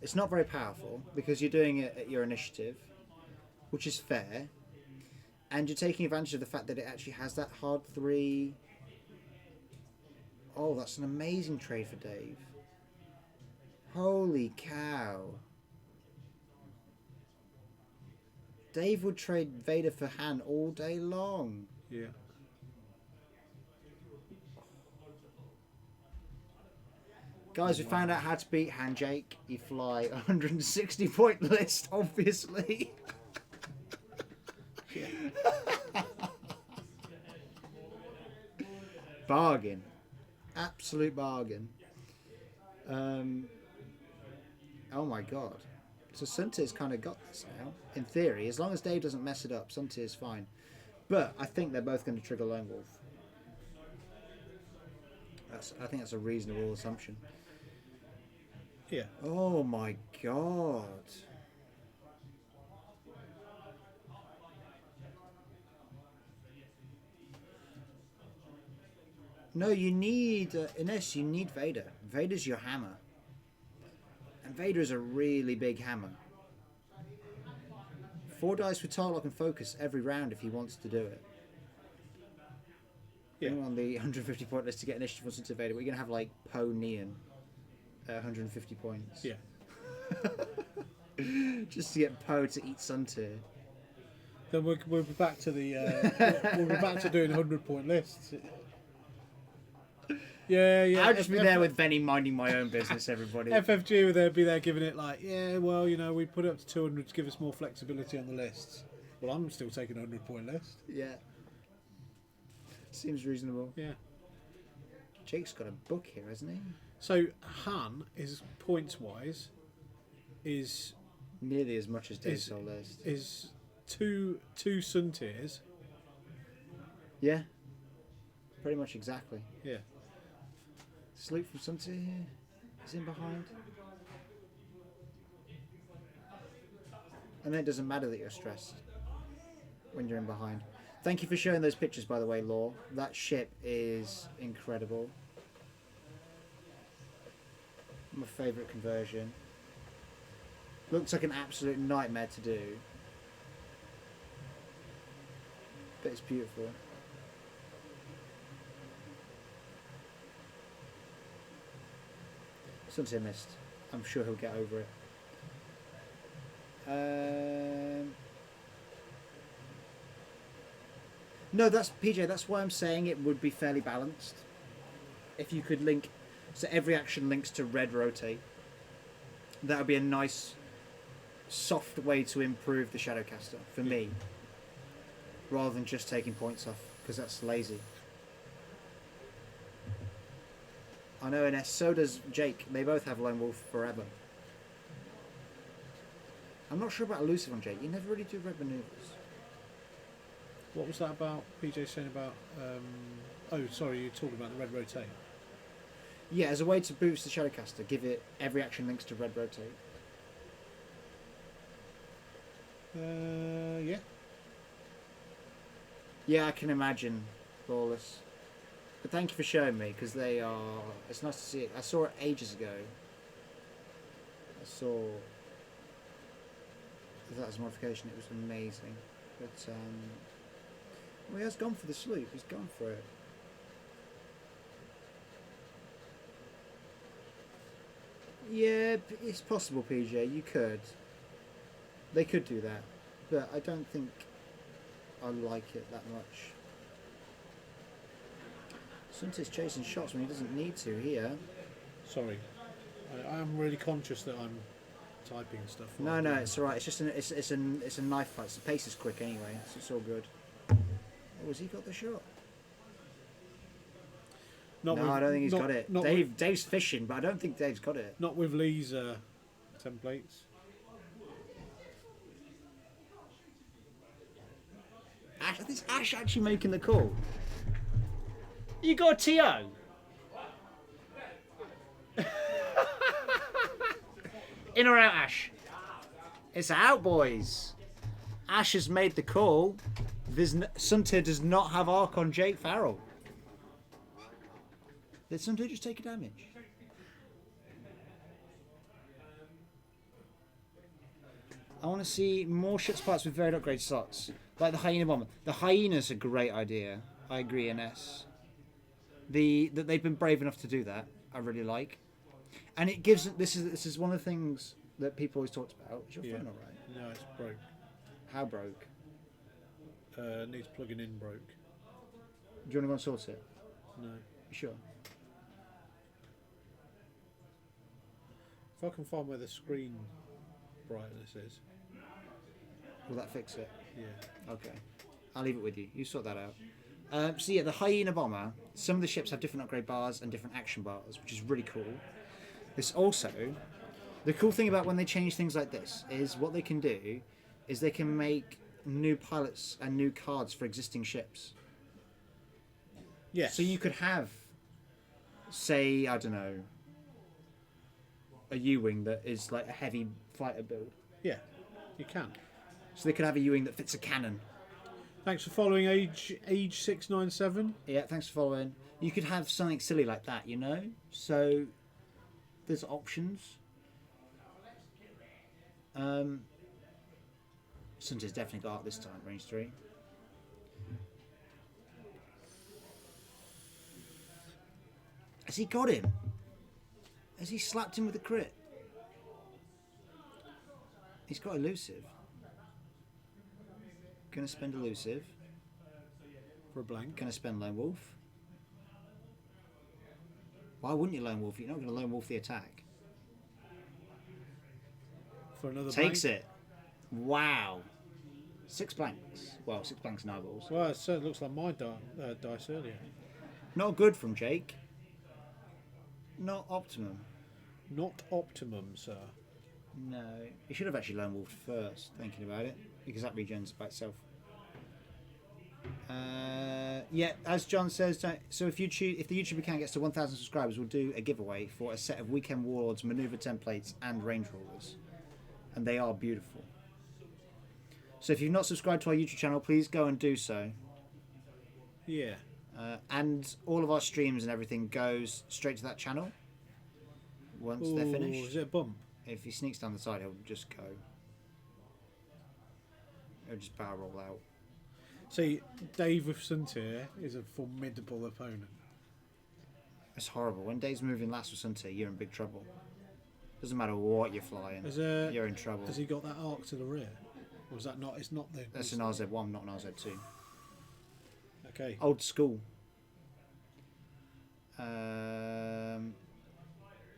It's not very powerful because you're doing it at your initiative, which is fair, and you're taking advantage of the fact that it actually has that hard 3. Oh, that's an amazing trade for Dave. Holy cow. Dave would trade Vader for Han all day long. Yeah. Guys, we found out how to beat Handjake. You fly 160 point list, obviously. Bargain. Absolute bargain. Oh my god. So Suntir's kind of got this now. In theory, as long as Dave doesn't mess it up, Suntir's fine. But I think they're both going to trigger Lone Wolf. I think that's a reasonable assumption. Yeah. Oh my god. No, you need Ines. You need Vader. Vader's your hammer, and Vader is a really big hammer. 4 dice with Tarlock and focus every round if he wants to do it. Yeah. On the 150 point list to get initiative on Suntir Vader, we're gonna have like Poe Neon at 150 points. Yeah. Just to get Poe to eat Suntir. Then we'll be back to the we'll be back to doing 100-point lists. Yeah. I'll just be there with Benny minding my own business, everybody. FFG would be there giving it like, yeah, well, you know, we put it up to 200 to give us more flexibility on the lists. Well, I'm still taking a 100-point list. Yeah. Seems reasonable. Yeah. Jake's got a book here, hasn't he? So Han is points-wise is Nearly as much as Dave's Soul list. is two Suntirs. Yeah. Pretty much exactly. Yeah. Salute from Suntir here. He's in behind. And then it doesn't matter that you're stressed when you're in behind. Thank you for showing those pictures, by the way, Law. That ship is incredible. My favourite conversion. Looks like an absolute nightmare to do. But it's beautiful. Suntir missed. I'm sure he'll get over it. No, that's PJ. That's why I'm saying it would be fairly balanced. If you could link, so every action links to red rotate. That would be a nice, soft way to improve the Shadowcaster for me, rather than just taking points off, because that's lazy. I know, and so does Jake. They both have Lone Wolf forever. I'm not sure about elusive on Jake. You never really do red maneuvers. What was that about? PJ saying about? Oh, sorry, you're talking about the red rotate. Yeah, as a way to boost the Shadowcaster, give it every action links to red rotate. Yeah. Yeah, I can imagine Lawless. But thank you for showing me, because they are... It's nice to see it. I saw it ages ago. I saw that as a modification. It was amazing. But, well, he has gone for the sloop. He's gone for it. Yeah, it's possible, PJ. You could. They could do that. But I don't think I like it that much. Suntir's chasing shots when he doesn't need to here. Sorry, I am really conscious that I'm typing stuff. No, it's alright. It's just it's a knife fight. So the pace is quick anyway, so it's all good. Oh, has he got the shot? I don't think he's got it. Dave's fishing, but I don't think Dave's got it. Not with Lee's templates. Is Ash actually making the call? You got a TO? In or out, Ash? It's out, boys. Ash has made the call. Suntir does not have arc on Jake Farrell. Did Suntir just take a damage? I want to see more ship parts with varied upgrade slots, like the Hyena Bomber. The Hyena's a great idea. I agree, NS. That they've been brave enough to do that, I really like. And it gives... This is one of the things that people always talked about. Is your phone alright? No, it's broke. How broke? Needs plugging in broke. Do you want to go and sort it? No. You sure? If I can find where the screen brightness is. Will that fix it? Yeah. Okay. I'll leave it with you. You sort that out. So yeah, the Hyena Bomber, some of the ships have different upgrade bars and different action bars, which is really cool. This also, the cool thing about when they change things like this is what they can do is they can make new pilots and new cards for existing ships. Yes. So you could have, say, I don't know, a U-wing that is like a heavy fighter build. Yeah, you can. So they could have a U-wing that fits a cannon. Thanks for following age 697. Yeah, thanks for following. You could have something silly like that, you know? So there's options. Sunter's definitely got up this time, range 3. Has he got him? Has he slapped him with a crit? He's got elusive. Gonna spend elusive. For a blank. Gonna spend lone wolf. Why wouldn't you lone wolf? You're not gonna lone wolf the attack. For another Takes blank. it. Wow. 6 blanks. Well, 6 blanks and eyeballs. Well, it certainly looks like my dice earlier. Not good from Jake. Not optimum. Not optimum, sir. No. He should have actually lone wolfed first, thinking about it, because that regens by itself. Yeah, as John says, so if the YouTube account gets to 1,000 subscribers, we'll do a giveaway for a set of Weekend Warlords maneuver templates and range rollers, and they are beautiful. So if you've not subscribed to our YouTube channel, please go and do so. Yeah. And all of our streams and everything goes straight to that channel once they're finished. Is it a bump? If he sneaks down the side, he'll just go. He'll just barrel roll out. See, Dave with Suntier is a formidable opponent. It's horrible. When Dave's moving last with Suntier, you're in big trouble. Doesn't matter what you're flying, you're in trouble. Has he got that arc to the rear? Or is that not? It's not the. That's an RZ1, not an RZ2. Okay. Old school.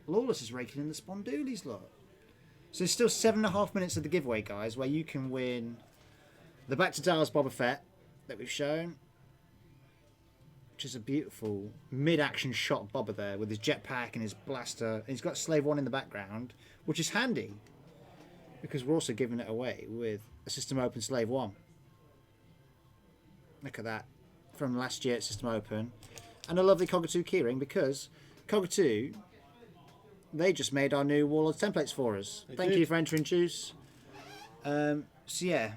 Lawless is raking in the Spondoolies lot. So there's still 7.5 minutes of the giveaway, guys, where you can win the Back to Dallas Boba Fett that we've shown, which is a beautiful mid-action shot Boba there with his jetpack and his blaster. And he's got Slave 1 in the background, which is handy because we're also giving it away with a System Open Slave 1. Look at that. From last year at System Open. And a lovely Cockatoo keyring because Cockatoo, they just made our new Warlords templates for us. Thank you for entering, Juice. So yeah,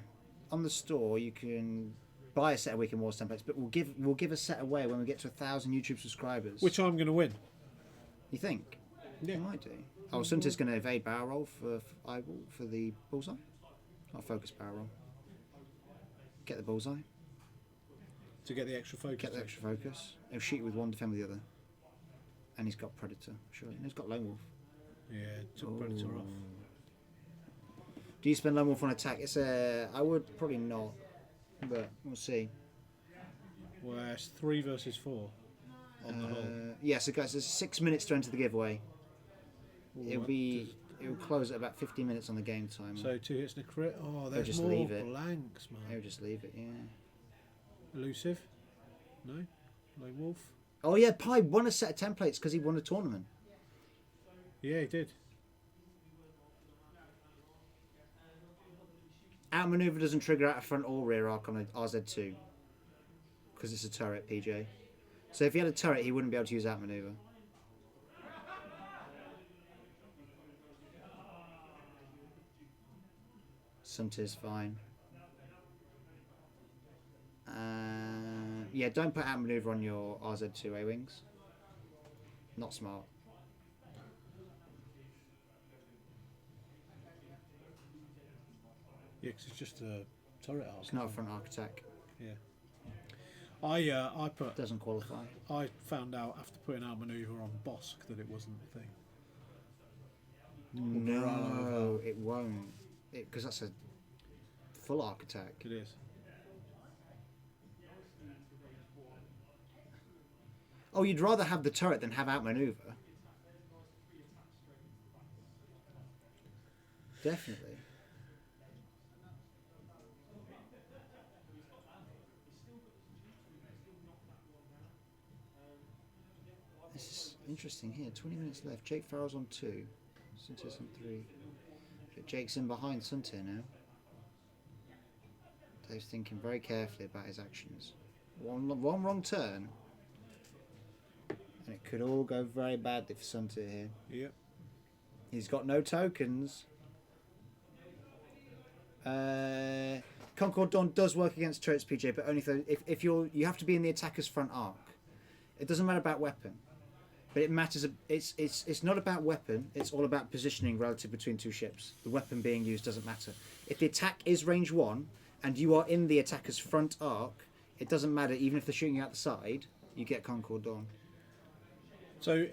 on the store you can buy a set of Weekend Wars templates, but we'll give a set away when we get to 1,000 YouTube subscribers. Which I'm going to win. You think? Yeah. You might do. Oh, Sunter's going to evade barrel roll for eyeball for the bullseye. I'll focus barrel roll. Get the bullseye. To get the extra focus. Get the extra focus. He'll shoot you with one, defend with the other. And he's got Predator, surely. And he's got Lone Wolf. Yeah, took Predator off. Do you spend Lone Wolf on attack? I would probably not, but we'll see. Well, it's 3 versus 4 on the whole. Yeah, so guys, there's 6 minutes to enter the giveaway. It'll close at about 15 minutes on the game time. So 2 hits and a crit. Oh, there's just more leave it. blanks, man. He'll just leave it, yeah. Elusive? No? Lone Wolf? Oh yeah, Pi won a set of templates because he won a tournament. Yeah, he did. Outmaneuver doesn't trigger out a front or rear arc on an RZ2 because it's a turret, PJ. So if he had a turret, he wouldn't be able to use outmaneuver. Sunter's fine. Yeah, don't put outmaneuver on your RZ2 A-wings. Not smart. Yeah, because it's just a turret arc. It's not a front arc attack. Yeah. I Doesn't qualify. I found out after putting out manoeuvre on Bosk that it wasn't a thing. No, it won't. Because that's a full arc attack. It is. Oh, you'd rather have the turret than have outmaneuver. Definitely. This is interesting here. 20 minutes left. Jake Farrell's on 2. Suntir's on 3. Jake's in behind Suntir now. Dave's thinking very carefully about his actions. One wrong turn, and it could all go very badly for Suntir here. Yep. He's got no tokens. Concord Dawn does work against turrets, PJ, but only if you have to be in the attacker's front arc. It doesn't matter about weapon, but it matters. It's not about weapon. It's all about positioning relative between two ships. The weapon being used doesn't matter. If the attack is range 1 and you are in the attacker's front arc, it doesn't matter. Even if they're shooting out the side, you get Concord Dawn. So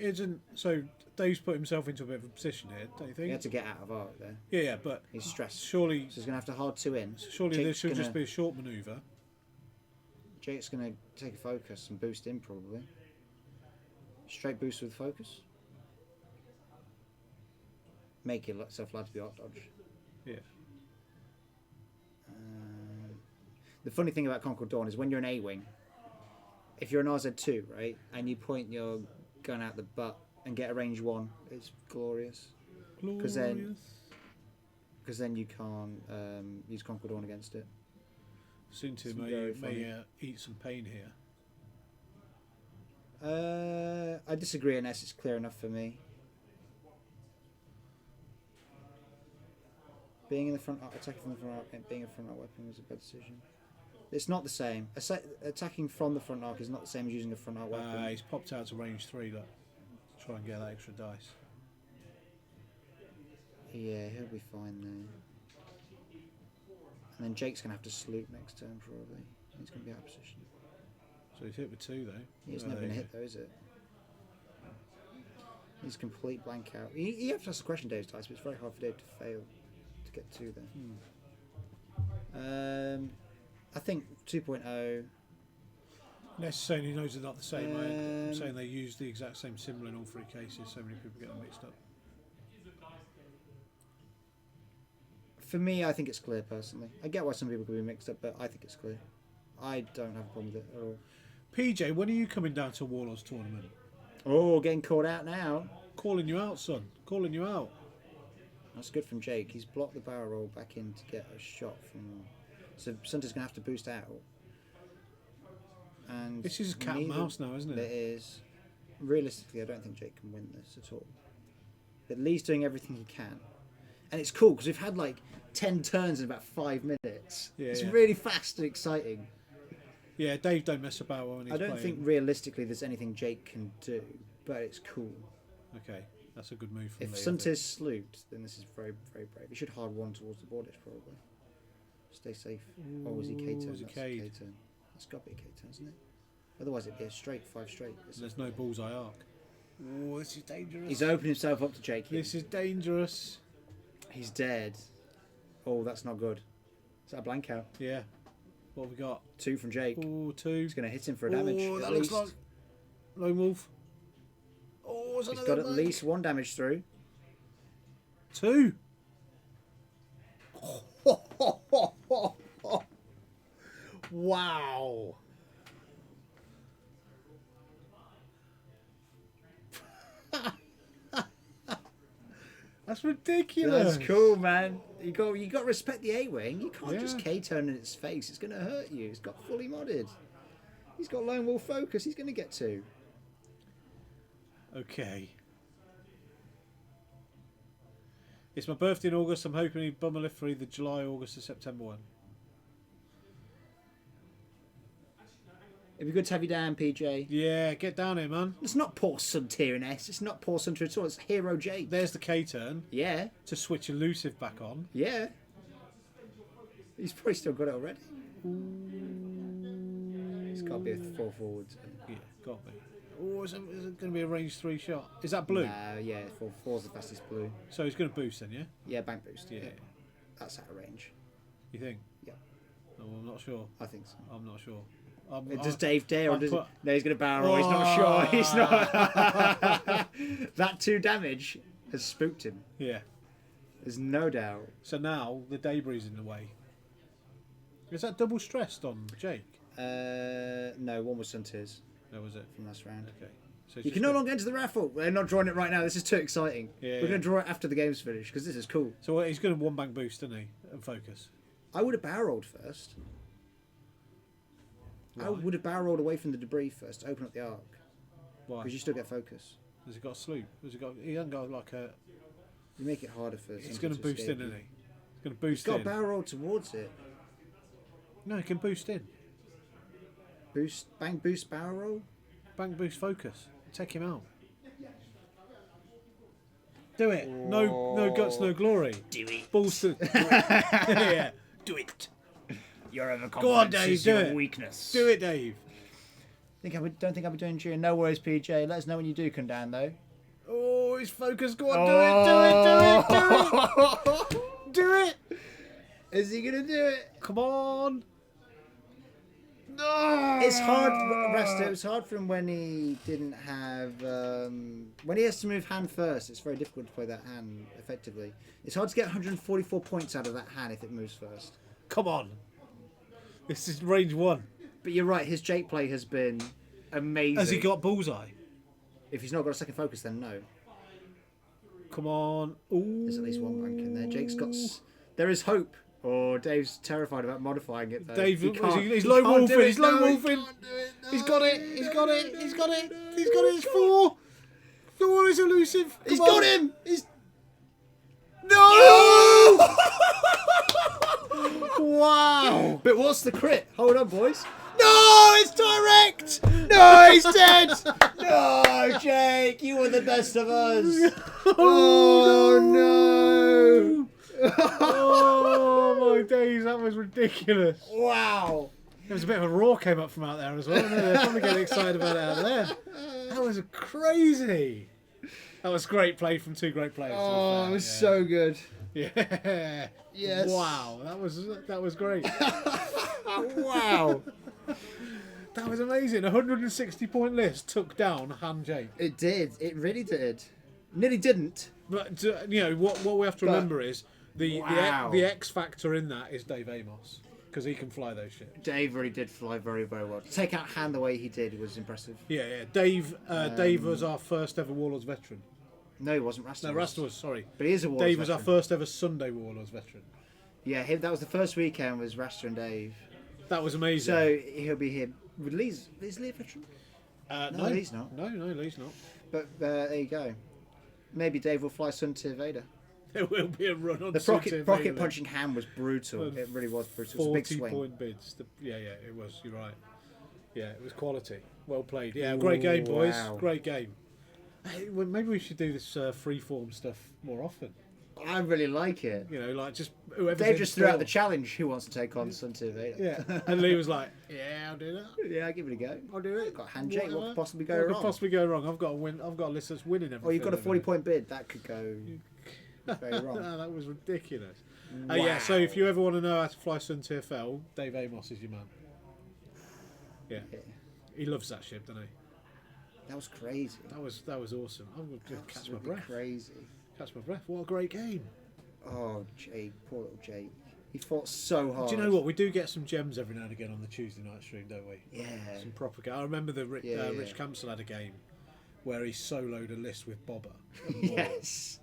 Dave's put himself into a bit of a position here, don't you think? He had to get out of arc there. Yeah, but He's stressed. surely, So he's going to have to hard 2 in. surely Jake's this should gonna- just be a short manoeuvre. Jake's going to take a focus and boost in probably. Straight boost with focus. Make yourself allowed to be arc dodge. Yeah. The funny thing about Concord Dawn is when you're an A-wing, if you're an RZ2, right, and you point your gun out the butt and get a range 1, it's glorious. Glorious. Because then you can't use Concord Dawn against it. Suntir It's very funny. may eat some pain here. I disagree unless it's clear enough for me. Being in the front, attacking from the front arc and being a front arc weapon was a bad decision. It's not the same. Attacking from the front arc is not the same as using a front arc weapon. He's popped out to range 3, look. Try and get that extra dice. Yeah, he'll be fine there. And then Jake's going to have to sloop next turn probably. He's going to be out of position. So he's hit with 2 though. He's Oh, never there going to you hit though, is it? He's complete blank out. You have to ask a question, Dave's dice, but it's very hard for Dave to fail to get 2 there. I think 2.0. Necessarily knows they're not the same. I'm Um, saying they use the exact same symbol in all 3 cases. So many people get them mixed up. For me, I think it's clear personally. I get why some people could be mixed up, but I think it's clear. I don't have a problem with it at all. PJ, when are you coming down to Warlords tournament? Oh, getting caught out now. Calling you out, son. Calling you out. That's good from Jake. He's blocked the barrel roll back in to get a shot from. So Sunter's going to have to boost out. And This is cat and mouse now, isn't It it? is. Realistically, I don't think Jake can win this at all. But Lee's doing everything he can. And it's cool because we've had like 10 turns in about 5 minutes. Yeah, it's yeah. really fast and exciting. Yeah, Dave don't mess about when he's I don't playing. think realistically there's anything Jake can do, but it's cool. Okay, that's a good move from If Lee. I Sunter's think. slooped, then this is very, very brave. He should hard 1 towards the board edge probably. Stay safe. Or was he K-turn? was it That's K? K-turn. That's got to be a K-turn, isn't it? Otherwise it'd be a straight, 5 straight. There's no bullseye arc. Oh, this is dangerous. He's opened himself up to Jake. here. This is dangerous. He's dead. Oh, that's not good. Is that a blank out? Yeah. What have we got? 2 from Jake. Oh, 2. He's going to hit him for a damage. Oh, at that looks least. like Lone Wolf. Oh, is He's another got at blank? least 1 damage through. 2. Wow. That's ridiculous. That's cool, man. You got to respect the A-wing. You can't just Yeah. K-turn in its face. It's going to hurt you. It's got fully modded. He's got Lone Wolf focus. He's going to get 2. Okay. It's my birthday in August. I'm hoping he'd bum a lift for either July, August, or September 1. It'd be good to have you down, PJ. Yeah, get down here, man. It's not poor Suntir in S. It's not poor Suntir at all. It's Hero Jake. There's the K turn Yeah. to switch elusive back on. Yeah. He's probably still got it already. It's got to be a 4 forwards. Yeah, got me. Oh, is it going to be a range 3 shot? Is that blue? Yeah, 4's the fastest blue. So he's going to boost then, yeah? Yeah, bank boost. Yeah. That's out of range. You think? Yeah. Oh, I'm not sure. I think so. I'm not sure. Does Dave dare or I'll does put- no? He's going to barrel. He's not sure. He's not. That 2 damage has spooked him. Yeah. There's no doubt. So now the debris in the way. Is that double stressed on Jake? No, one was Suntiers No, was it? from last round. Okay. So You can no longer enter the raffle. We're not drawing it right now. This is too exciting. Yeah, We're going to draw it after the game's finished because this is cool. So he's going to one bank boost, isn't he? And focus. I would have barrel rolled first. I would have barrel rolled away from the debris first to open up the arc Why? because you still get focus. Has he got a sloop? Has he got? He hasn't got like a. You make it harder for. He's something going to boost escape in, you. isn't he? He's going to boost He's got in. a barrel roll towards it. No, he can boost in. Boost, bang, boost, barrel roll. Bank boost focus. Take him out. Do it. No guts, no glory. Do it. Balls to. Yeah. Do it. Your overconfidence Go on, Dave, is do your it. weakness. Do it, Dave. Don't think I'll be doing during No Worries, PJ. Let us know when you do come down, though. Oh, his focus. Go on, do it. Do it. Is he gonna do it? Come on. No. It's hard, Rasta. It was hard for him when he didn't have. When he has to move hand first, it's very difficult to play that hand effectively. It's hard to get 144 points out of that hand if it moves first. Come on. This is range 1. But you're right. His Jake play has been amazing. Has he got bullseye? If he's not got a second focus, then no. Come on. Ooh. There's at least one bank in there. Jake's got. There is hope. Oh, Dave's terrified about modifying it though. Dave, He can't- he's he low can't do wolfing. it, He's low no, he wolfing. can't do it, no. He's got it. He's got it. He's got it. He's got it. It's 4. 4 is elusive. Come He's on. got him. He's No! Wow. But what's the crit? Hold on, boys. No, it's direct. No, he's dead. No, Jake, you were the best of us. Oh no. Oh my days, that was ridiculous. Wow. There was a bit of a roar came up from out there as well. They're probably getting excited about it out there. That was crazy. That was great play from two great players. to be Oh, fair. it was Yeah. so good. Yeah. Yes. Wow, that was great. Wow. That was amazing. 160 point list took down Han Jake. It did. It really did. Nearly didn't. But you know what we have to But- remember is the Wow. the X factor in that is Dave Amos because he can fly those ships. Dave really did fly very, very well. To take out Han the way he did was impressive. Yeah. Dave was our first ever Warlords veteran. No, he wasn't. Rasta No, was. Rasta was, sorry. But he is a Warlords Dave was our veteran. first ever Sunday Warlords veteran. Yeah, that was the first weekend was Rasta and Dave. That was amazing. So he'll be here. With Lee's Lee a veteran? no, Lee's not. No, Lee's not. But there you go. Maybe Dave will fly Suntier Vader. There will be a run on The Suntier rocket Vader. punching hand was brutal. And It really was brutal. It was a big 40 swing. point bids. Yeah, it was. You're right. Yeah, it was quality. Well played. Yeah, great game, boys. Wow. Great game. Hey, well, maybe we should do this freeform stuff more often. I really like it. You know, like just whoever. Dave just threw out the challenge. Who wants to take on Suntier Vader? Yeah, and Lee was like, "Yeah, I'll do that. Yeah, I'll give it a go. I'll do it. Got hand Jake. What Whatever. could possibly go What could wrong? possibly go wrong? I've got a win. I've got a list that's winning everything. Or you've got a at the 40 minute. point bid. That could go very wrong. That was ridiculous. Yeah, so if you ever want to know how to fly Suntier Fell, Dave Amos is your man. Yeah. He loves that ship, doesn't he? That was crazy. That was awesome. I'm going to catch my Absolutely breath. crazy. Catch my breath. What a great game. Oh, Jake. Poor little Jake. He fought so hard. Do you know what? We do get some gems every now and again on the Tuesday night stream, don't we? Yeah. Some proper. I remember the Rich Yeah. Campbell had a game where he soloed a list with Bobber. Yes.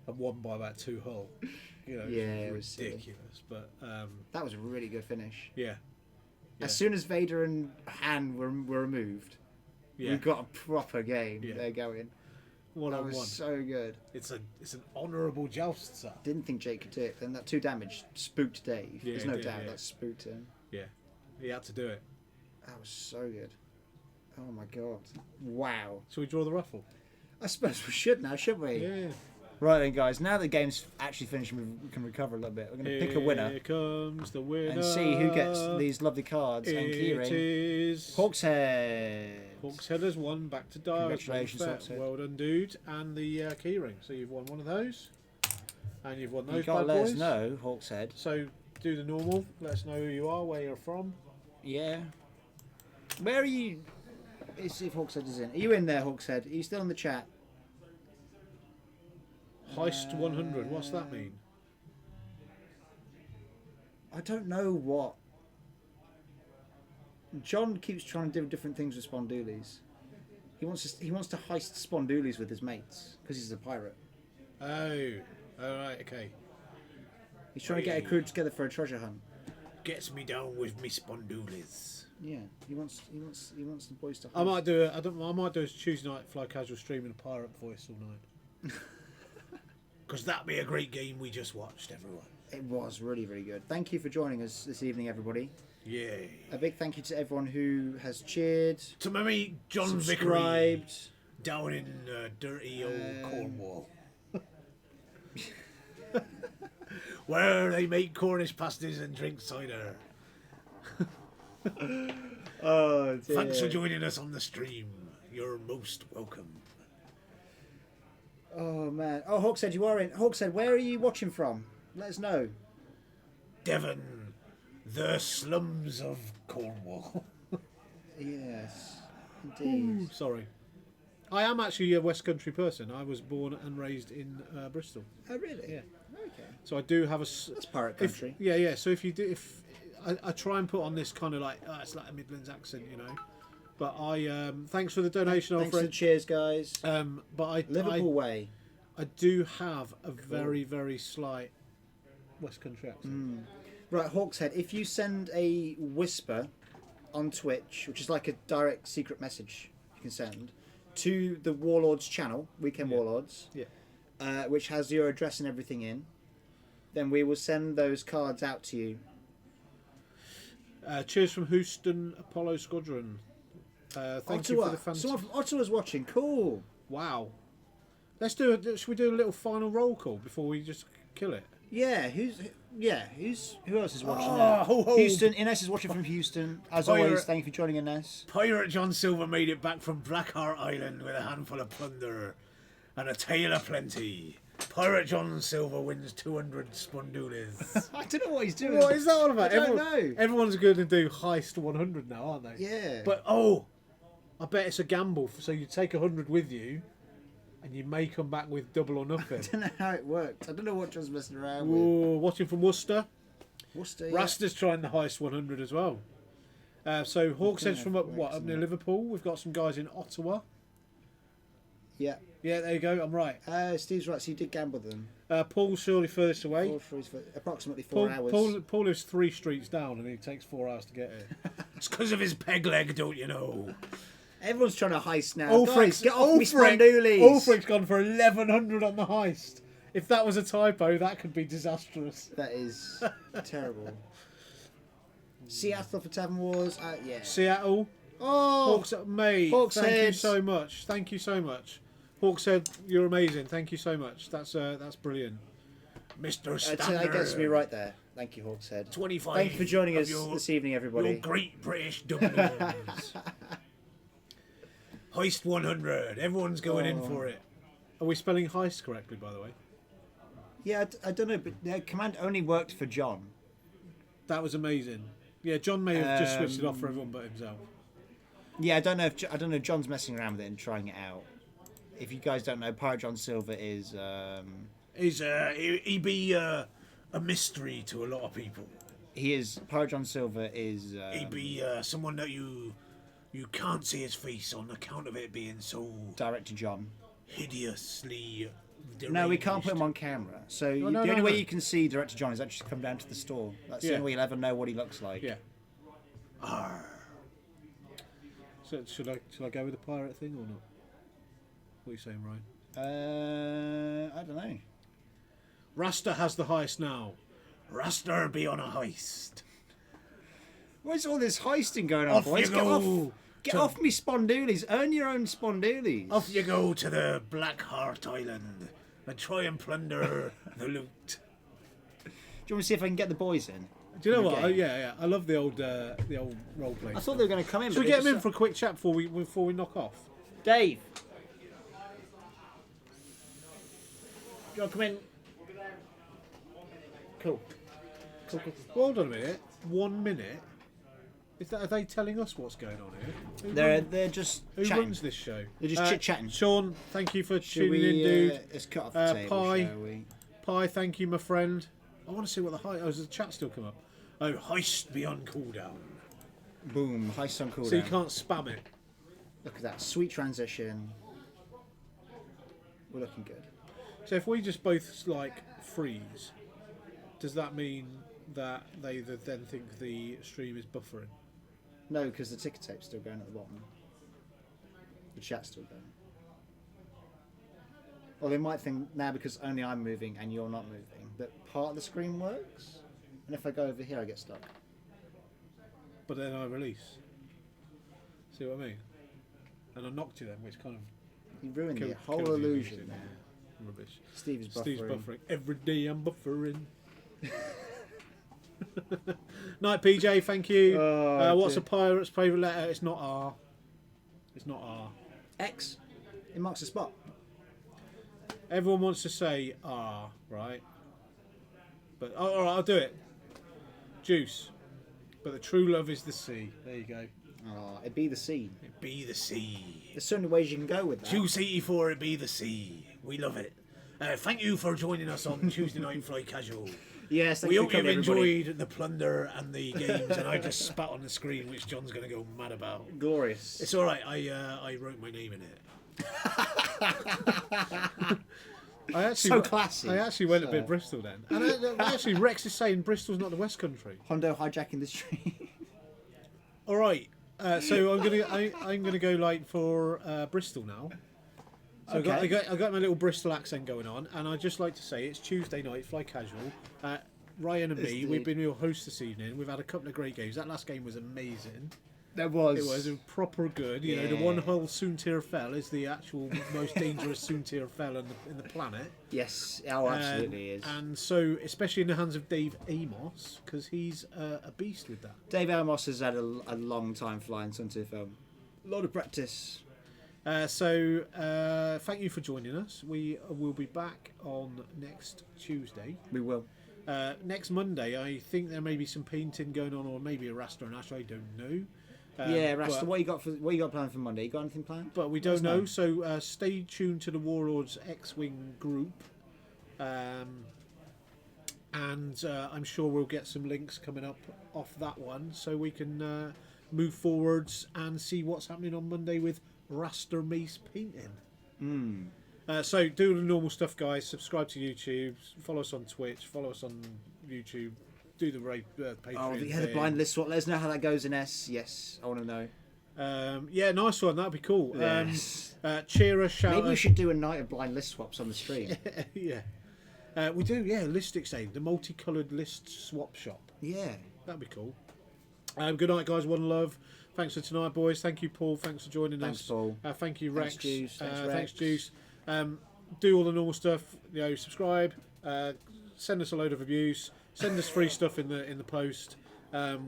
And won by about 2 hull. You know, Yeah, it it was was silly. ridiculous. But That was a really good finish. yeah, As soon as Vader and Han were removed, yeah. we got a proper game. Yeah. They're going. One That on was one. so good. It's an honourable joust, sir. Didn't think Jake could do it. Then that 2 damage spooked Dave. Yeah, There's it no did, doubt yeah. that spooked him. Yeah, he had to do it. That was so good. Oh my god. Wow. Shall we draw the ruffle? I suppose we should now, shouldn't we? Yeah. Right then, guys. Now the game's actually finished and we can recover a little bit. We're going to pick a winner Here comes the winner. and see who gets these lovely cards and It keyring. is Hawkshead. Hawkshead has won back to Dire. Congratulations, Hawkshead. Well done, dude. And the keyring. So you've won one of those. And you've won those You got to bad let boys. us know, Hawkshead. So do the normal. Let us know who you are, where you're from. Yeah. Where are you? Let's see if Hawkshead is in. Are you in there, Hawkshead? Are you still in the chat? Heist 100. What's that mean? I don't know what. John keeps trying to do different things with Spondoolies. He wants to heist Spondoolies with his mates because he's a pirate. Oh, all right, okay. He's trying to get a crew together for a treasure hunt. Gets me down with me Spondoolies. Yeah, he wants the boys to. Heist. I might do a Tuesday night fly casual stream in a pirate voice all night. Because that'd be a great game we just watched, everyone. It was really, really good. Thank you for joining us this evening, everybody. Yay. A big thank you to everyone who has cheered, To my mate John Vickery subscribed. down in dirty old Cornwall. Where they make Cornish pasties and drink cider. Oh, dear. Thanks for joining us on the stream. You're most welcome. Oh man. Oh, Hawkshead, you are in. Hawkshead, where are you watching from? Let us know. Devon, the slums of Cornwall. Yes, indeed. Sorry. I am actually a West Country person. I was born and raised in Bristol. Oh, really? Yeah. Okay. So I do have a. That's pirate If, country. yeah. So if I try and put on this kind of like it's like a Midlands accent, you know. But I thanks for the donation, old Thanks for the friend. cheers, guys. But Liverpool way. I do have a very very slight West Country accent. Right, Hawkshead, if you send a whisper on Twitch, which is like a direct secret message you can send, to the Warlords channel, Weekend Warlords, which has your address and everything in, then we will send those cards out to you. Cheers from Houston Apollo Squadron. Thank you for the fans. Someone from Ottawa's watching. Cool. Wow. Should we do a little final roll call before we just kill it? Yeah, who else is watching Oh, now? ho, ho. Houston. Ines is watching from Houston. As Pirate. always, thank you for joining Ines. Pirate John Silver made it back from Blackheart Island with a handful of plunder and a tale of plenty. Pirate John Silver wins 200 Spondoolies. I don't know what he's doing. What is that all about? I don't know. Everyone's going to do Heist 100 now, aren't they? Yeah. But, I bet it's a gamble. So you take 100 with you and you may come back with double or nothing. I don't know how it works. I don't know what John's messing around with. Ooh, watching from Worcester. Worcester, yeah. Rasta's trying the Heist 100 as well. So Hawkshead's from up near Liverpool. We've got some guys in Ottawa. Yeah. Yeah, there you go. I'm right. Steve's right. So you did gamble them. Paul's surely furthest away. For approximately 4 hours. Paul lives 3 streets down and he takes 4 hours to get here. It's because of his peg leg, don't you know? Everyone's trying to heist now. Ulfric's Guys, get off me Spondoolies. Ulfric's gone for 1100 on the heist. If that was a typo, that could be disastrous. That is terrible. Seattle for Tavern Wars. Yeah. Seattle. Oh, Hawkshead, mate. Hawkshead. Thank you so much. Thank you so much. Hawkshead, you're amazing. Thank you so much. That's brilliant. Mr. Standard. that gets me right there. Thank you, Hawkshead. 25. Thank you for joining of us your- this evening, everybody. Your great British Dubliners. Heist 100. Everyone's going in for it. Are we spelling heist correctly, by the way? Yeah, I don't know, but the command only worked for John. That was amazing. Yeah, John may have just switched it off for everyone but himself. Yeah, I don't know if John's messing around with it and trying it out. If you guys don't know, Pirate John Silver is He be a mystery to a lot of people. Pirate John Silver is He be someone that you can't see his face on account of it being so Director John. hideously No, we can't deranged. put him on camera. So No, the only way no. you can see Director John is actually to come down to the store. That's the Yeah. only way you'll ever know what he looks like. Yeah. Arr. So should I go with the pirate thing or not? What are you saying, Ryan? I don't know. Rasta has the heist now. Rasta be on a heist. Where's all this heisting going on? Off boys? you go. Get off me Spondoolies. Earn your own Spondoolies. Off you go to the Blackheart Island and try and plunder the loot. Do you want to see if I can get the boys in? Do you know what? Okay. Yeah. I love the old role play. I thought they were going to come in. Should but we they get them in just- for a quick chat before we knock off? Dave. Do you want to come in? Cool. Well, hold on a minute. 1 minute. Are they telling us what's going on here? They're just Who chatting. runs this show? They're just chit-chatting. Sean, thank you for Should tuning in, we, dude. let's cut off the table, Pie. shall we? Pie, thank you, my friend. I want to see what the heist... Oh, does the chat still come up? Oh, heist beyond cooldown. Boom, high sun cooldown. So you can't spam it. Look at that, sweet transition. We're looking good. So if we just both, like, freeze, does that mean that they then think the stream is buffering? No, because the ticker tape's still going at the bottom. The chat's still going. Well, they might think now because only I'm moving and you're not moving that part of the screen works. And if I go over here, I get stuck. But then I release. See what I mean? And I knocked you then, which kind of... You ruined the killed whole the illusion there. Rubbish. Steve is buffering. Steve's buffering. Every day I'm buffering. Night, PJ. Thank you. What's a pirate's favourite letter? It's not R. It's not R. X. It marks a spot. Everyone wants to say R, right? But all right, I'll do it. Juice. But the true love is the sea. There you go. Oh, it be the sea. It be the sea. There's certainly ways you can go with that. Juice 84, it be the sea. We love it. Thank you for joining us on Tuesday Night Fly Casual. Yes, thank We you hope for you've coming, everybody. enjoyed the plunder and the games, and I just spat on the screen, which John's going to go mad about. Glorious. It's all right. I wrote my name in it. I actually, So classy. I actually went a bit Bristol then, and actually Rex is saying Bristol's not the West Country. Hondo hijacking the stream. All right. So I'm gonna go like for Bristol now. So Okay. I got my little Bristol accent going on, and I'd just like to say it's Tuesday night, Fly Casual. Ryan and me, we've been your hosts this evening. We've had a couple of great games. That last game was amazing. There was. It was proper good. You know, the one hull Soontir Fell is the actual most dangerous Soontir Fell in the planet. Yes, oh, absolutely is. And so, especially in the hands of Dave Amos, because he's a beast with that. Dave Amos has had a long time flying Sunday film. A lot of practice. So thank you for joining us. We will be back on next Tuesday. We will. Next Monday, I think there may be some painting going on, or maybe a Rasta and Ash. I don't know. Yeah, Rasta. but- What you got planned for Monday? You got anything planned? But we don't know, so stay tuned to the Warlords X-Wing group. And I'm sure we'll get some links coming up off that one, so we can move forwards and see what's happening on Monday with Raster Mace painting. So do the normal stuff, guys. Subscribe to YouTube, follow us on Twitch, follow us on YouTube, do the Patreon. Oh, yeah, the thing. blind list swap. Let us know how that goes in S. Yes, I want to know. Yeah, nice one. That'd be cool. Yes. Cheer us, shout Maybe we us. should do a night of blind list swaps on the stream. Yeah. We do, yeah, list exchange, the multicoloured list swap shop. Yeah. That'd be cool. Good night, guys. One love. Thanks for tonight, boys. Thank you, Paul. Thanks for joining Thanks, us. Paul. Thank you, Rex. Thanks, Juice. Thanks, Rex. Thanks, Juice. Do all the normal stuff. You know, subscribe. Send us a load of abuse. Send us free stuff in the post.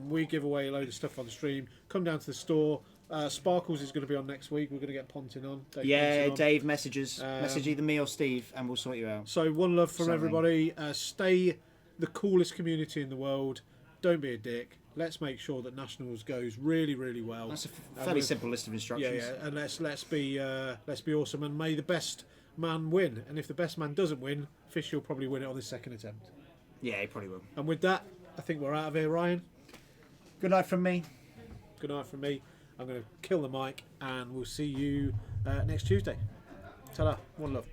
We give away a load of stuff on the stream. Come down to the store. Sparkles is going to be on next week. We're going to get Ponting on. Yeah, Ponting on. Dave messages. Message either me or Steve, and we'll sort you out. So one love from Something. everybody. Stay the coolest community in the world. Don't be a dick. Let's make sure that Nationals goes really, really well. That's a fairly simple list of instructions. Yeah, and let's be awesome, and may the best man win. And if the best man doesn't win, Fish will probably win it on his second attempt. Yeah, he probably will. And with that, I think we're out of here, Ryan. Good night from me. Good night from me. I'm going to kill the mic, and we'll see you next Tuesday. Ta-da. One love.